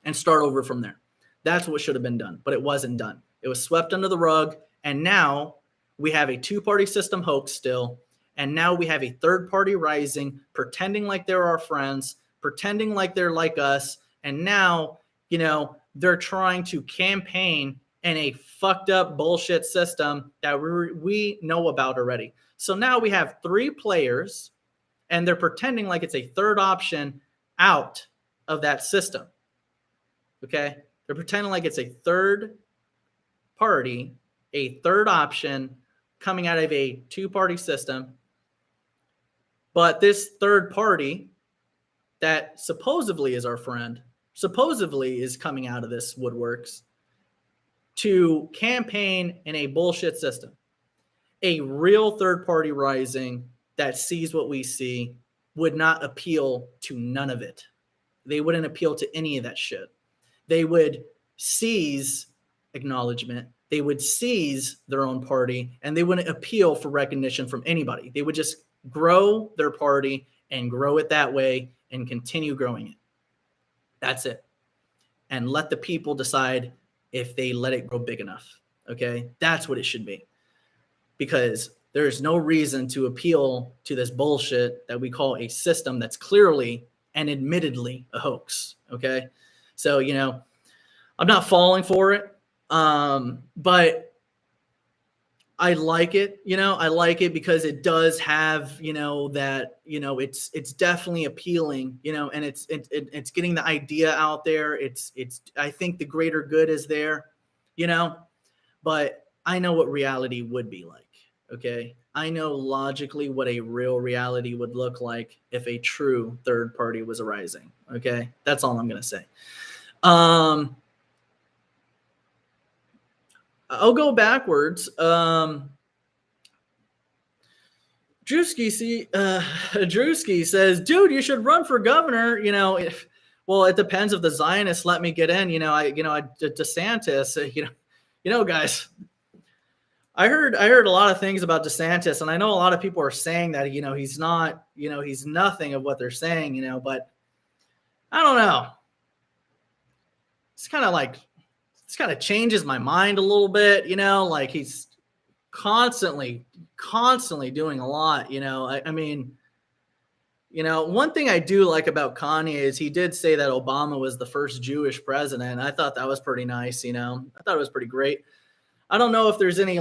and start over from there. That's what should have been done, but it wasn't done. It was swept under the rug, and now we have a two-party system hoax still. And now we have a third party rising, pretending like they're our friends, pretending like they're like us. And now, you know, they're trying to campaign in a fucked up bullshit system that we know about already. So now we have three players and they're pretending like it's a third option out of that system. Okay. They're pretending like it's a third party, a third option coming out of a two-party system. But this third party that supposedly is our friend, supposedly is coming out of this woodworks to campaign in a bullshit system. A real third party rising that sees what we see would not appeal to none of it. They wouldn't appeal to any of that shit. They would seize acknowledgement. They would seize their own party, and they wouldn't appeal for recognition from anybody. They would just grow their party and grow it that way and continue growing it. That's it. And let the people decide if they let it grow big enough. Okay? That's what it should be. Because there's no reason to appeal to this bullshit that we call a system that's clearly and admittedly a hoax. Okay? So, you know, I'm not falling for it. But I like it, I like it because it does have, that, it's definitely appealing, and it's getting the idea out there. I think the greater good is there, but I know what reality would be like. Okay. I know logically what a real reality would look like if a true third party was arising. Okay. That's all I'm going to say. I'll go backwards. Drewski says, dude, you should run for governor. Well, it depends if the Zionists let me get in. DeSantis. Guys, I heard a lot of things about DeSantis, and I know a lot of people are saying that he's not, he's nothing of what they're saying. But I don't know. It's kind of changes my mind a little bit. Like he's constantly doing a lot. I mean, one thing I do like about Kanye is he did say that Obama was the first Jewish president. I thought that was pretty nice. I thought it was pretty great. I don't know if there's any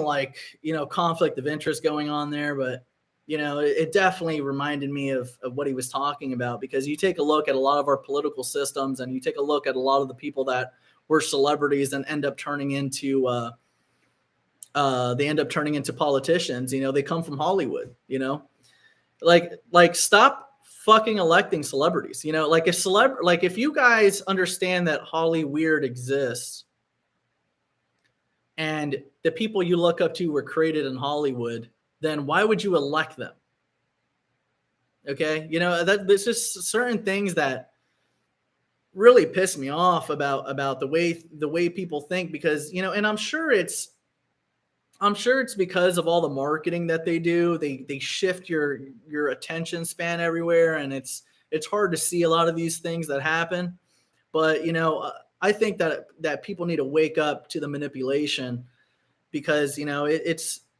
conflict of interest going on there, but it definitely reminded me of what he was talking about, because you take a look at a lot of our political systems and you take a look at a lot of the people that were celebrities and end up turning into politicians. They come from Hollywood. Like stop fucking electing celebrities. If you guys understand that Hollyweird exists and the people you look up to were created in Hollywood, then why would you elect them? Okay. There's just certain things that really piss me off about the way people think, because, and I'm sure it's because of all the marketing that they do. They shift your attention span everywhere, and it's hard to see a lot of these things that happen. But, I think that people need to wake up to the manipulation, because,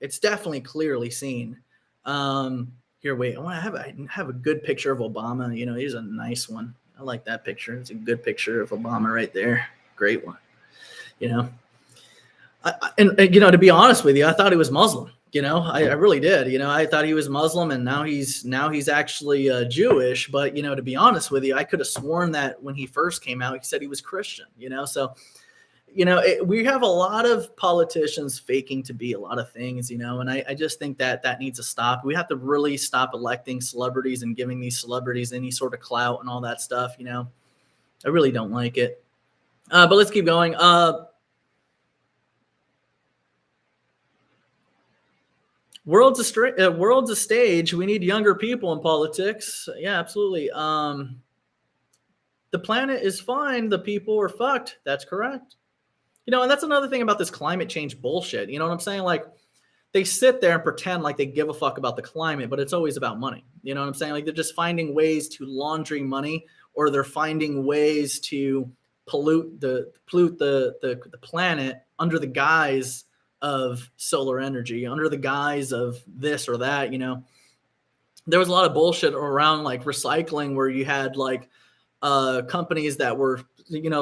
it's definitely clearly seen. Here, wait, I have a good picture of Obama. He's a nice one. I like that picture. It's a good picture of Obama right there. Great one. And to be honest with you, I thought he was Muslim. I really did. I thought he was Muslim, and now he's actually Jewish. But to be honest with you, I could have sworn that when he first came out, he said he was Christian. So we have a lot of politicians faking to be a lot of things. And I just think that needs to stop. We have to really stop electing celebrities and giving these celebrities any sort of clout and all that stuff. I really don't like it. But let's keep going. World's a stage. We need younger people in politics. Yeah, absolutely. The planet is fine. The people are fucked. That's correct. And that's another thing about this climate change bullshit. You know what I'm saying? Like, they sit there and pretend like they give a fuck about the climate, but it's always about money. You know what I'm saying? Like, they're just finding ways to launder money, or they're finding ways to pollute the planet under the guise of solar energy, under the guise of this or that. There was a lot of bullshit around like recycling, where you had like companies that were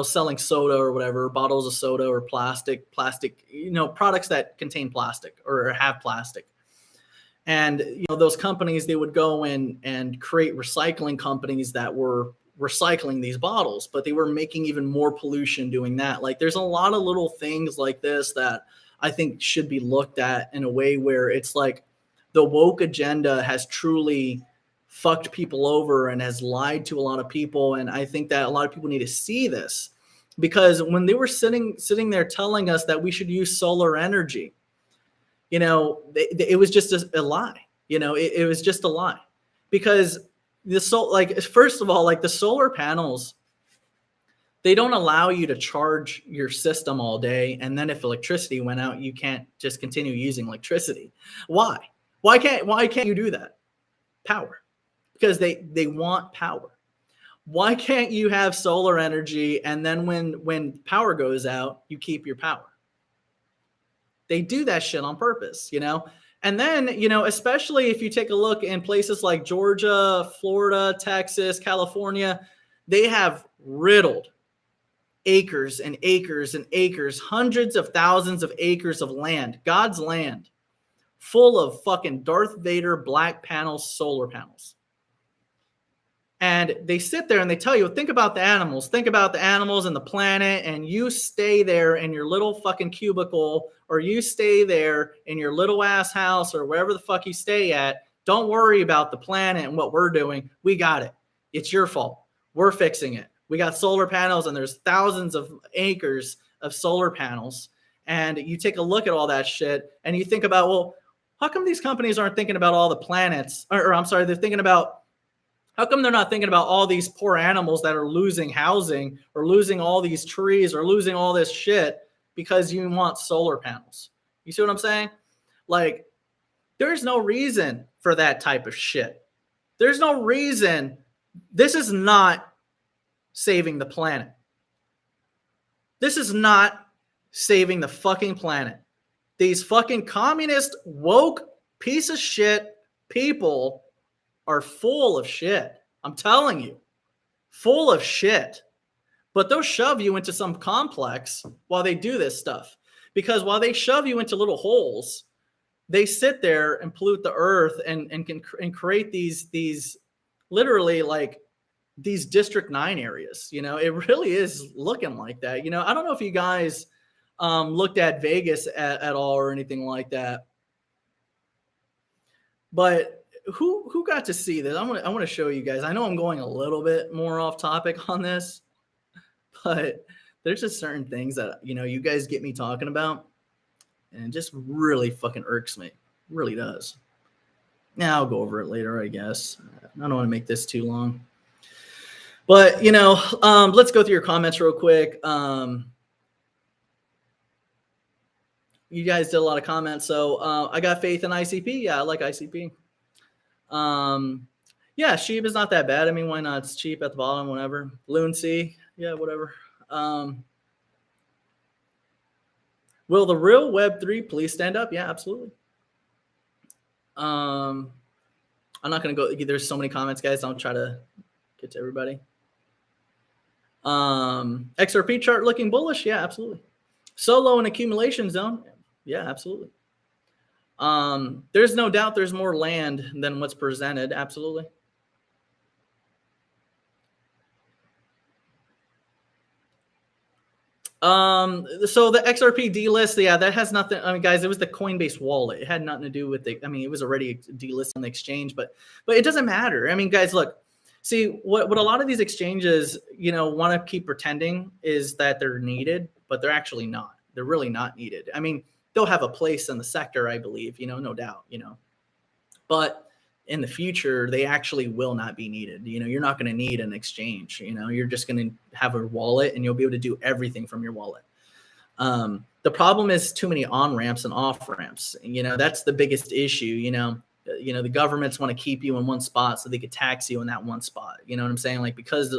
selling soda or whatever, bottles of soda or plastic, products that contain plastic or have plastic. And those companies, they would go in and create recycling companies that were recycling these bottles, but they were making even more pollution doing that. Like, there's a lot of little things like this that I think should be looked at in a way where it's like the woke agenda has truly fucked people over and has lied to a lot of people. And I think that a lot of people need to see this, because when they were sitting there telling us that we should use solar energy, it was just a lie. It was just a lie, because first of all, like, the solar panels, they don't allow you to charge your system all day, and then if electricity went out, you can't just continue using electricity. Why? Why can't you do that? Power. Because they want power. Why can't you have solar energy, and then when power goes out, you keep your power? They do that shit on purpose, And then, especially if you take a look in places like Georgia, Florida, Texas, California, they have riddled acres and acres and acres, hundreds of thousands of acres of land, God's land, full of fucking Darth Vader black panels, solar panels. And they sit there and they tell you, think about the animals and the planet, and you stay there in your little fucking cubicle, or you stay there in your little ass house, or wherever the fuck you stay at. Don't worry about the planet and what we're doing. We got it. It's your fault. We're fixing it. We got solar panels, and there's thousands of acres of solar panels. And you take a look at all that shit and you think about, well, how come these companies aren't thinking about all the planets? Or I'm sorry, they're thinking about, how come they're not thinking about all these poor animals that are losing housing, or losing all these trees, or losing all this shit because you want solar panels? You see what I'm saying? Like, there's no reason for that type of shit. There's no reason. This is not saving the planet. This is not saving the fucking planet. These fucking communist, woke, piece of shit people are full of shit. I'm telling you, full of shit. But they'll shove you into some complex while they do this stuff. Because while they shove you into little holes, they sit there and pollute the earth and create these literally like these District 9 areas. You know, it really is looking like that. You know, I don't know if you guys looked at Vegas at all or anything like that. But who got to see this? I want to show you guys. I know I'm going a little bit more off topic on this, but there's just certain things that, you know, you guys get me talking about, and it just really fucking irks me. It really does. Now I'll go over it later, I guess. I don't want to make this too long. But, you know, let's go through your comments real quick. You guys did a lot of comments. So I got faith in ICP. Yeah, I like ICP. Yeah, Sheep is not that bad. I mean, why not? It's cheap at the bottom, whatever. Lunacy, yeah, whatever. Will the real Web3 please stand up? Yeah, absolutely. I'm not going to go. There's so many comments, guys. I'll try to get to everybody. XRP chart looking bullish. Yeah, absolutely. Solo and accumulation zone. Yeah, absolutely. There's no doubt there's more land than what's presented. Absolutely. So the XRP delist, yeah, that has nothing. I mean, guys, it was the Coinbase wallet. It had nothing to do with the, I mean, it was already delisted on the exchange, but it doesn't matter. I mean, guys, look, see what a lot of these exchanges, you know, want to keep pretending is that they're needed, but they're actually not. They're really not needed. I mean, they'll have a place in the sector, I believe, you know, no doubt, you know, but in the future, they actually will not be needed. You know, you're not going to need an exchange. You know, you're just going to have a wallet and you'll be able to do everything from your wallet. The problem is too many on-ramps and off-ramps. You know, that's the biggest issue. You know, the governments want to keep you in one spot so they could tax you in that one spot. You know what I'm saying? Like, because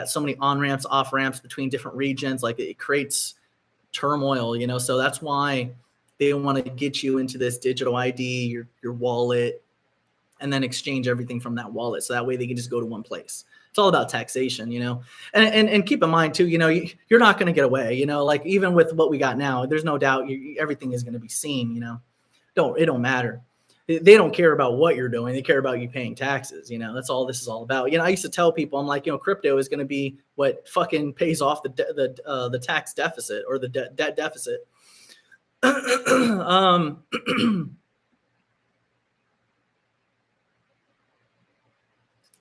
so many on-ramps, off-ramps between different regions, like it creates turmoil, you know, so that's why they want to get you into this digital ID, your wallet, and then exchange everything from that wallet. So that way they can just go to one place. It's all about taxation, you know, and keep in mind too, you know, you're not going to get away, you know, like even with what we got now, there's no doubt everything is going to be seen, you know, it don't matter. They don't care about what you're doing. They care about you paying taxes. You know, that's all this is all about. You know, I used to tell people, I'm like, you know, crypto is going to be what fucking pays off the tax deficit or the debt deficit.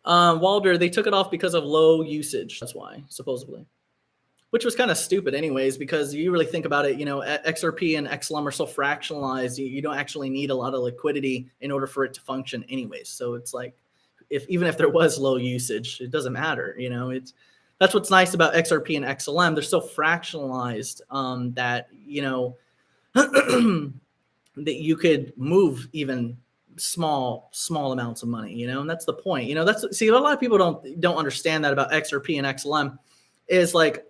Walder, they took it off because of low usage. That's why, supposedly, which was kind of stupid anyways, because you really think about it, you know, XRP and XLM are so fractionalized, you don't actually need a lot of liquidity in order for it to function anyways. So it's like, even if there was low usage, it doesn't matter. You know, that's what's nice about XRP and XLM. They're so fractionalized that, you know, that you could move even small amounts of money, you know, and that's the point. You know, see, a lot of people don't understand that about XRP and XLM is like,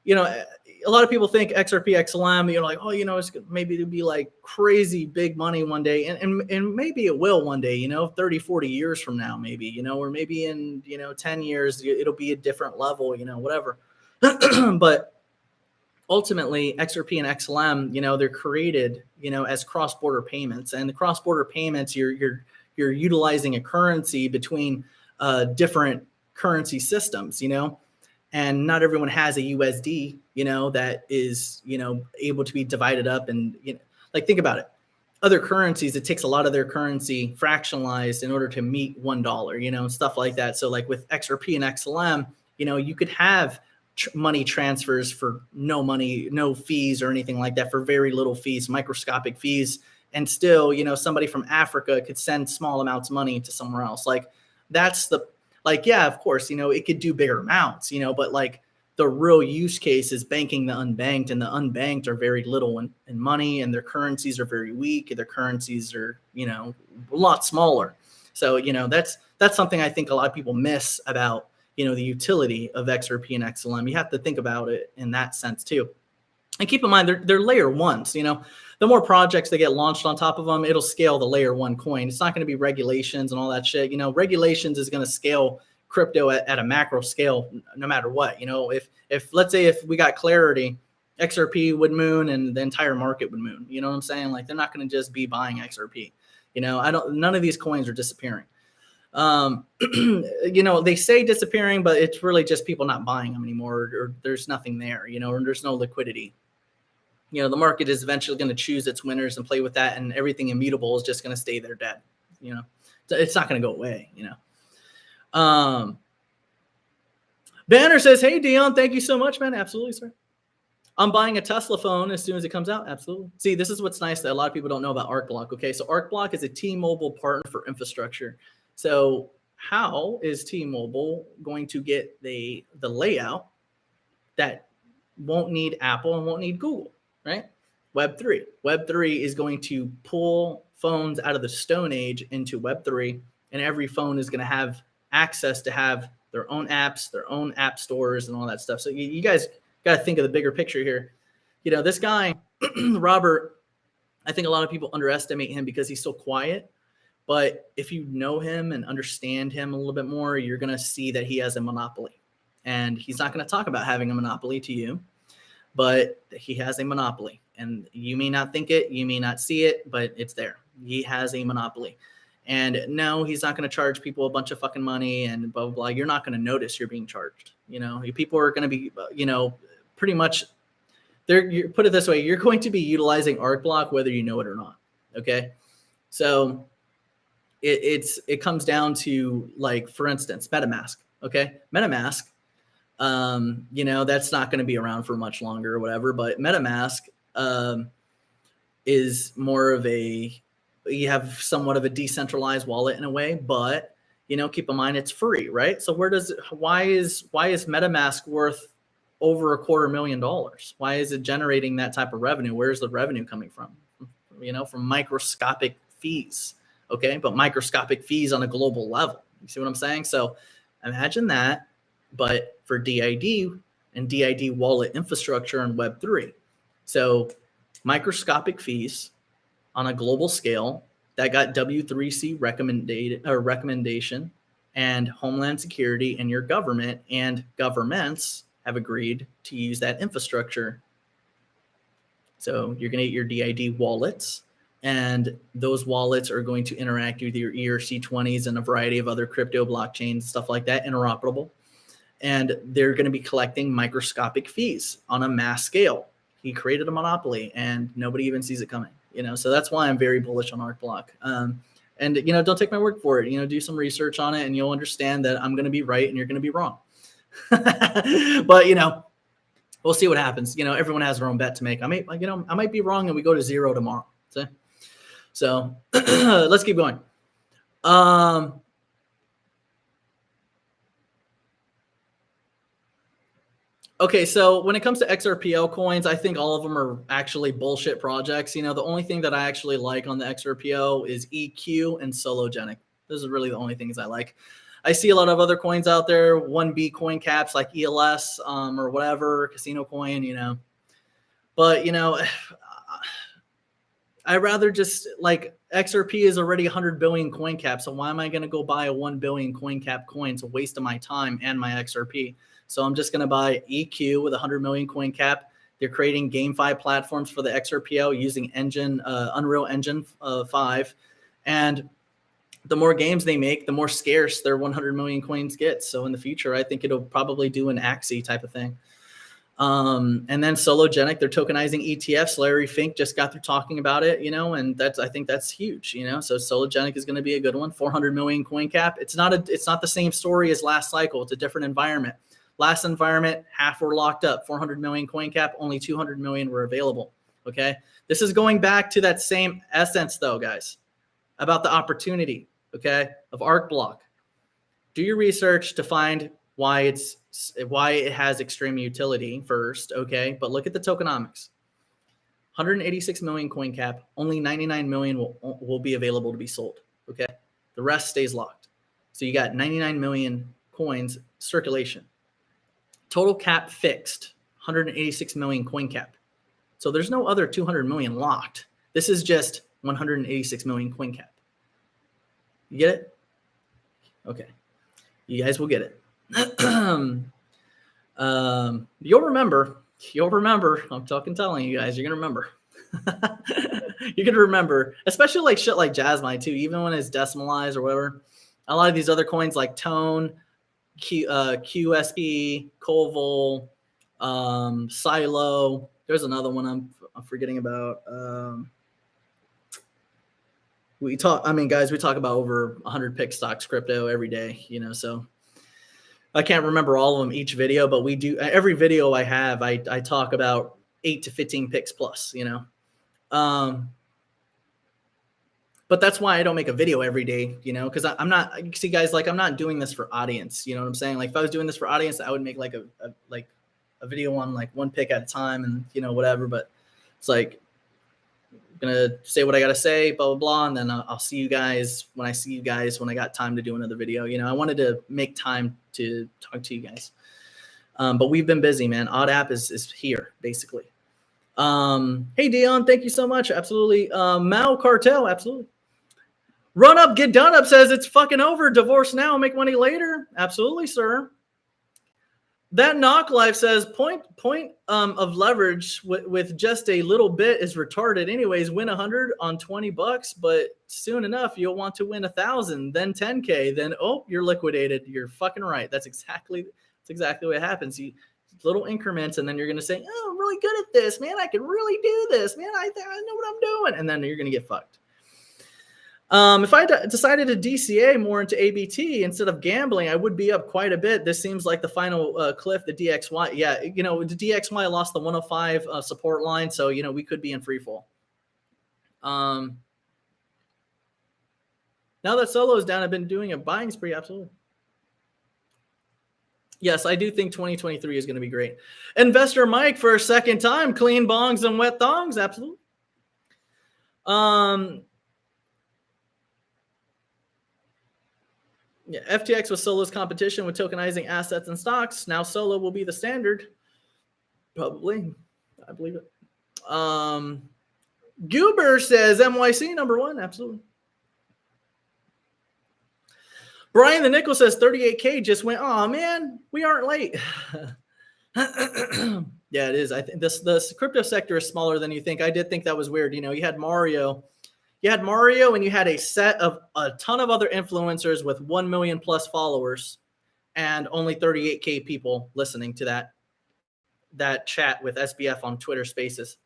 you know, a lot of people think XRP, XLM, you're like, oh, you know, maybe it'll be like crazy big money one day. And maybe it will one day, you know, 30, 40 years from now, maybe, you know, or maybe in, you know, 10 years, it'll be a different level, you know, whatever. But ultimately XRP and XLM, they're created, as cross-border payments, and the cross-border payments, you're utilizing a currency between different currency systems, and not everyone has a USD, that is, able to be divided up. And, like, think about it. Other currencies, it takes a lot of their currency fractionalized in order to meet $1, stuff like that. So like with XRP and XLM, you could have money transfers for no money, no fees or anything like that, for very little fees, microscopic fees. And still, somebody from Africa could send small amounts of money to somewhere else. Like, that's the, like, yeah, of course, it could do bigger amounts, but like the real use case is banking the unbanked, and the unbanked are very little in money, and their currencies are very weak. Their currencies are, a lot smaller. So, that's something I think a lot of people miss about, the utility of XRP and XLM. You have to think about it in that sense too. And keep in mind, they're layer ones, the more projects that get launched on top of them, it'll scale the layer one coin. It's not going to be regulations and all that shit. Regulations is going to scale crypto at a macro scale, no matter what. If let's say if we got clarity, XRP would moon and the entire market would moon. You know what I'm saying? Like, they're not going to just be buying XRP. None of these coins are disappearing. They say disappearing, but it's really just people not buying them anymore, or there's nothing there, or there's no liquidity. The market is eventually going to choose its winners and play with that, and everything immutable is just going to stay there dead. It's not going to go away. Banner says, "Hey Dion, thank you so much, man." Absolutely, sir. I'm buying a Tesla phone as soon as it comes out. Absolutely. See, this is what's nice that a lot of people don't know about Arcblock. Okay, so Arcblock is a T-Mobile partner for infrastructure. So how is T-Mobile going to get the layout that won't need Apple and won't need Google, right? Web3. Web3 is going to pull phones out of the Stone Age into Web3, and every phone is going to have access to have their own apps, their own app stores, and all that stuff. So you guys got to think of the bigger picture here. This guy, Robert, I think a lot of people underestimate him because he's so quiet. But if you know him and understand him a little bit more, you're going to see that he has a monopoly. And he's not going to talk about having a monopoly to you, but he has a monopoly. And you may not think it, you may not see it, but it's there. He has a monopoly. And no, he's not going to charge people a bunch of fucking money and blah, blah, blah. You're not going to notice you're being charged. People are going to be, pretty much, you put it this way, you're going to be utilizing Arcblock whether you know it or not. Okay. So it comes down to, like, for instance, MetaMask. Okay. MetaMask, that's not going to be around for much longer or whatever, but MetaMask is more of you have somewhat of a decentralized wallet in a way, but keep in mind it's free, right? So why is MetaMask worth over $250,000? Why is it generating that type of revenue? Where's the revenue coming from? From microscopic fees. Okay, but microscopic fees on a global level. You see what I'm saying? So imagine that, but for DID and DID wallet infrastructure and Web3. So microscopic fees on a global scale that got W3C recommendation, and Homeland Security and your government and governments have agreed to use that infrastructure. So you're going to get your DID wallets, and those wallets are going to interact with your ERC20s and a variety of other crypto blockchains, stuff like that, interoperable. And they're going to be collecting microscopic fees on a mass scale. He created a monopoly and nobody even sees it coming, so that's why I'm very bullish on Arcblock. And, don't take my word for it, do some research on it and you'll understand that I'm going to be right and you're going to be wrong. But, we'll see what happens. Everyone has their own bet to make. I might be wrong and we go to zero tomorrow. So let's keep going. Okay, so when it comes to XRPL coins, I think all of them are actually bullshit projects. The only thing that I actually like on the XRPL is EQ and Sologenic. Those are really the only things I like. I see a lot of other coins out there, 1B coin caps like ELS or whatever, Casino Coin, But, I rather just, like, XRP is already 100 billion coin cap. So why am I going to go buy a 1 billion coin cap coin? It's a waste of my time and my XRP. So I'm just going to buy EQ with 100 million coin cap. They're creating GameFi platforms for the XRPO using Unreal Engine 5. And the more games they make, the more scarce their 100 million coins get. So in the future, I think it'll probably do an Axie type of thing. And then Sologenic, they're tokenizing ETFs. Larry Fink just got through talking about it, and I think that's huge, So Sologenic is going to be a good one. 400 million coin cap. It's not the same story as last cycle. It's a different environment. Last environment, half were locked up. 400 million coin cap, only 200 million were available. Okay, this is going back to that same essence, though, guys, about the opportunity. Okay, of Arcblock. Do your research to find why it has extreme utility first. Okay, but look at the tokenomics. 186 million coin cap. Only 99 million will be available to be sold. Okay, the rest stays locked. So you got 99 million coins circulation. Total cap fixed. 186 million coin cap. So there's no other 200 million locked. This is just 186 million coin cap. You get it? Okay. You guys will get it. You'll remember. I'm telling you guys, you're going to remember. You're going to remember, especially like shit like Jasmine too, even when it's decimalized or whatever. A lot of these other coins like Tone, QSP, Colvol, Silo. There's another one I'm forgetting about. We talk about over 100 pick stocks crypto every day, so I can't remember all of them each video, but we do every video I have, I talk about 8 to 15 picks plus, but that's why I don't make a video every day, because I'm not, see guys, like I'm not doing this for audience. You know what I'm saying? Like if I was doing this for audience, I would make like a video on like one pick at a time and whatever, but it's like, gonna say what I gotta say, blah blah blah, and then I'll see you guys when I see you guys when I got time to do another video. I wanted to make time to talk to you guys, but we've been busy, man. Odd App is here basically. Hey Dion, thank you so much. Absolutely. Mao Cartel, absolutely. Run Up Get Done Up says it's fucking over. Divorce now, make money later. Absolutely, sir. That Knock Life says point of leverage with just a little bit is retarded. Anyways, win 100 on $20, but soon enough you'll want to win 1,000, then 10K, then you're liquidated. You're fucking right. That's exactly what happens. You little increments, and then you're gonna say, "Oh, I'm really good at this, man. I can really do this, man. I know what I'm doing," and then you're gonna get fucked. If I decided to DCA more into ABT instead of gambling, I would be up quite a bit. This seems like the final cliff, the DXY. Yeah, the DXY lost the 105 support line, so, we could be in free fall. Now that Solo is down, I've been doing a buying spree, absolutely. Yes, I do think 2023 is going to be great. Investor Mike for a second time, clean bongs and wet thongs, absolutely. Yeah, FTX was Solo's competition with tokenizing assets and stocks. Now Solo will be the standard. Probably. I believe it. Goober says MYC #1. Absolutely. Brian the Nickel says 38K just went. Oh man, we aren't late. Yeah, it is. I think this crypto sector is smaller than you think. I did think that was weird. You had Mario. You had Mario, and you had a set of a ton of other influencers with 1 million plus followers, and only 38K people listening to that chat with SBF on Twitter Spaces.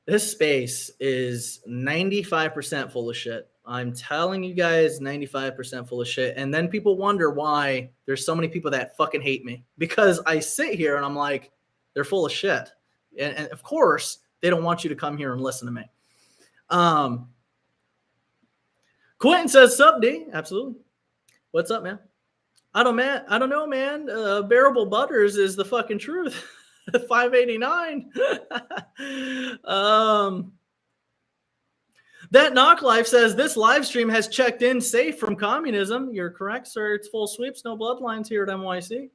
This space is 95% full of shit. I'm telling you guys, 95% full of shit. And then people wonder why there's so many people that fucking hate me, because I sit here and I'm like, they're full of shit. And of course, they don't want you to come here and listen to me. Quentin says, "Sup, D?" Absolutely. What's up, man? I don't know, man. Bearable Butters is the fucking truth. 589. That Knock Life says this live stream has checked in safe from communism. You're correct, sir. It's full sweeps, no bloodlines here at MYC.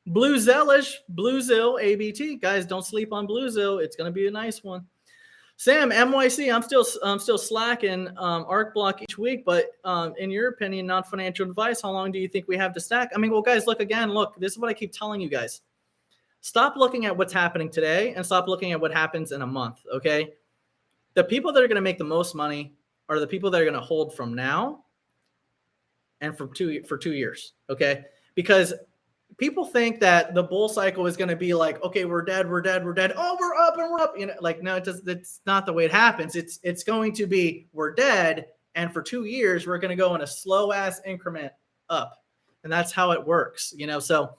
Blue Zellish, Bluezill, ABT. Guys, don't sleep on Bluezill. It's going to be a nice one. Sam, MYC, I'm still slacking Arcblock each week, but in your opinion, non-financial advice, how long do you think we have to stack? I mean, well, guys, look, this is what I keep telling you guys. Stop looking at what's happening today and stop looking at what happens in a month, okay? The people that are going to make the most money are the people that are going to hold from now and for 2 years, okay? Because people think that the bull cycle is going to be like, okay, we're dead. Oh, we're up and we're up. You know, like, no, it's not the way it happens. It's going to be, we're dead. And for 2 years, we're going to go in a slow ass increment up. And that's how it works, you know? So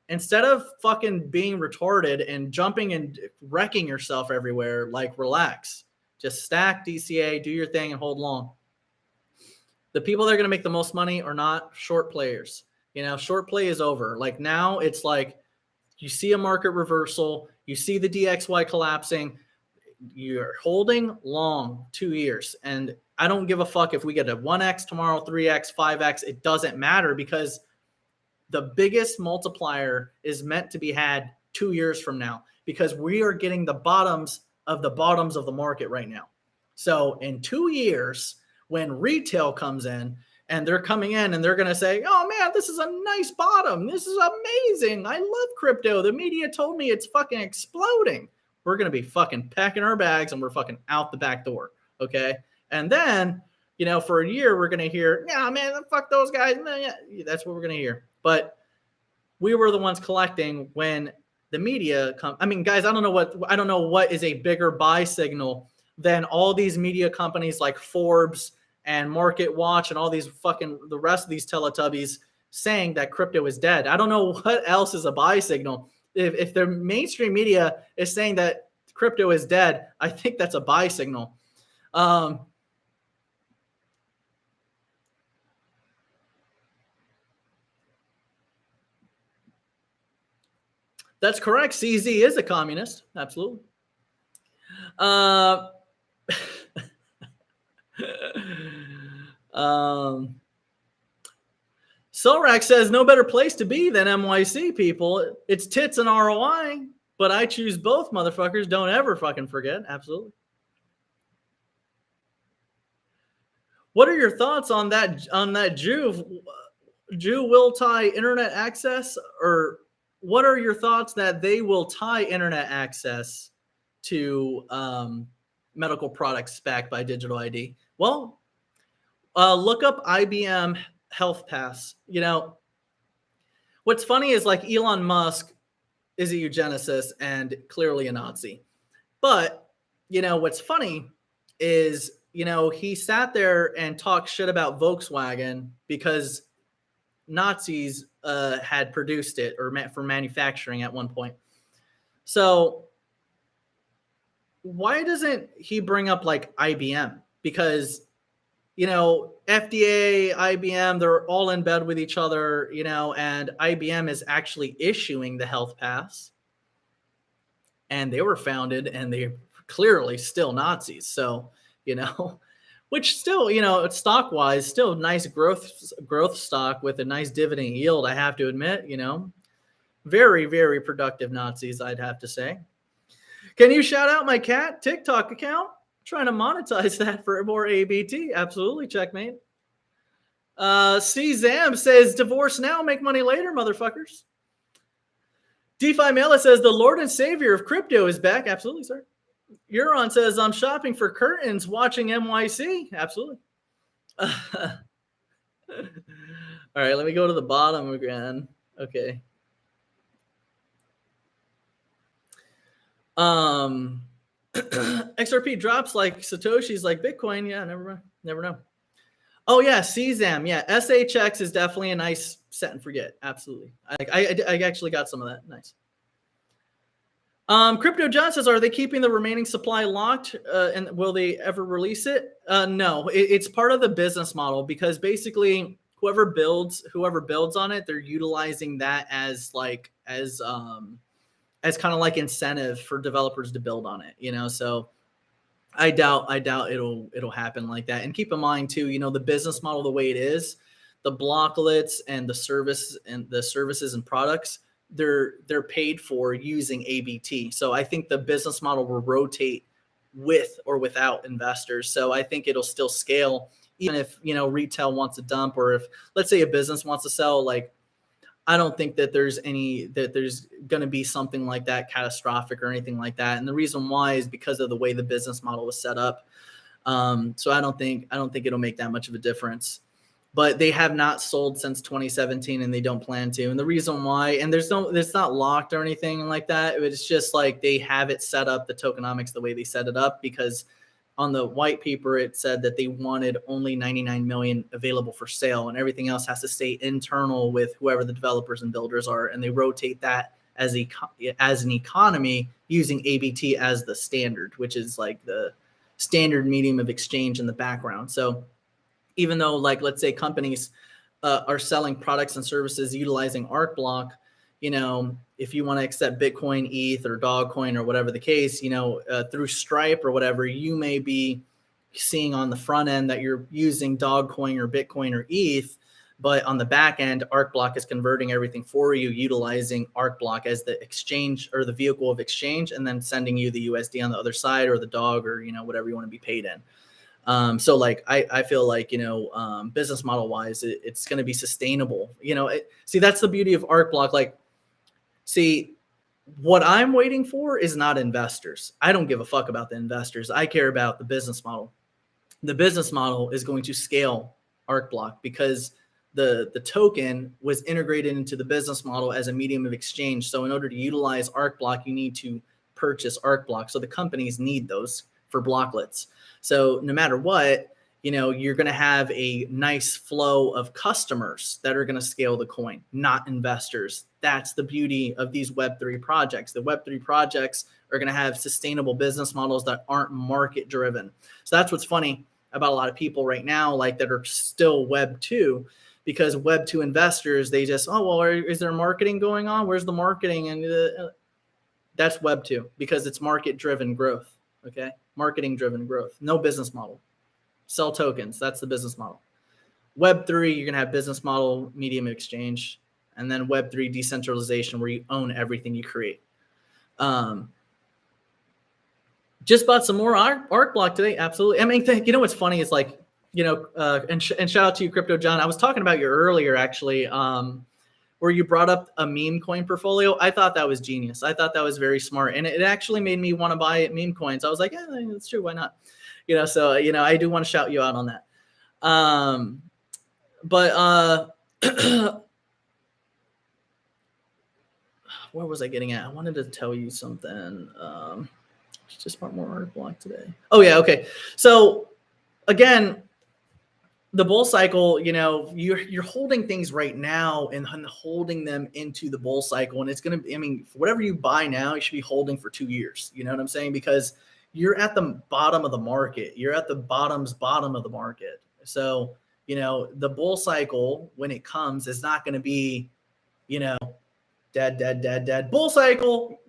instead of fucking being retarded and jumping and wrecking yourself everywhere, like, relax, just stack DCA, do your thing and hold long. The people that are going to make the most money are not short players. You know, short play is over. Like, now it's like you see a market reversal, you see the DXY collapsing, you're holding long 2 years. And I don't give a fuck if we get a 1x tomorrow, 3x, 5x. It doesn't matter, because the biggest multiplier is meant to be had 2 years from now, because we are getting the bottoms of the market right now. So in 2 years, when retail comes in, and they're coming in and they're going to say, oh man, this is a nice bottom. This is amazing. I love crypto. The media told me it's fucking exploding. We're going to be fucking packing our bags and we're fucking out the back door. Okay. And then, you know, for a year, we're going to hear, yeah, man, fuck those guys. That's what we're going to hear. But we were the ones collecting when the media come. I mean, guys, I don't know what is a bigger buy signal than all these media companies like Forbes and Market Watch and all these the rest of these Teletubbies saying that crypto is dead. I don't know what else is a buy signal. If the mainstream media is saying that crypto is dead, I think that's a buy signal. That's correct. CZ is a communist. Absolutely. Solrak says no better place to be than MYC, people. It's tits and ROI, but I choose both, motherfuckers. Don't ever fucking forget. Absolutely. What are your thoughts on that Jew will tie internet access, or what are your thoughts that they will tie internet access to medical products backed by digital ID? Well, look up IBM Health Pass. You know, what's funny is, like, Elon Musk is a eugenicist and clearly a Nazi. But, you know, what's funny is, you know, he sat there and talked shit about Volkswagen because Nazis had produced it, or for manufacturing at one point. So why doesn't he bring up like IBM? Because, you know, FDA, IBM, they're all in bed with each other, you know, and IBM is actually issuing the Health Pass. And they were founded, and they're clearly still Nazis. So, you know, which still, you know, stock-wise, still nice growth stock with a nice dividend yield, I have to admit, you know. Very, very productive Nazis, I'd have to say. Can you shout out my cat TikTok account? I'm trying to monetize that for more ABT. Absolutely, checkmate. C-Zam says, divorce now, make money later, motherfuckers. DeFi Mela says, the Lord and Savior of crypto is back. Absolutely, sir. Euron says, I'm shopping for curtains, watching MYC. Absolutely. All right, let me go to the bottom again. Okay. XRP drops like Satoshi's like Bitcoin. Yeah, never know. Oh yeah, CZAM. Yeah, SHX is definitely a nice set and forget. Absolutely. I actually got some of that. Nice. Crypto John says, are they keeping the remaining supply locked? And will they ever release it? No, it's part of the business model, because basically whoever builds on it, they're utilizing that as kind of like incentive for developers to build on it, you know? So I doubt it'll happen like that. And keep in mind too, you know, the business model, the way it is, the blocklets and the services and products, they're paid for using ABT. So I think the business model will rotate with or without investors. So I think it'll still scale, even if, you know, retail wants to dump, or if, let's say, a business wants to sell. Like, I don't think that there's going to be something like that catastrophic or anything like that. And the reason why is because of the way the business model was set up. So I don't think it'll make that much of a difference. But they have not sold since 2017, and they don't plan to. And the reason why, and it's not locked or anything like that. It's just like they have it set up, the tokenomics, the way they set it up, because on the white paper, it said that they wanted only 99 million available for sale, and everything else has to stay internal with whoever the developers and builders are. And they rotate that as an economy using ABT as the standard, which is like the standard medium of exchange in the background. So even though, like, let's say companies are selling products and services utilizing Arcblock, if you want to accept Bitcoin, ETH, or Dogcoin, or whatever the case, through Stripe or whatever, you may be seeing on the front end that you're using Dogcoin or Bitcoin or ETH, but on the back end, Arcblock is converting everything for you, utilizing Arcblock as the exchange or the vehicle of exchange, and then sending you the USD on the other side, or the dog, or whatever you want to be paid in. So like, I feel like, business model wise, it's going to be sustainable. See, that's the beauty of Arcblock. Like, see, what I'm waiting for is not investors. I don't give a fuck about the investors. I care about the business model. The business model is going to scale Arcblock because the token was integrated into the business model as a medium of exchange. So in order to utilize Arcblock, you need to purchase Arcblock. So the companies need those for blocklets. So no matter what, you're going to have a nice flow of customers that are going to scale the coin, not investors. That's the beauty of these Web3 projects. The Web3 projects are going to have sustainable business models that aren't market driven. So that's what's funny about a lot of people right now, like that are still Web2, because Web2 investors, they just, oh, well, is there marketing going on? Where's the marketing? And that's Web2, because it's market driven growth. Okay. Marketing driven growth, no business model. Sell tokens. That's the business model. Web3, you're going to have business model, medium of exchange, and then Web3 decentralization, where you own everything you create. Just bought some more Arcblock today. Absolutely. I mean, what's funny is like, and shout out to you, Crypto John. I was talking about you earlier, actually, where you brought up a meme coin portfolio. I thought that was genius. I thought that was very smart. And it actually made me want to buy meme coins. I was like, yeah, that's true. Why not? So, I do want to shout you out on that. Where was I getting at? I wanted to tell you something. Just bought more Arcblock today. Oh yeah. Okay. So again, the bull cycle, you're holding things right now and holding them into the bull cycle. And it's going to, whatever you buy now, you should be holding for 2 years. You know what I'm saying? Because you're at the bottom of the market. You're at the bottom of the market. So, the bull cycle, when it comes, is not going to be, dead bull cycle.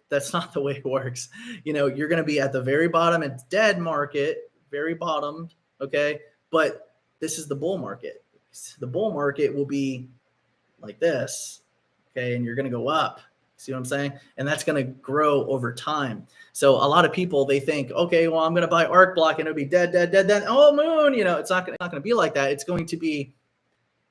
That's not the way it works. You're going to be at the very bottom. It's dead market, very bottom. Okay. But this is the bull market. The bull market will be like this. Okay. And you're going to go up. See what I'm saying? And that's going to grow over time. So a lot of people, they think, okay, well, I'm going to buy Arcblock and it'll be dead. Oh, moon. It's not going to be like that. It's going to be,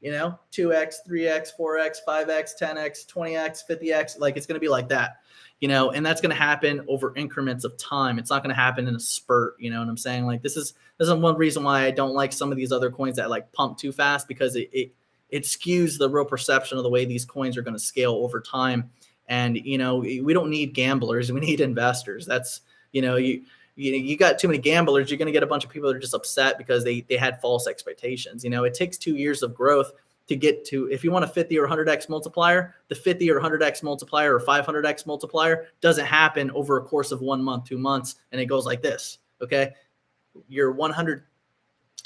2x, 3x, 4x, 5x, 10x, 20x, 50x. Like, it's going to be like that, and that's going to happen over increments of time. It's not going to happen in a spurt. You know what I'm saying? Like, this is one reason why I don't like some of these other coins that like pump too fast, because it skews the real perception of the way these coins are going to scale over time. And, we don't need gamblers. We need investors. That's, you got too many gamblers, you're going to get a bunch of people that are just upset because they had false expectations. It takes 2 years of growth to get to, if you want a 50 or 100x multiplier, the 50 or 100x multiplier or 500x multiplier doesn't happen over a course of 1 month, 2 months. And it goes like this. Okay. Your 100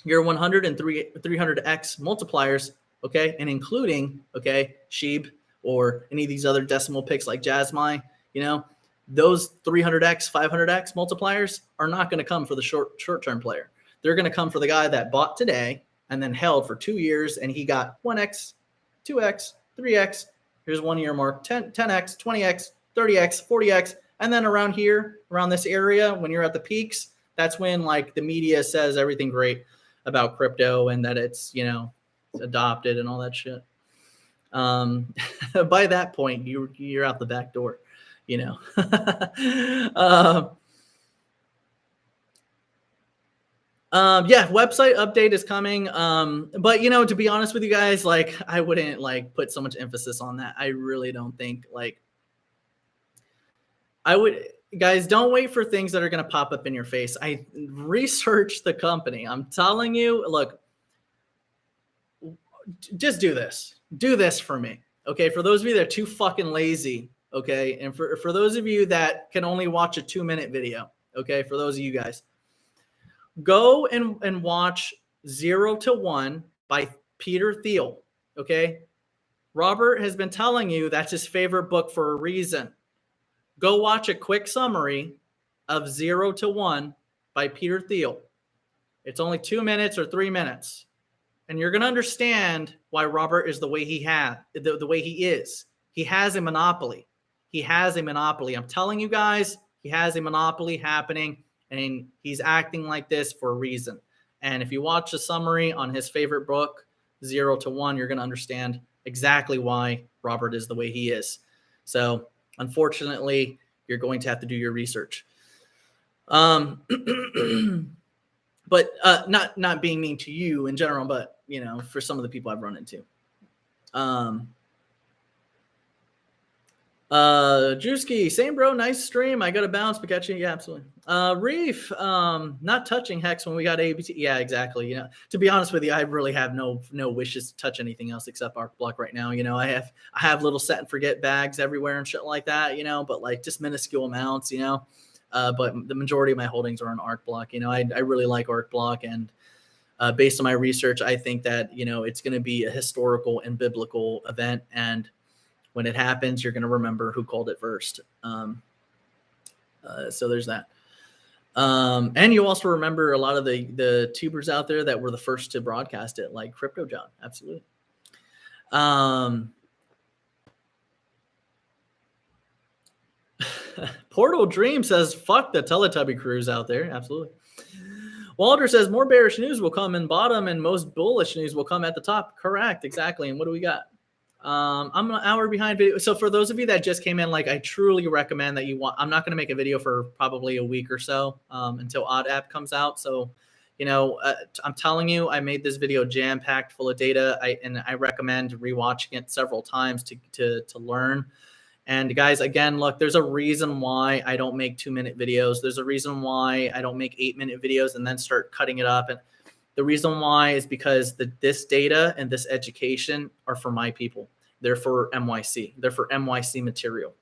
and 300x multipliers. Okay. And including, okay, Sheeb or any of these other decimal picks like Jasmine, those 300x, 500x multipliers are not going to come for the short-term player. They're going to come for the guy that bought today and then held for 2 years, and he got 1x, 2x, 3x. Here's 1 year mark, 10x, 20x, 30x, 40x. And then around here, around this area, when you're at the peaks, that's when like the media says everything great about crypto and that it's, adopted and all that shit. By that point, you're out the back door, you know. Yeah, website update is coming. But you know, to be honest with you guys, like I wouldn't like put so much emphasis on that. I really don't think like I would. Guys, don't wait for things that are going to pop up in your face. I researched the company. I'm telling you, look, just do this. Do this for me. Okay. For those of you that are too fucking lazy. Okay. And for those of you that can only watch a 2-minute video. Okay. For those of you guys, go and watch 0 to 1 by Peter Thiel. Okay. Robert has been telling you that's his favorite book for a reason. Go watch a quick summary of 0 to 1 by Peter Thiel. It's only 2 minutes or 3 minutes. And you're going to understand why Robert is the way the way he is. He has a monopoly. He has a monopoly. I'm telling you guys, he has a monopoly happening, and he's acting like this for a reason. And if you watch a summary on his favorite book, 0 to 1, you're going to understand exactly why Robert is the way he is. So unfortunately, you're going to have to do your research. But not being mean to you in general, but you know, for some of the people I've run into. Drewski, same bro, nice stream. I got a bounce, Pikachu. Yeah, absolutely. Reef, not touching Hex when we got ABT. Yeah, exactly. You know, to be honest with you, I really have no wishes to touch anything else except Arcblock right now. You know, I have little set and forget bags everywhere and shit like that, you know, but like just minuscule amounts, you know. But the majority of my holdings are on Arcblock. You know, I really like Arcblock, and based on my research, I think that, you know, it's going to be a historical and biblical event, and when it happens, you're going to remember who called it first. So there's that. And you also remember a lot of the tubers out there that were the first to broadcast it, like Crypto John. Absolutely. Portal Dream says, fuck the Teletubby crews out there. Absolutely. Walter says, more bearish news will come in bottom and most bullish news will come at the top. Correct. Exactly. And what do we got? I'm an hour behind video. So for those of you that just came in, like I truly recommend that I'm not going to make a video for probably a week or so until Odd App comes out. So, you know, I'm telling you, I made this video jam packed full of data. I recommend rewatching it several times to learn. And guys, again, look, there's a reason why I don't make 2-minute videos. There's a reason why I don't make 8-minute videos and then start cutting it up. And the reason why is because this data and this education are for my people. They're for MYC. They're for MYC material.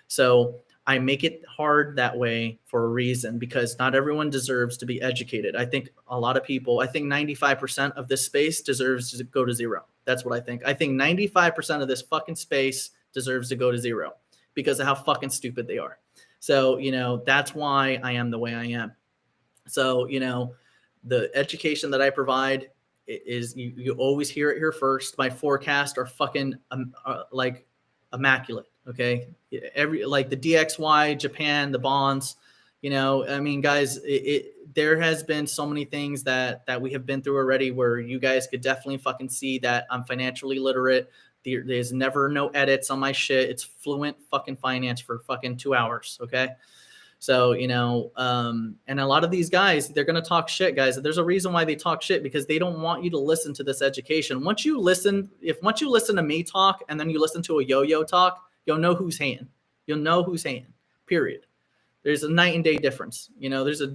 So I make it hard that way for a reason, because not everyone deserves to be educated. I think a lot of people, I think 95% of this space deserves to go to zero. That's what I think. I think 95% of this fucking space deserves to go to zero because of how fucking stupid they are. So, you know, that's why I am the way I am. So, you know, the education that I provide is you always hear it here first. My forecasts are fucking like immaculate. Okay. Like the DXY, Japan, the bonds, you know, I mean, guys, there has been so many things that we have been through already where you guys could definitely fucking see that I'm financially literate. There's never no edits on my shit. It's fluent fucking finance for fucking 2 hours. Okay. So, you know, and a lot of these guys, they're going to talk shit, guys. There's a reason why they talk shit, because they don't want you to listen to this education. Once you listen to me talk and then you listen to a yo-yo talk, you'll know who's hating. You'll know who's hating, period. There's a night and day difference. You know, there's a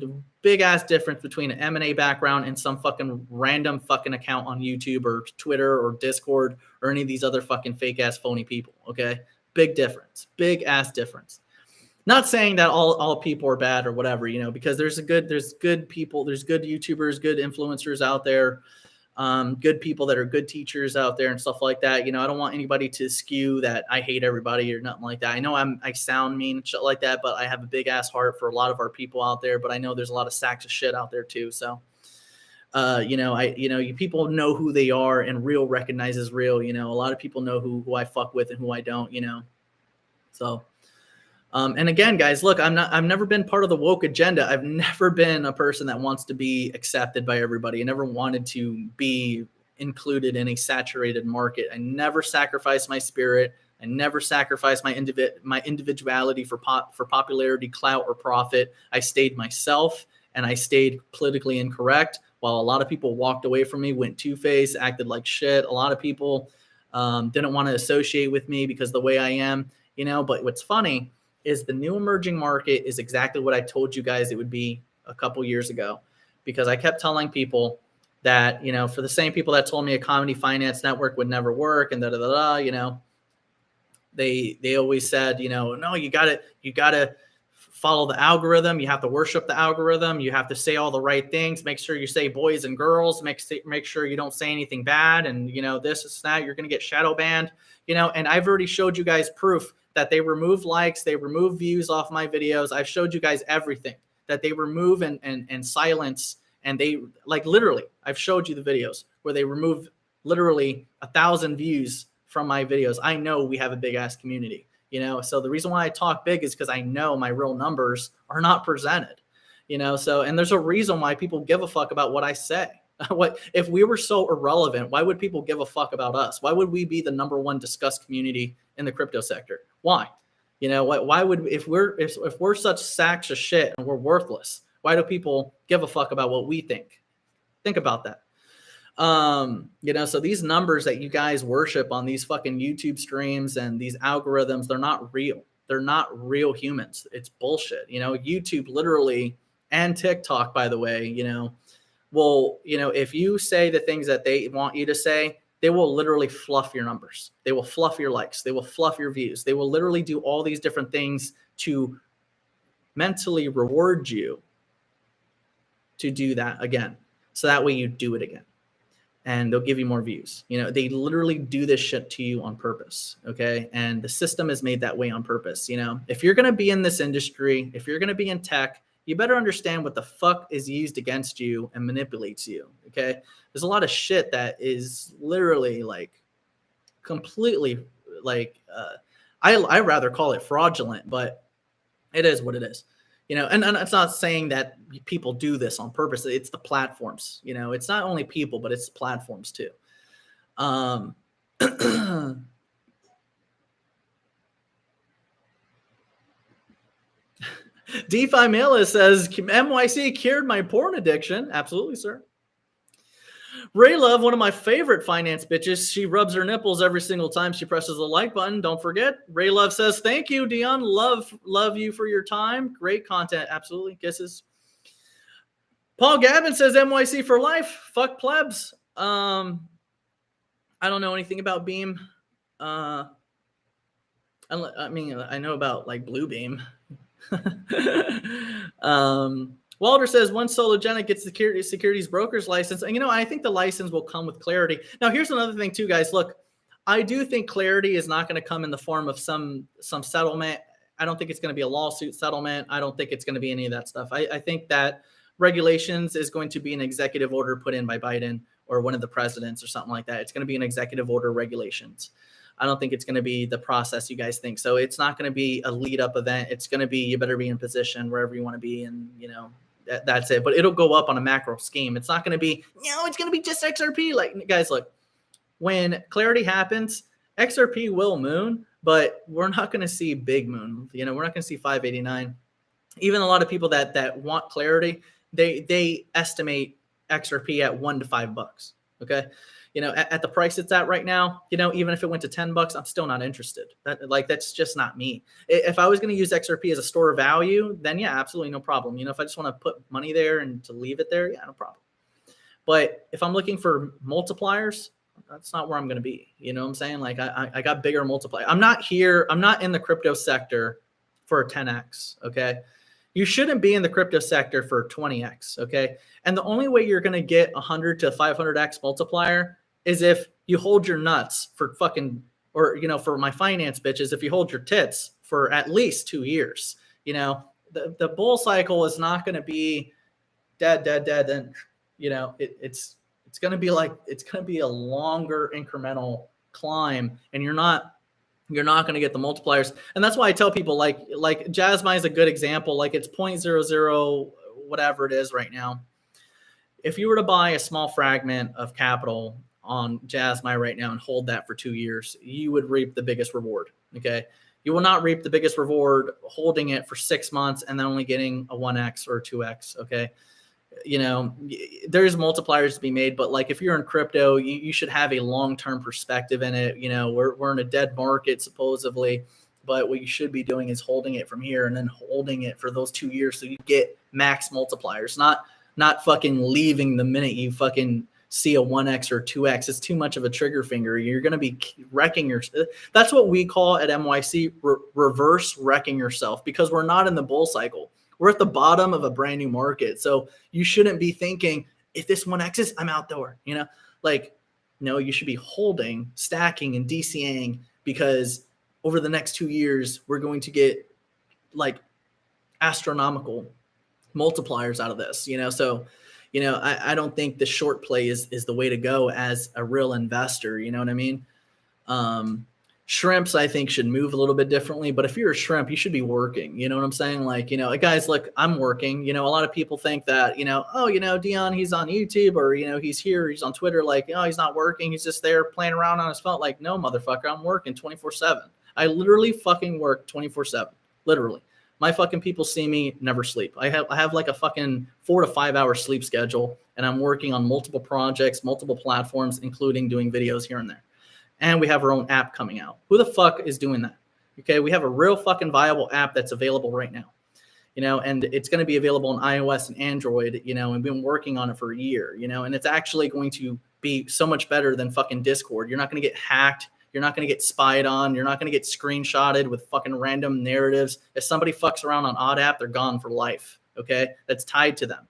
big ass difference between an M&A background and some fucking random fucking account on YouTube or Twitter or Discord or any of these other fucking fake ass phony people. Okay. Big difference, big ass difference. Not saying that all people are bad or whatever, you know, because there's good people, there's good YouTubers, good influencers out there, good people that are good teachers out there and stuff like that. You know, I don't want anybody to skew that I hate everybody or nothing like that. I know I sound mean and shit like that, but I have a big ass heart for a lot of our people out there. But I know there's a lot of sacks of shit out there too. So, you know, you people know who they are, and real recognizes real. You know, a lot of people know who I fuck with and who I don't. You know, so. And again, guys, look, I've never been part of the woke agenda. I've never been a person that wants to be accepted by everybody. I never wanted to be included in a saturated market. I never sacrificed my spirit. I never sacrificed my individuality for popularity, clout, or profit. I stayed myself, and I stayed politically incorrect. While a lot of people walked away from me, went two-faced, acted like shit. A lot of people didn't want to associate with me because the way I am, you know. But what's funny is the new emerging market is exactly what I told you guys it would be a couple years ago, because I kept telling people that, you know, for the same people that told me a comedy finance network would never work and you know, they always said, you know, no, you gotta follow the algorithm. You have to worship the algorithm. You have to say all the right things. Make sure you say boys and girls. Make sure you don't say anything bad. And, you know, this is that. You're going to get shadow banned, you know. And I've already showed you guys proof that they remove likes. They remove views off my videos. I've showed you guys everything that they remove and silence. And they, like, literally, I've showed you the videos where they remove literally 1,000 views from my videos. I know we have a big ass community. You know, so the reason why I talk big is because I know my real numbers are not presented, you know, so, and there's a reason why people give a fuck about what I say. What if we were so irrelevant? Why would people give a fuck about us? Why would we be the #1 discussed community in the crypto sector? Why? You know, why would, if we're such sacks of shit and we're worthless, why do people give a fuck about what we think? Think about that. You know, so these numbers that you guys worship on these fucking YouTube streams and these algorithms, they're not real. They're not real humans. It's bullshit. You know, YouTube literally, and TikTok, by the way, you know, will, you know, if you say the things that they want you to say, they will literally fluff your numbers. They will fluff your likes. They will fluff your views. They will literally do all these different things to mentally reward you to do that again. So that way you do it again. And they'll give you more views. You know, they literally do this shit to you on purpose. Okay. And the system is made that way on purpose. You know, if you're going to be in this industry, if you're going to be in tech, you better understand what the fuck is used against you and manipulates you. Okay. There's a lot of shit that is literally like completely like, I rather call it fraudulent, but it is what it is. You know, and it's not saying that people do this on purpose. It's the platforms. You know, it's not only people, but it's platforms too. DeFi Mela says, MYC cured my porn addiction. Absolutely, sir. Ray Love, one of my favorite finance bitches. She rubs her nipples every single time she presses the like button. Don't forget. Ray Love says, thank you, Dion. Love you for your time. Great content. Absolutely. Kisses. Paul Gavin says, MYC for life. Fuck plebs. I don't know anything about Beam. I mean, I know about like Blue Beam. Walter says, once Solargenic gets the securities broker's license, and you know, I think the license will come with clarity. Now, here's another thing too, guys. Look, I do think clarity is not going to come in the form of some settlement. I don't think it's going to be a lawsuit settlement. I don't think it's going to be any of that stuff. I think that regulations is going to be an executive order put in by Biden or one of the presidents or something like that. It's going to be an executive order regulations. I don't think it's going to be the process you guys think. So it's not going to be a lead up event. It's going to be, you better be in position wherever you want to be. And, you know, that's it. But it'll go up on a macro scheme. It's not going to be, you know, it's going to be just XRP. Like, guys, look, when clarity happens, XRP will moon, but we're not going to see big moon. You know, we're not going to see 589. Even a lot of people that want clarity, they estimate XRP at $1 to $5. Okay. You know, at the price it's at right now, you know, even if it went to $10, I'm still not interested. That's just not me. If I was going to use XRP as a store of value, then yeah, absolutely no problem. You know, if I just want to put money there and to leave it there, yeah, no problem. But if I'm looking for multipliers, that's not where I'm going to be. You know what I'm saying? Like I got bigger multipliers. I'm not in the crypto sector for a 10x. Okay. You shouldn't be in the crypto sector for 20x. Okay. And the only way you're going to get 100 to 500x multiplier is if you hold your nuts for fucking, or, you know, for my finance bitches, if you hold your tits for at least 2 years, you know, the bull cycle is not going to be dead. And, you know, it's going to be like, it's going to be a longer incremental climb, and you're not going to get the multipliers. And that's why I tell people like Jasmine is a good example. Like it's 0.00, whatever it is right now. If you were to buy a small fragment of capital on Jasmine right now and hold that for 2 years, you would reap the biggest reward. Okay. You will not reap the biggest reward holding it for 6 months and then only getting a 1x or 2x. Okay. There's multipliers to be made, but like if you're in crypto, you should have a long-term perspective in it. We're in a dead market supposedly, but what you should be doing is holding it from here and then holding it for those 2 years so you get max multipliers, not fucking leaving the minute you fucking see a 1x or 2x. It's too much of a trigger finger. You're going to be wrecking yourself. That's what we call at MYC reverse wrecking yourself, because we're not in the bull cycle. We're at the bottom of a brand new market. So you shouldn't be thinking, if this 1x's, I'm out door. No, you should be holding, stacking, and DCAing, because over the next 2 years, we're going to get like astronomical multipliers out of this, So, I don't think the short play is the way to go as a real investor. You know what I mean? Shrimps, I think, should move a little bit differently. But if you're a shrimp, you should be working. You know what I'm saying? Guys, look, I'm working. A lot of people think that, Dion, he's on YouTube, or, he's here, he's on Twitter. He's not working. He's just there playing around on his phone. No, motherfucker, I'm working 24/7. I literally fucking work 24/7. Literally. My fucking people see me, never sleep. I have like a fucking 4 to 5 hour sleep schedule, and I'm working on multiple projects, multiple platforms, including doing videos here and there. And we have our own app coming out. Who the fuck is doing that? Okay, we have a real fucking viable app that's available right now. And it's going to be available on iOS and Android, and we've been working on it for a year, and it's actually going to be so much better than fucking Discord. You're not going to get hacked. You're not going to get spied on. You're not going to get screenshotted with fucking random narratives. If somebody fucks around on OddApp, they're gone for life. Okay, that's tied to them.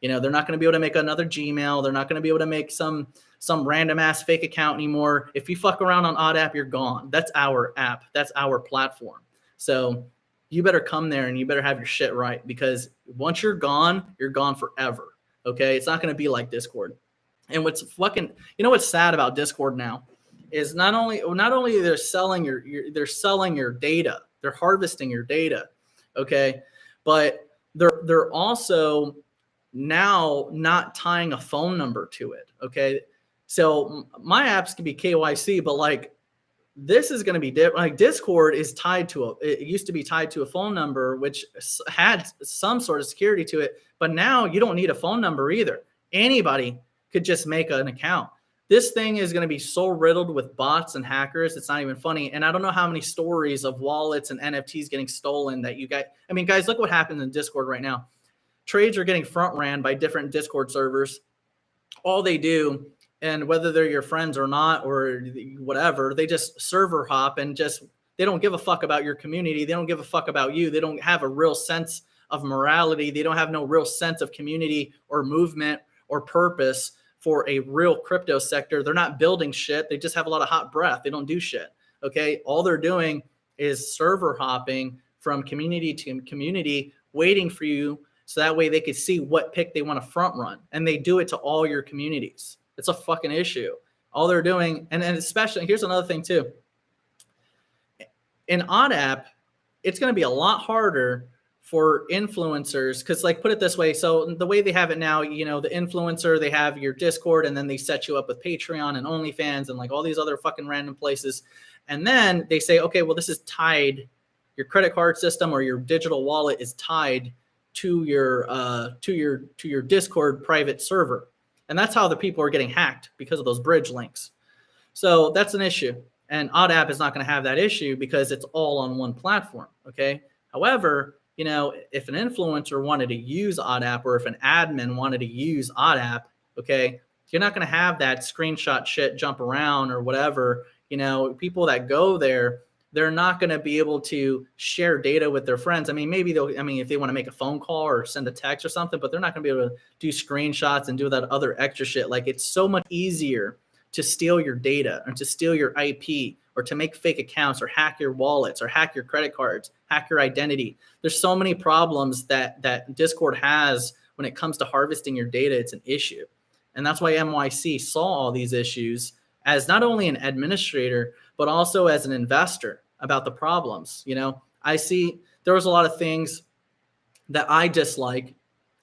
They're not going to be able to make another Gmail. They're not going to be able to make some random ass fake account anymore. If you fuck around on OddApp, you're gone. That's our app. That's our platform. So you better come there and you better have your shit right, because once you're gone forever. Okay, it's not going to be like Discord. And what's sad about Discord now is not only they're selling they're selling your data, they're harvesting your data, okay, but they're also now not tying a phone number to it, okay. So my apps can be KYC, but this is going to be different. Discord is tied to it used to be tied to a phone number, which had some sort of security to it, but now you don't need a phone number either. Anybody could just make an account. This thing is going to be so riddled with bots and hackers, it's not even funny. And I don't know how many stories of wallets and NFTs getting stolen that you guys. I mean, guys, look what happens in Discord right now. Trades are getting front ran by different Discord servers. All they do, and whether they're your friends or not or whatever, they just server hop and they don't give a fuck about your community. They don't give a fuck about you. They don't have a real sense of morality. They don't have no real sense of community or movement or purpose for a real crypto sector. They're not building shit. They just have a lot of hot breath. They don't do shit. Okay. All they're doing is server hopping from community to community, waiting for you. So that way they could see what pick they want to front run. And they do it to all your communities. It's a fucking issue. All they're doing. And especially, here's another thing too. In OddApp, it's going to be a lot harder for influencers, because put it this way. So the way they have it now, the influencer, they have your Discord, and then they set you up with Patreon and OnlyFans and all these other fucking random places. And then they say, okay, well, this is tied. Your credit card system or your digital wallet is tied to your Discord private server. And that's how the people are getting hacked, because of those bridge links. So that's an issue. And OddApp is not going to have that issue because it's all on one platform. Okay. However, if an influencer wanted to use OddApp, or if an admin wanted to use OddApp, okay, you're not going to have that screenshot shit jump around or whatever. People that go there, they're not going to be able to share data with their friends. I mean, maybe if they want to make a phone call or send a text or something, but they're not going to be able to do screenshots and do that other extra shit. It's so much easier to steal your data or to steal your IP or to make fake accounts or hack your wallets or hack your credit cards, hack your identity. There's so many problems that Discord has when it comes to harvesting your data. It's an issue. And that's why MYC saw all these issues as not only an administrator, but also as an investor about the problems. I see there was a lot of things that I dislike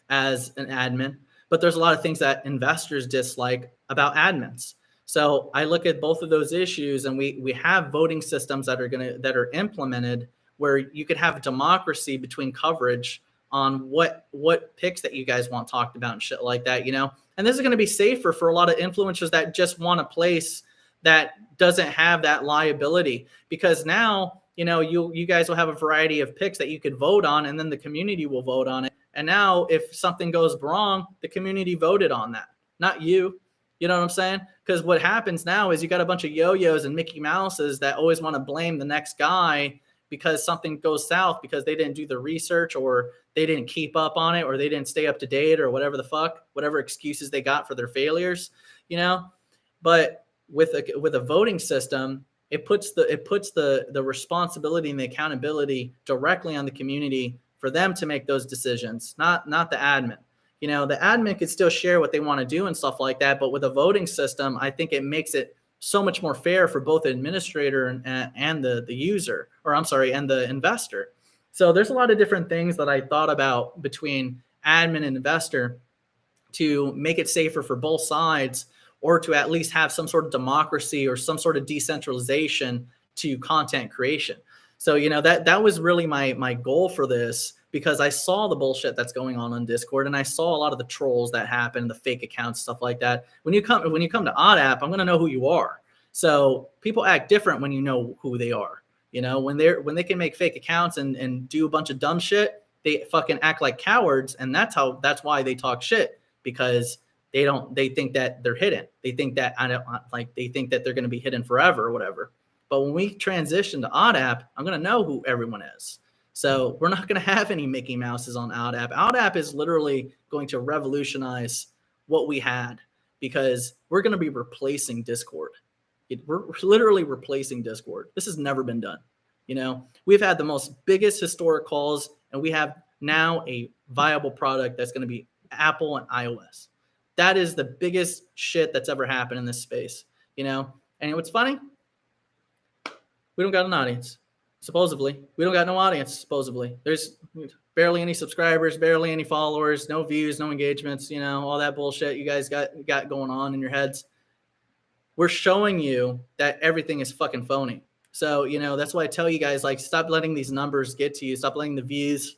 as an admin, but there's a lot of things that investors dislike about admins. So I look at both of those issues, and we have voting systems that are implemented where you could have democracy between coverage on what picks that you guys want talked about and shit like that, you know. And this is going to be safer for a lot of influencers that just want a place that doesn't have that liability, because now, you know, you guys will have a variety of picks that you could vote on, and then the community will vote on it. And now if something goes wrong, the community voted on that, not you. You know what I'm saying? Because what happens now is you got a bunch of yo-yos and Mickey Mouses that always want to blame the next guy because something goes south because they didn't do the research, or they didn't keep up on it, or they didn't stay up to date, or whatever the fuck, whatever excuses they got for their failures, you know. But with a voting system, it puts the responsibility and the accountability directly on the community for them to make those decisions, not the admin. You know, the admin could still share what they want to do and stuff like that, but with a voting system, I think it makes it so much more fair for both the administrator and the user, or I'm sorry, and the investor. So there's a lot of different things that I thought about between admin and investor to make it safer for both sides, or to at least have some sort of democracy or some sort of decentralization to content creation. So, you know, that was really my goal for this, because I saw the bullshit that's going on Discord, and I saw a lot of the trolls that happen, the fake accounts, stuff like that. When you come to OddApp, I'm gonna know who you are. So people act different when you know who they are. You know, when they can make fake accounts and do a bunch of dumb shit, they fucking act like cowards, and that's why they talk shit, because they think that they're hidden. They think that they think that they're gonna be hidden forever or whatever. But when we transition to OddApp, I'm gonna know who everyone is. So we're not going to have any Mickey Mouses on OddApp. OddApp is literally going to revolutionize what we had, because we're going to be replacing Discord. We're literally replacing Discord. This has never been done. You know, we've had the most biggest historic calls, and we have now a viable product that's going to be Apple and iOS. That is the biggest shit that's ever happened in this space. You know, and what's funny? We don't got an audience. Supposedly, we don't got no audience. Supposedly, there's barely any subscribers, barely any followers, no views, no engagements, you know, all that bullshit you guys got going on in your heads. We're showing you that everything is fucking phony. So, you know, that's why I tell you guys, like, stop letting these numbers get to you. Stop letting the views,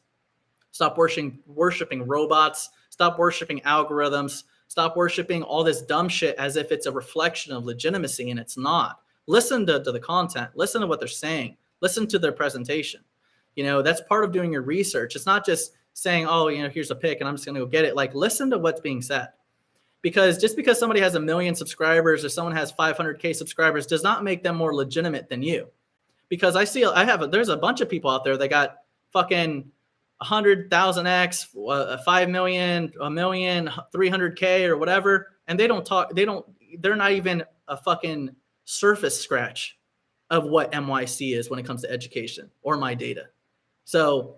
stop worshiping robots, stop worshiping algorithms, stop worshiping all this dumb shit as if it's a reflection of legitimacy, and it's not. Listen to the content. Listen to what they're saying. Listen to their presentation. You know, that's part of doing your research. It's not just saying, oh, you know, here's a pick and I'm just going to go get it. Like, listen to what's being said. Because just because somebody has 1 million subscribers or someone has 500K subscribers does not make them more legitimate than you. Because there's a bunch of people out there that got fucking 100,000x, 5 million, 1 million, 300K or whatever. And they're not even a fucking surface scratch of what MYC is when it comes to education or my data. So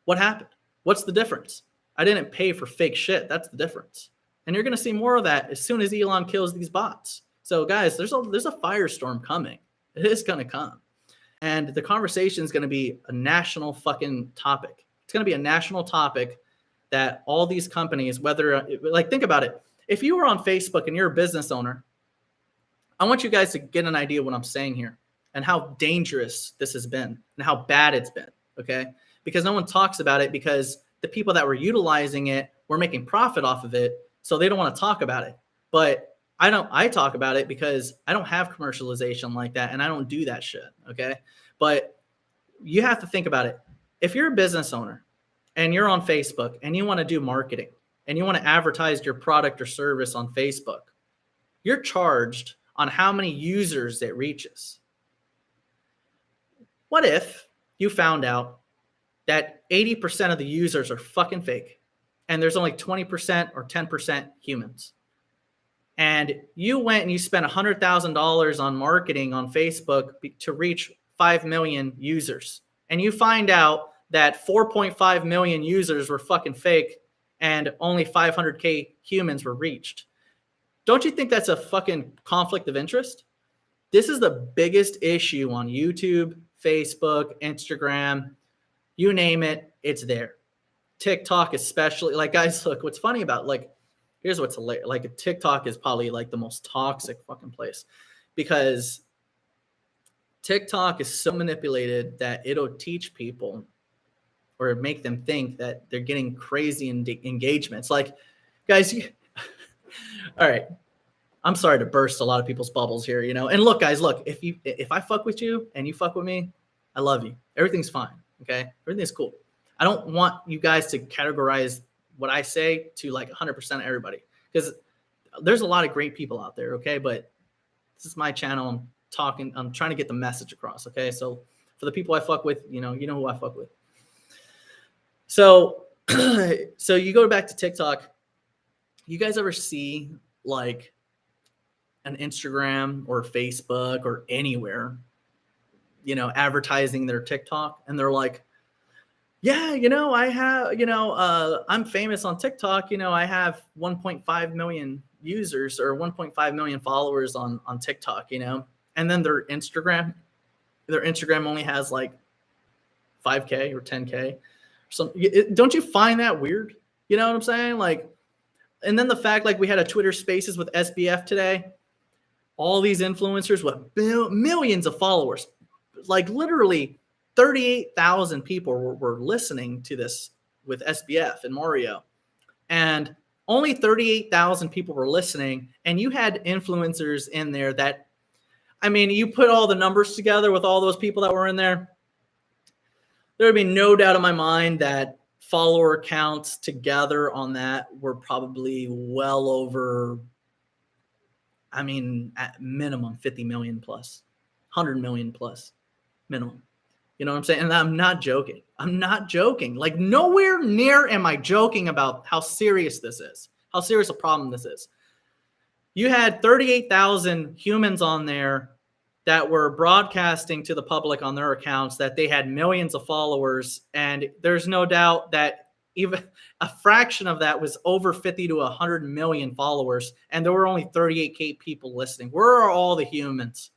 what happened? What's the difference? I didn't pay for fake shit. That's the difference. And you're going to see more of that as soon as Elon kills these bots. So guys, there's a firestorm coming. It is going to come. And the conversation is going to be a national fucking topic. It's going to be a national topic that all these companies, think about it. If you were on Facebook and you're a business owner, I want you guys to get an idea of what I'm saying here and how dangerous this has been and how bad it's been, okay? Because no one talks about it, because the people that were utilizing it were making profit off of it, so they don't want to talk about it. But I talk about it because I don't have commercialization like that, and I don't do that shit, okay? But you have to think about it. If you're a business owner and you're on Facebook and you want to do marketing and you want to advertise your product or service on Facebook, you're charged on how many users it reaches. What if you found out that 80% of the users are fucking fake and there's only 20% or 10% humans? And you went and you spent $100,000 on marketing on Facebook to reach 5 million users. And you find out that 4.5 million users were fucking fake and only 500K humans were reached. Don't you think that's a fucking conflict of interest? This is the biggest issue on YouTube, Facebook, Instagram, you name it, it's there. TikTok especially. Like, guys, look, what's funny about, like, here's what's hilarious. Like TikTok is probably like the most toxic fucking place, because TikTok is so manipulated that it'll teach people or make them think that they're getting crazy engagements. Like, guys, all right. I'm sorry to burst a lot of people's bubbles here, you know. And look, guys, look, if I fuck with you and you fuck with me, I love you. Everything's fine. Okay, everything's cool. I don't want you guys to categorize what I say to like 100% of everybody, because there's a lot of great people out there. Okay, but this is my channel. I'm trying to get the message across. Okay, so for the people I fuck with, you know who I fuck with. So, so you go back to TikTok. You guys ever see like an Instagram or Facebook or anywhere, you know, advertising their TikTok, and they're like, yeah, you know, I have, you know, I'm famous on TikTok. You know, I have 1.5 million users or 1.5 million followers on TikTok, you know, and then their Instagram only has like 5K or 10K. So don't you find that weird? You know what I'm saying? Like, and then the fact, like, we had a Twitter Spaces with SBF today. All these influencers with millions of followers, like literally 38,000 people were listening to this with SBF and Mario, and only 38,000 people were listening. And you had influencers in there that, I mean, you put all the numbers together with all those people that were in there, there would be no doubt in my mind that follower counts together on that were probably well over, I mean, at minimum 50 million plus, 100 million plus minimum. You know what I'm saying? And I'm not joking. I'm not joking. Like, nowhere near am I joking about how serious this is, how serious a problem this is. You had 38,000 humans on there that were broadcasting to the public on their accounts that they had millions of followers. And there's no doubt that even a fraction of that was over 50 to 100 million followers. And there were only 38K people listening. Where are all the humans?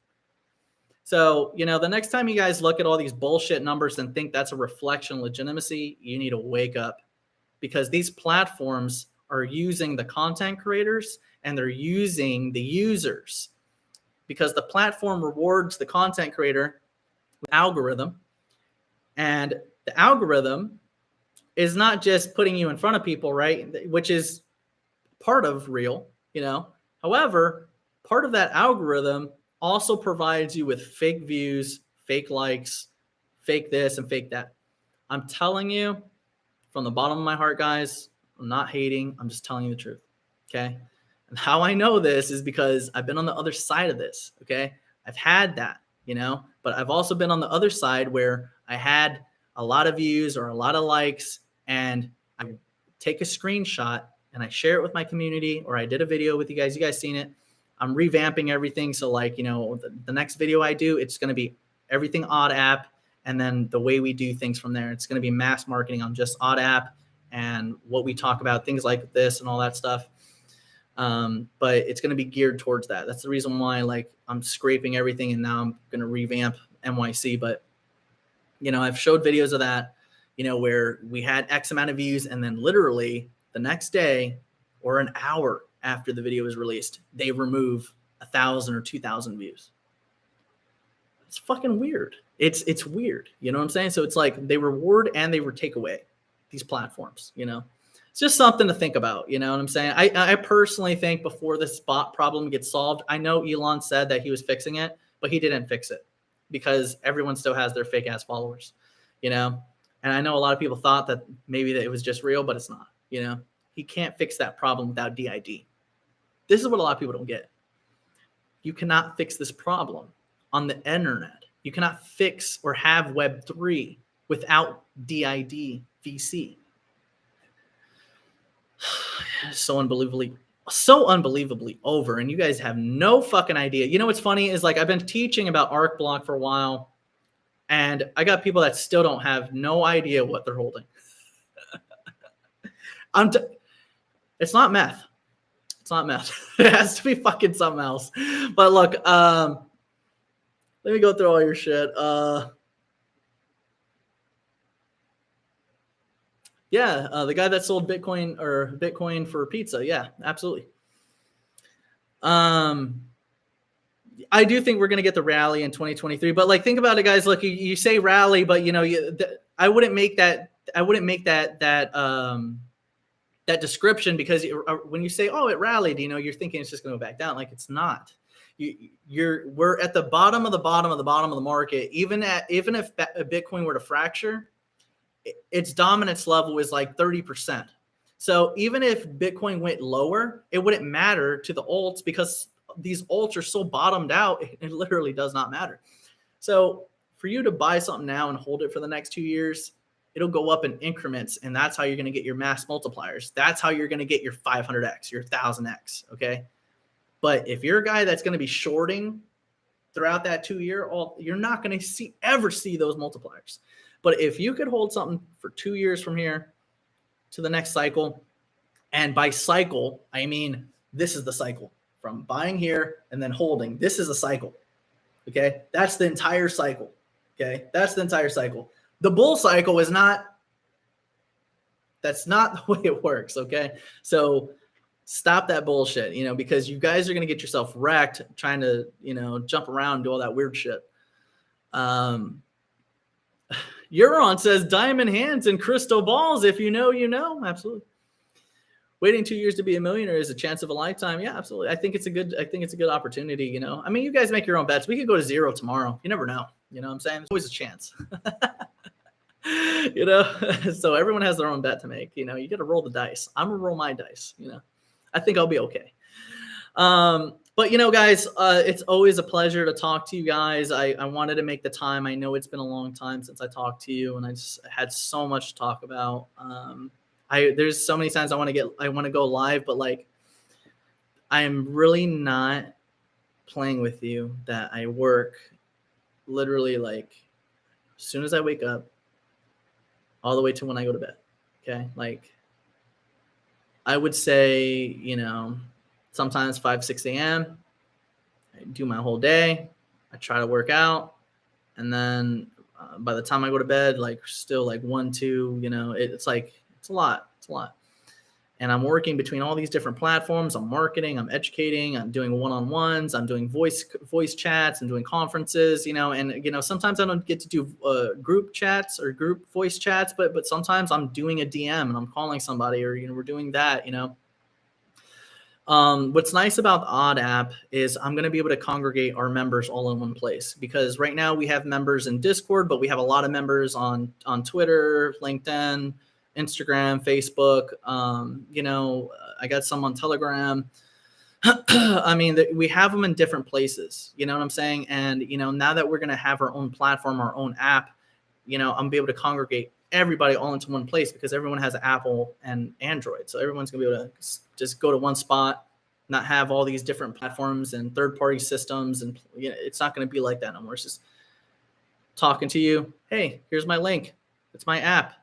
So, you know, the next time you guys look at all these bullshit numbers and think that's a reflection of legitimacy, you need to wake up, because these platforms are using the content creators and they're using the users, because the platform rewards the content creator with algorithm, and the algorithm is not just putting you in front of people, right? Which is part of real, you know. However, part of that algorithm also provides you with fake views, fake likes, fake this and fake that. I'm telling you from the bottom of my heart, guys, I'm not hating. I'm just telling you the truth. Okay. And how I know this is because I've been on the other side of this. Okay. I've had that, you know, but I've also been on the other side where I had a lot of views or a lot of likes, and I take a screenshot and I share it with my community, or I did a video with you guys seen it. I'm revamping everything. So like, you know, the next video I do, it's going to be everything Odd App. And then the way we do things from there, it's going to be mass marketing on just Odd App and what we talk about, things like this and all that stuff. But it's going to be geared towards that. That's the reason why, like, I'm scraping everything and now I'm going to revamp MYC. But, you know, I've showed videos of that, you know, where we had X amount of views, and then literally the next day or an hour after the video was released, they remove 1,000 or 2,000 views. It's fucking weird. It's weird. You know what I'm saying? So it's like they reward and they take away these platforms, you know. It's just something to think about. You know what I'm saying? I personally think before this bot problem gets solved, I know Elon said that he was fixing it, but he didn't fix it because everyone still has their fake ass followers, you know. And I know a lot of people thought that maybe that it was just real, but it's not. You know, he can't fix that problem without DID. This is what a lot of people don't get. You cannot fix this problem on the internet. You cannot fix or have Web3 without DID VC. So unbelievably over, and you guys have no fucking idea. You know what's funny is, like, I've been teaching about Arcblock for a while, and I got people that still don't have no idea what they're holding. It's not meth. It's not meth. It has to be fucking something else. But look, let me go through all your shit. Yeah, the guy that sold Bitcoin for pizza. Yeah, absolutely. I do think we're going to get the rally in 2023, but like, think about it, guys. Look, you say rally, but I wouldn't make that that description, because when you say, oh, it rallied, you're thinking it's just going to go back down. Like, it's not. We're at the bottom of the bottom of the bottom of the market. Even if Bitcoin were to fracture, its dominance level is like 30%. So even if Bitcoin went lower, it wouldn't matter to the alts, because these alts are so bottomed out, it literally does not matter. So for you to buy something now and hold it for the next 2 years, it'll go up in increments, and that's how you're going to get your mass multipliers. That's how you're going to get your 500x, your 1000x, okay? But if you're a guy that's going to be shorting throughout that 2 year, you're not going to ever see those multipliers. But if you could hold something for 2 years from here to the next cycle, and by cycle, I mean, this is the cycle from buying here and then holding. This is a cycle, okay? That's the entire cycle, okay? That's the entire cycle. The bull cycle is not, that's not the way it works, okay? So stop that bullshit, because you guys are going to get yourself wrecked trying to, jump around and do all that weird shit. Euron says diamond hands and crystal balls. If you know, you know. Absolutely. Waiting 2 years to be a millionaire is a chance of a lifetime. Yeah, absolutely. I think it's a good opportunity. I mean, you guys make your own bets. We could go to zero tomorrow. You never know. You know what I'm saying? There's always a chance. So everyone has their own bet to make. You got to roll the dice. I'm gonna roll my dice. I think I'll be okay. But guys, it's always a pleasure to talk to you guys. I wanted to make the time. I know it's been a long time since I talked to you, and I just had so much to talk about. There's so many times I want to go live, but like, I'm really not playing with you that I work literally like as soon as I wake up all the way to when I go to bed. Okay. Like, I would say, sometimes 5, 6 a.m. I do my whole day. I try to work out. And then by the time I go to bed, like still like 1, 2, it's a lot. It's a lot. And I'm working between all these different platforms. I'm marketing, I'm educating, I'm doing one-on-ones, I'm doing voice chats, and doing conferences, and sometimes I don't get to do group chats or group voice chats, but sometimes I'm doing a DM and I'm calling somebody, or we're doing that. What's nice about the Odd app is I'm going to be able to congregate our members all in one place, because right now we have members in Discord, but we have a lot of members on Twitter, LinkedIn, Instagram, Facebook. I got some on Telegram. I mean, we have them in different places. You know what I'm saying? And, now that we're going to have our own platform, our own app, I'm going to be able to congregate everybody all into one place, because everyone has Apple and Android. So everyone's going to be able to just go to one spot, not have all these different platforms and third-party systems. And it's not going to be like that no more. It's just talking to you. Hey, here's my link. It's my app.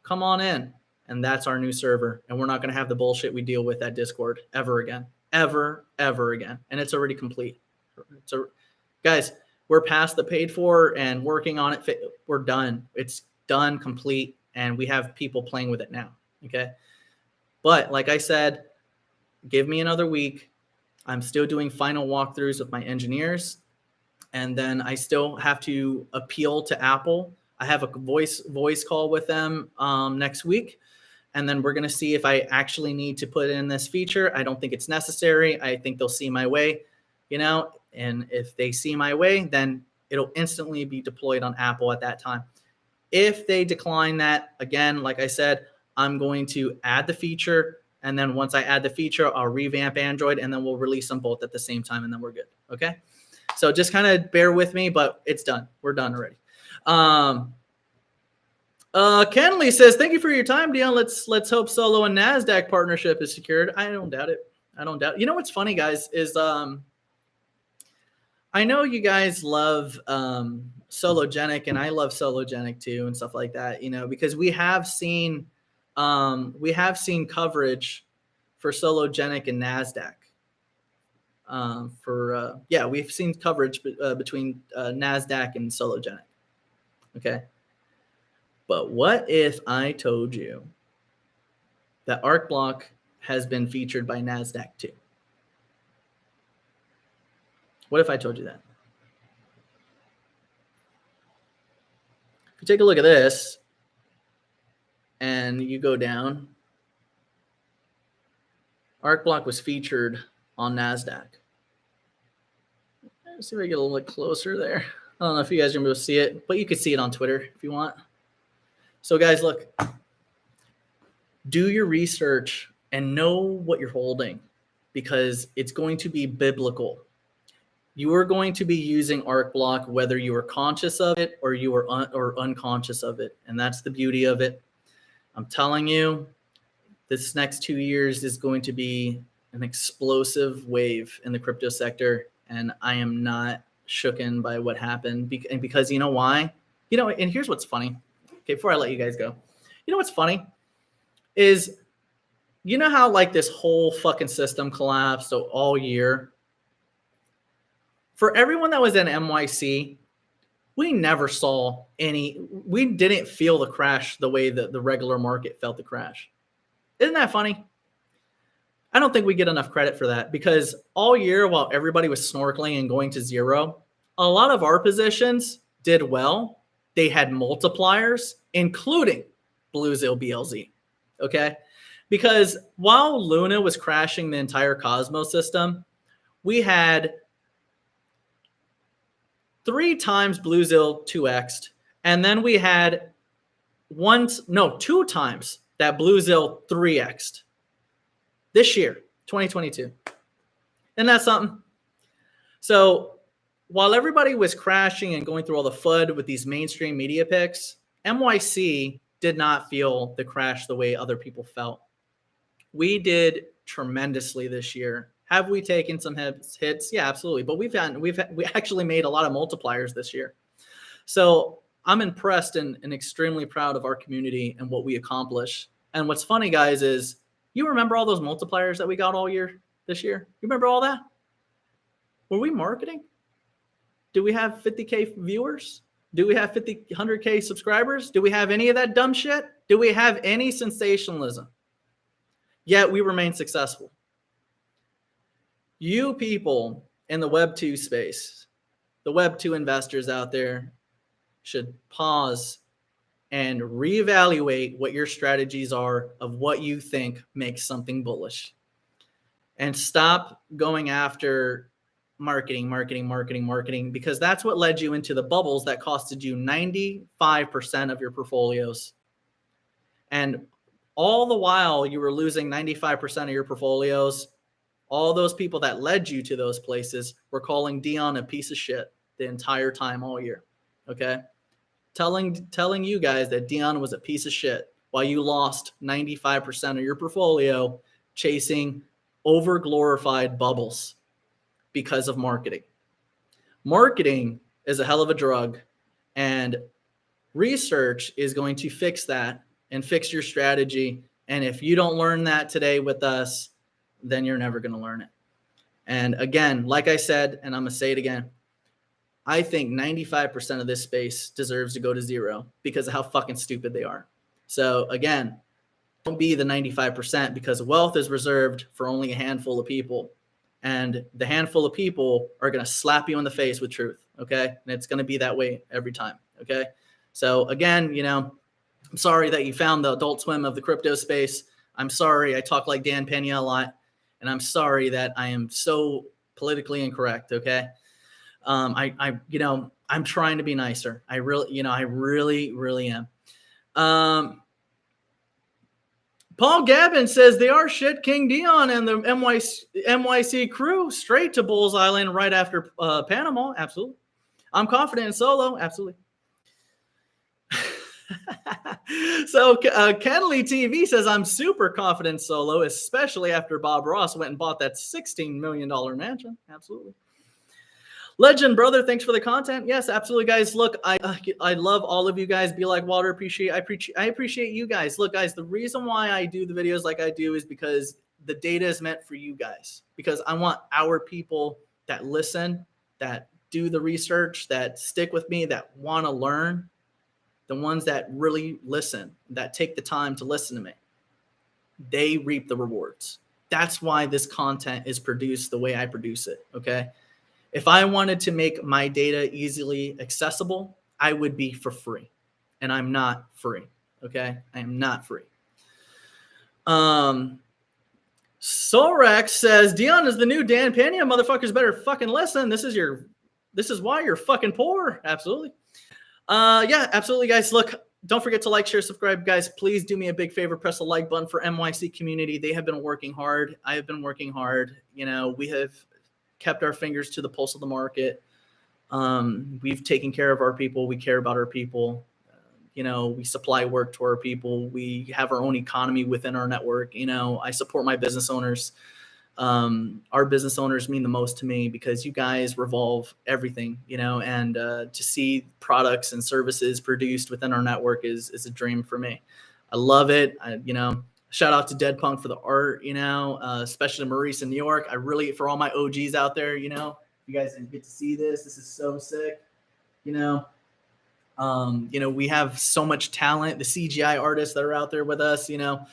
Come on in. And that's our new server. And we're not going to have the bullshit we deal with at Discord ever again. Ever again. And it's already complete. So, guys, we're past the paid for and working on it. We're done. It's done, complete, and we have people playing with it now. Okay. But like I said, give me another week. I'm still doing final walkthroughs with my engineers. And then I still have to appeal to Apple. I have a voice call with them next week. And then we're going to see if I actually need to put in this feature. I don't think it's necessary. I think they'll see my way, and if they see my way, then it'll instantly be deployed on Apple at that time. If they decline that, again, like I said, I'm going to add the feature. And then once I add the feature, I'll revamp Android, and then we'll release them both at the same time, and then we're good. Okay. So just kind of bear with me, but it's done. We're done already. Kenley says, thank you for your time, Dion. Let's hope Solo and NASDAQ partnership is secured. I don't doubt it. What's funny, guys, is I know you guys love Sologenic, and I love Sologenic too, and stuff like that, because we have seen coverage for Sologenic and NASDAQ. We've seen coverage between NASDAQ and Sologenic. Okay. But what if I told you that Arcblock has been featured by NASDAQ too? What if I told you that? If you take a look at this and you go down, Arcblock was featured on NASDAQ. Let's see if I get a little bit closer there. I don't know if you guys are going to be able to see it, but you can see it on Twitter if you want. So guys, look, do your research and know what you're holding, because it's going to be biblical. You are going to be using Arcblock whether you are conscious of it or you are unconscious of it. And that's the beauty of it. I'm telling you, this next 2 years is going to be an explosive wave in the crypto sector. And I am not shooken by what happened. And because you know why? You know, and here's what's funny. Okay, before I let you guys go. You know what's funny? Is, you know how like this whole fucking system collapsed all year? For everyone that was in MYC, we never saw we didn't feel the crash the way that the regular market felt the crash. Isn't that funny? I don't think we get enough credit for that, because all year while everybody was snorkeling and going to zero, a lot of our positions did well. They had multipliers, including Bluezil BLZ. Okay? Because while Luna was crashing the entire Cosmos system, we had 3 times Bluezil 2x'd, and then we had 2 times that Bluezil 3x'd this year, 2022. Isn't that something? So while everybody was crashing and going through all the FUD with these mainstream media picks, MYC did not feel the crash the way other people felt. We did tremendously this year. Have we taken some hits? Yeah, absolutely. But we actually made a lot of multipliers this year. So I'm impressed and extremely proud of our community and what we accomplished. And what's funny, guys, is you remember all those multipliers that we got all year this year? You remember all that? Were we marketing? Do we have 50K viewers? Do we have 100K subscribers? Do we have any of that dumb shit? Do we have any sensationalism? Yet we remain successful. You people in the Web 2 space, the Web 2 investors out there, should pause and reevaluate what your strategies are of what you think makes something bullish. And stop going after marketing, because that's what led you into the bubbles that costed you 95% of your portfolios. And all the while you were losing 95% of your portfolios, all those people that led you to those places were calling Dion a piece of shit the entire time all year. Okay? Telling you guys that Dion was a piece of shit while you lost 95% of your portfolio chasing over-glorified bubbles because of marketing. Marketing is a hell of a drug, and research is going to fix that and fix your strategy. And if you don't learn that today with us, then you're never going to learn it. And again, like I said, and I'm going to say it again, I think 95% of this space deserves to go to zero because of how fucking stupid they are. So again, don't be the 95%, because wealth is reserved for only a handful of people. And the handful of people are going to slap you in the face with truth. Okay. And it's going to be that way every time. Okay. So again, you know, I'm sorry that you found the Adult Swim of the crypto space. I'm sorry I talk like Dan Pena a lot. And I'm sorry that I am so politically incorrect. Okay. I'm trying to be nicer. I really am. Paul Gavin says they are shit King Dion and the MYC crew straight to Bulls Island right after Panama. Absolutely. I'm confident in Solo. Absolutely. So Kenley TV says I'm super confident in Solo, especially after Bob Ross went and bought that $16 million mansion. Absolutely. Legend brother, thanks for the content. Yes, absolutely, guys. Look, I love all of you guys. Be like Walter, I appreciate you guys. Look, guys, the reason why I do the videos like I do is because the data is meant for you guys. Because I want our people that listen, that do the research, that stick with me, that want to learn. the ones that really listen, that take the time to listen to me, they reap the rewards. That's why this content is produced the way I produce it. Okay. If I wanted to make my data easily accessible, I would be for free, and I'm not free. Okay. I am not free. Solrex says, Dion is the new Dan Pena. Motherfuckers better fucking listen. This is why you're fucking poor. Absolutely. Yeah, absolutely, guys. Look, don't forget to like, share, subscribe, guys. Please do me a big favor. Press the like button for MYC community. They have been working hard. I have been working hard. You know, we have kept our fingers to the pulse of the market. We've taken care of our people. We care about our people. You know, we supply work to our people. We have our own economy within our network. You know, I support my business owners. Our business owners mean the most to me because you guys revolve everything, you know, and to see products and services produced within our network is a dream for me. I love it. You know, shout out to Dead Punk for the art, you know, especially Maurice in New York. I really, for all my OGs out there, you know, you guys didn't get to see this. This is so sick, you know. You know, we have so much talent, the CGI artists that are out there with us, you know,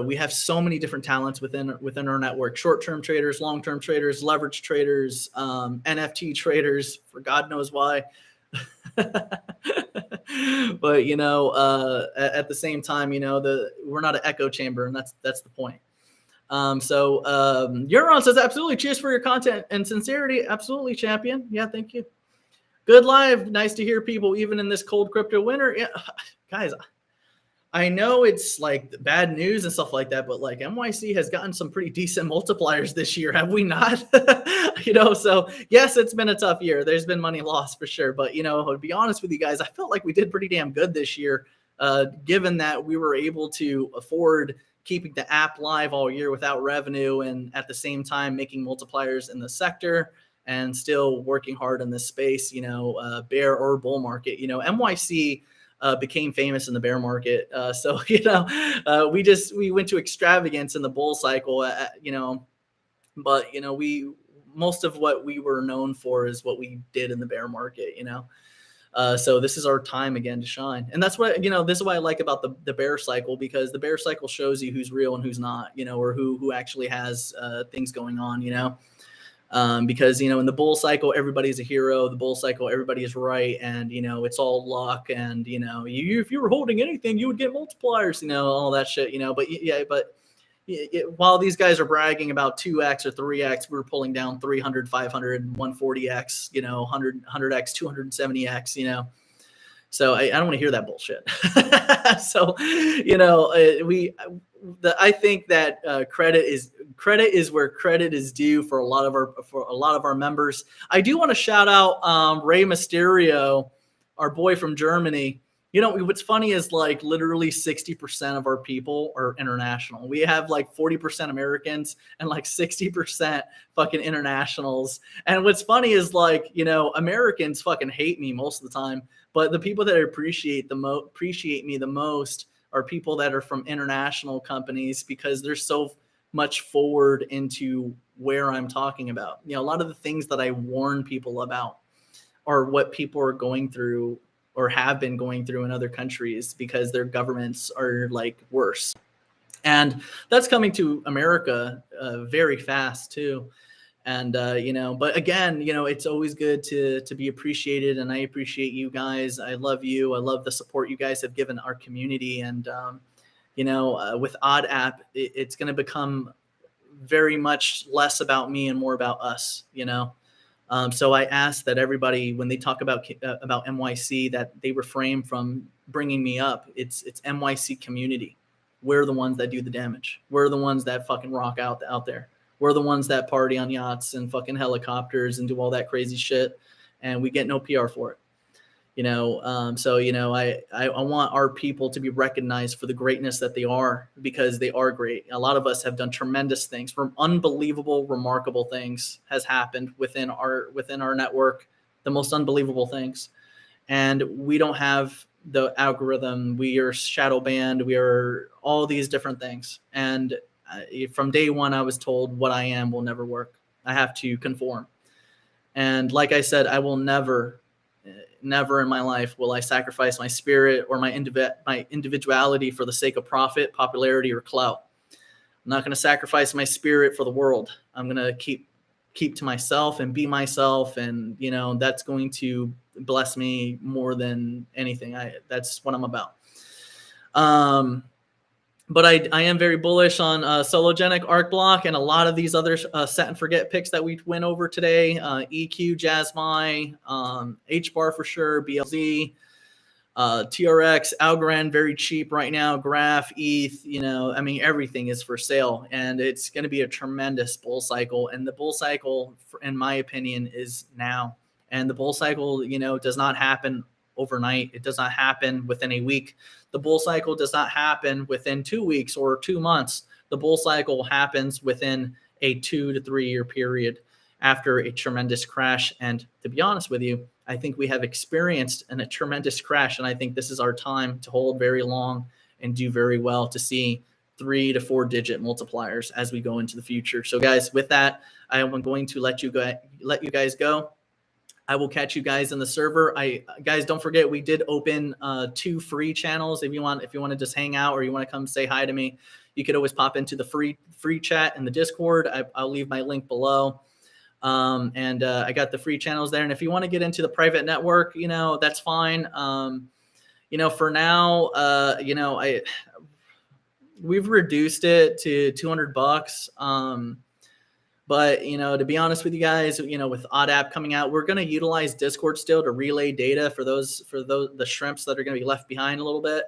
we have so many different talents within our network, short-term traders, long-term traders, leverage traders, NFT traders, for God knows why. But, you know, at the same time, you know, we're not an echo chamber, and that's the point. So Euron says, absolutely, cheers for your content and sincerity. Absolutely, champion. Yeah, thank you. Good live. Nice to hear people even in this cold crypto winter. Yeah, guys, I know it's like bad news and stuff like that, but like MYC has gotten some pretty decent multipliers this year, have we not? You know, so yes, it's been a tough year. There's been money lost for sure. But, you know, to be honest with you guys, I felt like we did pretty damn good this year, given that we were able to afford keeping the app live all year without revenue and at the same time making multipliers in the sector and still working hard in this space, you know, bear or bull market. You know, MYC became famous in the bear market. So, you know, we went to extravagance in the bull cycle, you know, but, you know, most of what we were known for is what we did in the bear market, you know. So this is our time again to shine. And that's what, you know, this is what I like about the bear cycle, because the bear cycle shows you who's real and who's not, you know, or who actually has things going on, you know. Because, you know, in the bull cycle, everybody's a hero. The bull cycle, everybody is right. And, you know, it's all luck. And, you know, if you were holding anything, you would get multipliers, you know, all that shit, you know. But yeah, but while these guys are bragging about 2x or 3x, we're pulling down 300, 500, 140x, you know, 100x, 270x, you know. So I don't want to hear that bullshit. So, you know, I think that credit is where credit is due for a lot of our members. I do want to shout out Ray Mysterio, our boy from Germany. You know, what's funny is like literally 60% of our people are international. We have like 40% Americans and like 60% fucking internationals. And what's funny is like, you know, Americans fucking hate me most of the time, but the people that appreciate me the most are people that are from international companies, because they're so much forward into where I'm talking about. You know, a lot of the things that I warn people about are what people are going through or have been going through in other countries, because their governments are like worse. And that's coming to America very fast too. And, you know, but again, you know, it's always good to be appreciated. And I appreciate you guys. I love you. I love the support you guys have given our community. And, you know, with Odd App, it's going to become very much less about me and more about us, you know. So I ask that everybody, when they talk about MYC, that they refrain from bringing me up. It's MYC community. We're the ones that do the damage. We're the ones that fucking rock out there. We're the ones that party on yachts and fucking helicopters and do all that crazy shit, and we get no PR for it. You know, so, you know, I want our people to be recognized for the greatness that they are, because they are great. A lot of us have done tremendous things. From unbelievable, remarkable things has happened within our network, the most unbelievable things. And we don't have the algorithm. We are shadow banned. We are all these different things. And from day one, I was told what I am will never work. I have to conform. And like I said, I will never never in my life will I sacrifice my spirit or my individuality for the sake of profit, popularity, or clout. I'm not going to sacrifice my spirit for the world. I'm going to keep to myself and be myself. And, you know, that's going to bless me more than anything. That's what I'm about. But I am very bullish on Sologenic, Arcblock, and a lot of these other set and forget picks that we went over today. EQ, Jasmine, HBAR for sure, BLZ, TRX, Algorand, very cheap right now, Graph, ETH, you know, I mean, everything is for sale. And it's going to be a tremendous bull cycle. And the bull cycle, in my opinion, is now. And the bull cycle, you know, does not happen overnight. It does not happen within a week. The bull cycle does not happen within 2 weeks or 2 months. The bull cycle happens within a 2 to 3 year period after a tremendous crash. And to be honest with you, I think we have experienced a tremendous crash. And I think this is our time to hold very long and do very well to see 3 to 4 digit multipliers as we go into the future. So guys, with that, I am going to let you guys go. I will catch you guys in the server. Guys, don't forget, we did open 2 free channels. If you want to just hang out or you want to come say hi to me, you could always pop into the free chat in the Discord. I'll leave my link below. I got the free channels there. And if you want to get into the private network, you know, that's fine. You know, for now, you know, we've reduced it to $200. But, you know, to be honest with you guys, you know, with OddApp coming out, we're going to utilize Discord still to relay data for the shrimps that are going to be left behind a little bit.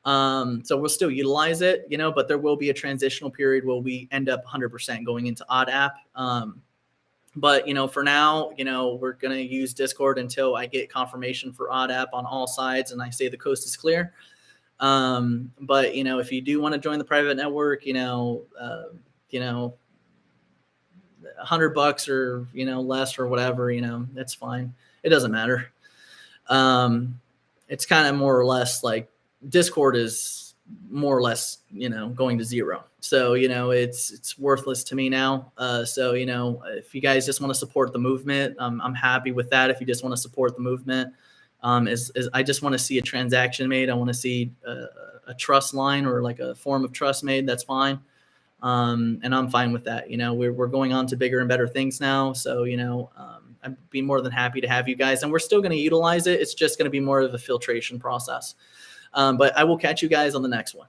So we'll still utilize it, you know, but there will be a transitional period where we end up 100% going into OddApp. But, you know, for now, you know, we're going to use Discord until I get confirmation for OddApp on all sides and I say the coast is clear. But, you know, if you do want to join the private network, you know, $100 or, you know, less or whatever, you know, that's fine. It doesn't matter. It's kind of more or less like Discord is more or less, you know, going to zero. So, you know, it's worthless to me now. So, you know, if you guys just want to support the movement, I'm happy with that. If you just want to support the movement, I just want to see a transaction made. I want to see a trust line or like a form of trust made. That's fine. And I'm fine with that. You know, we're going on to bigger and better things now. So, you know, I'd be more than happy to have you guys, and we're still going to utilize it. It's just going to be more of a filtration process. But I will catch you guys on the next one.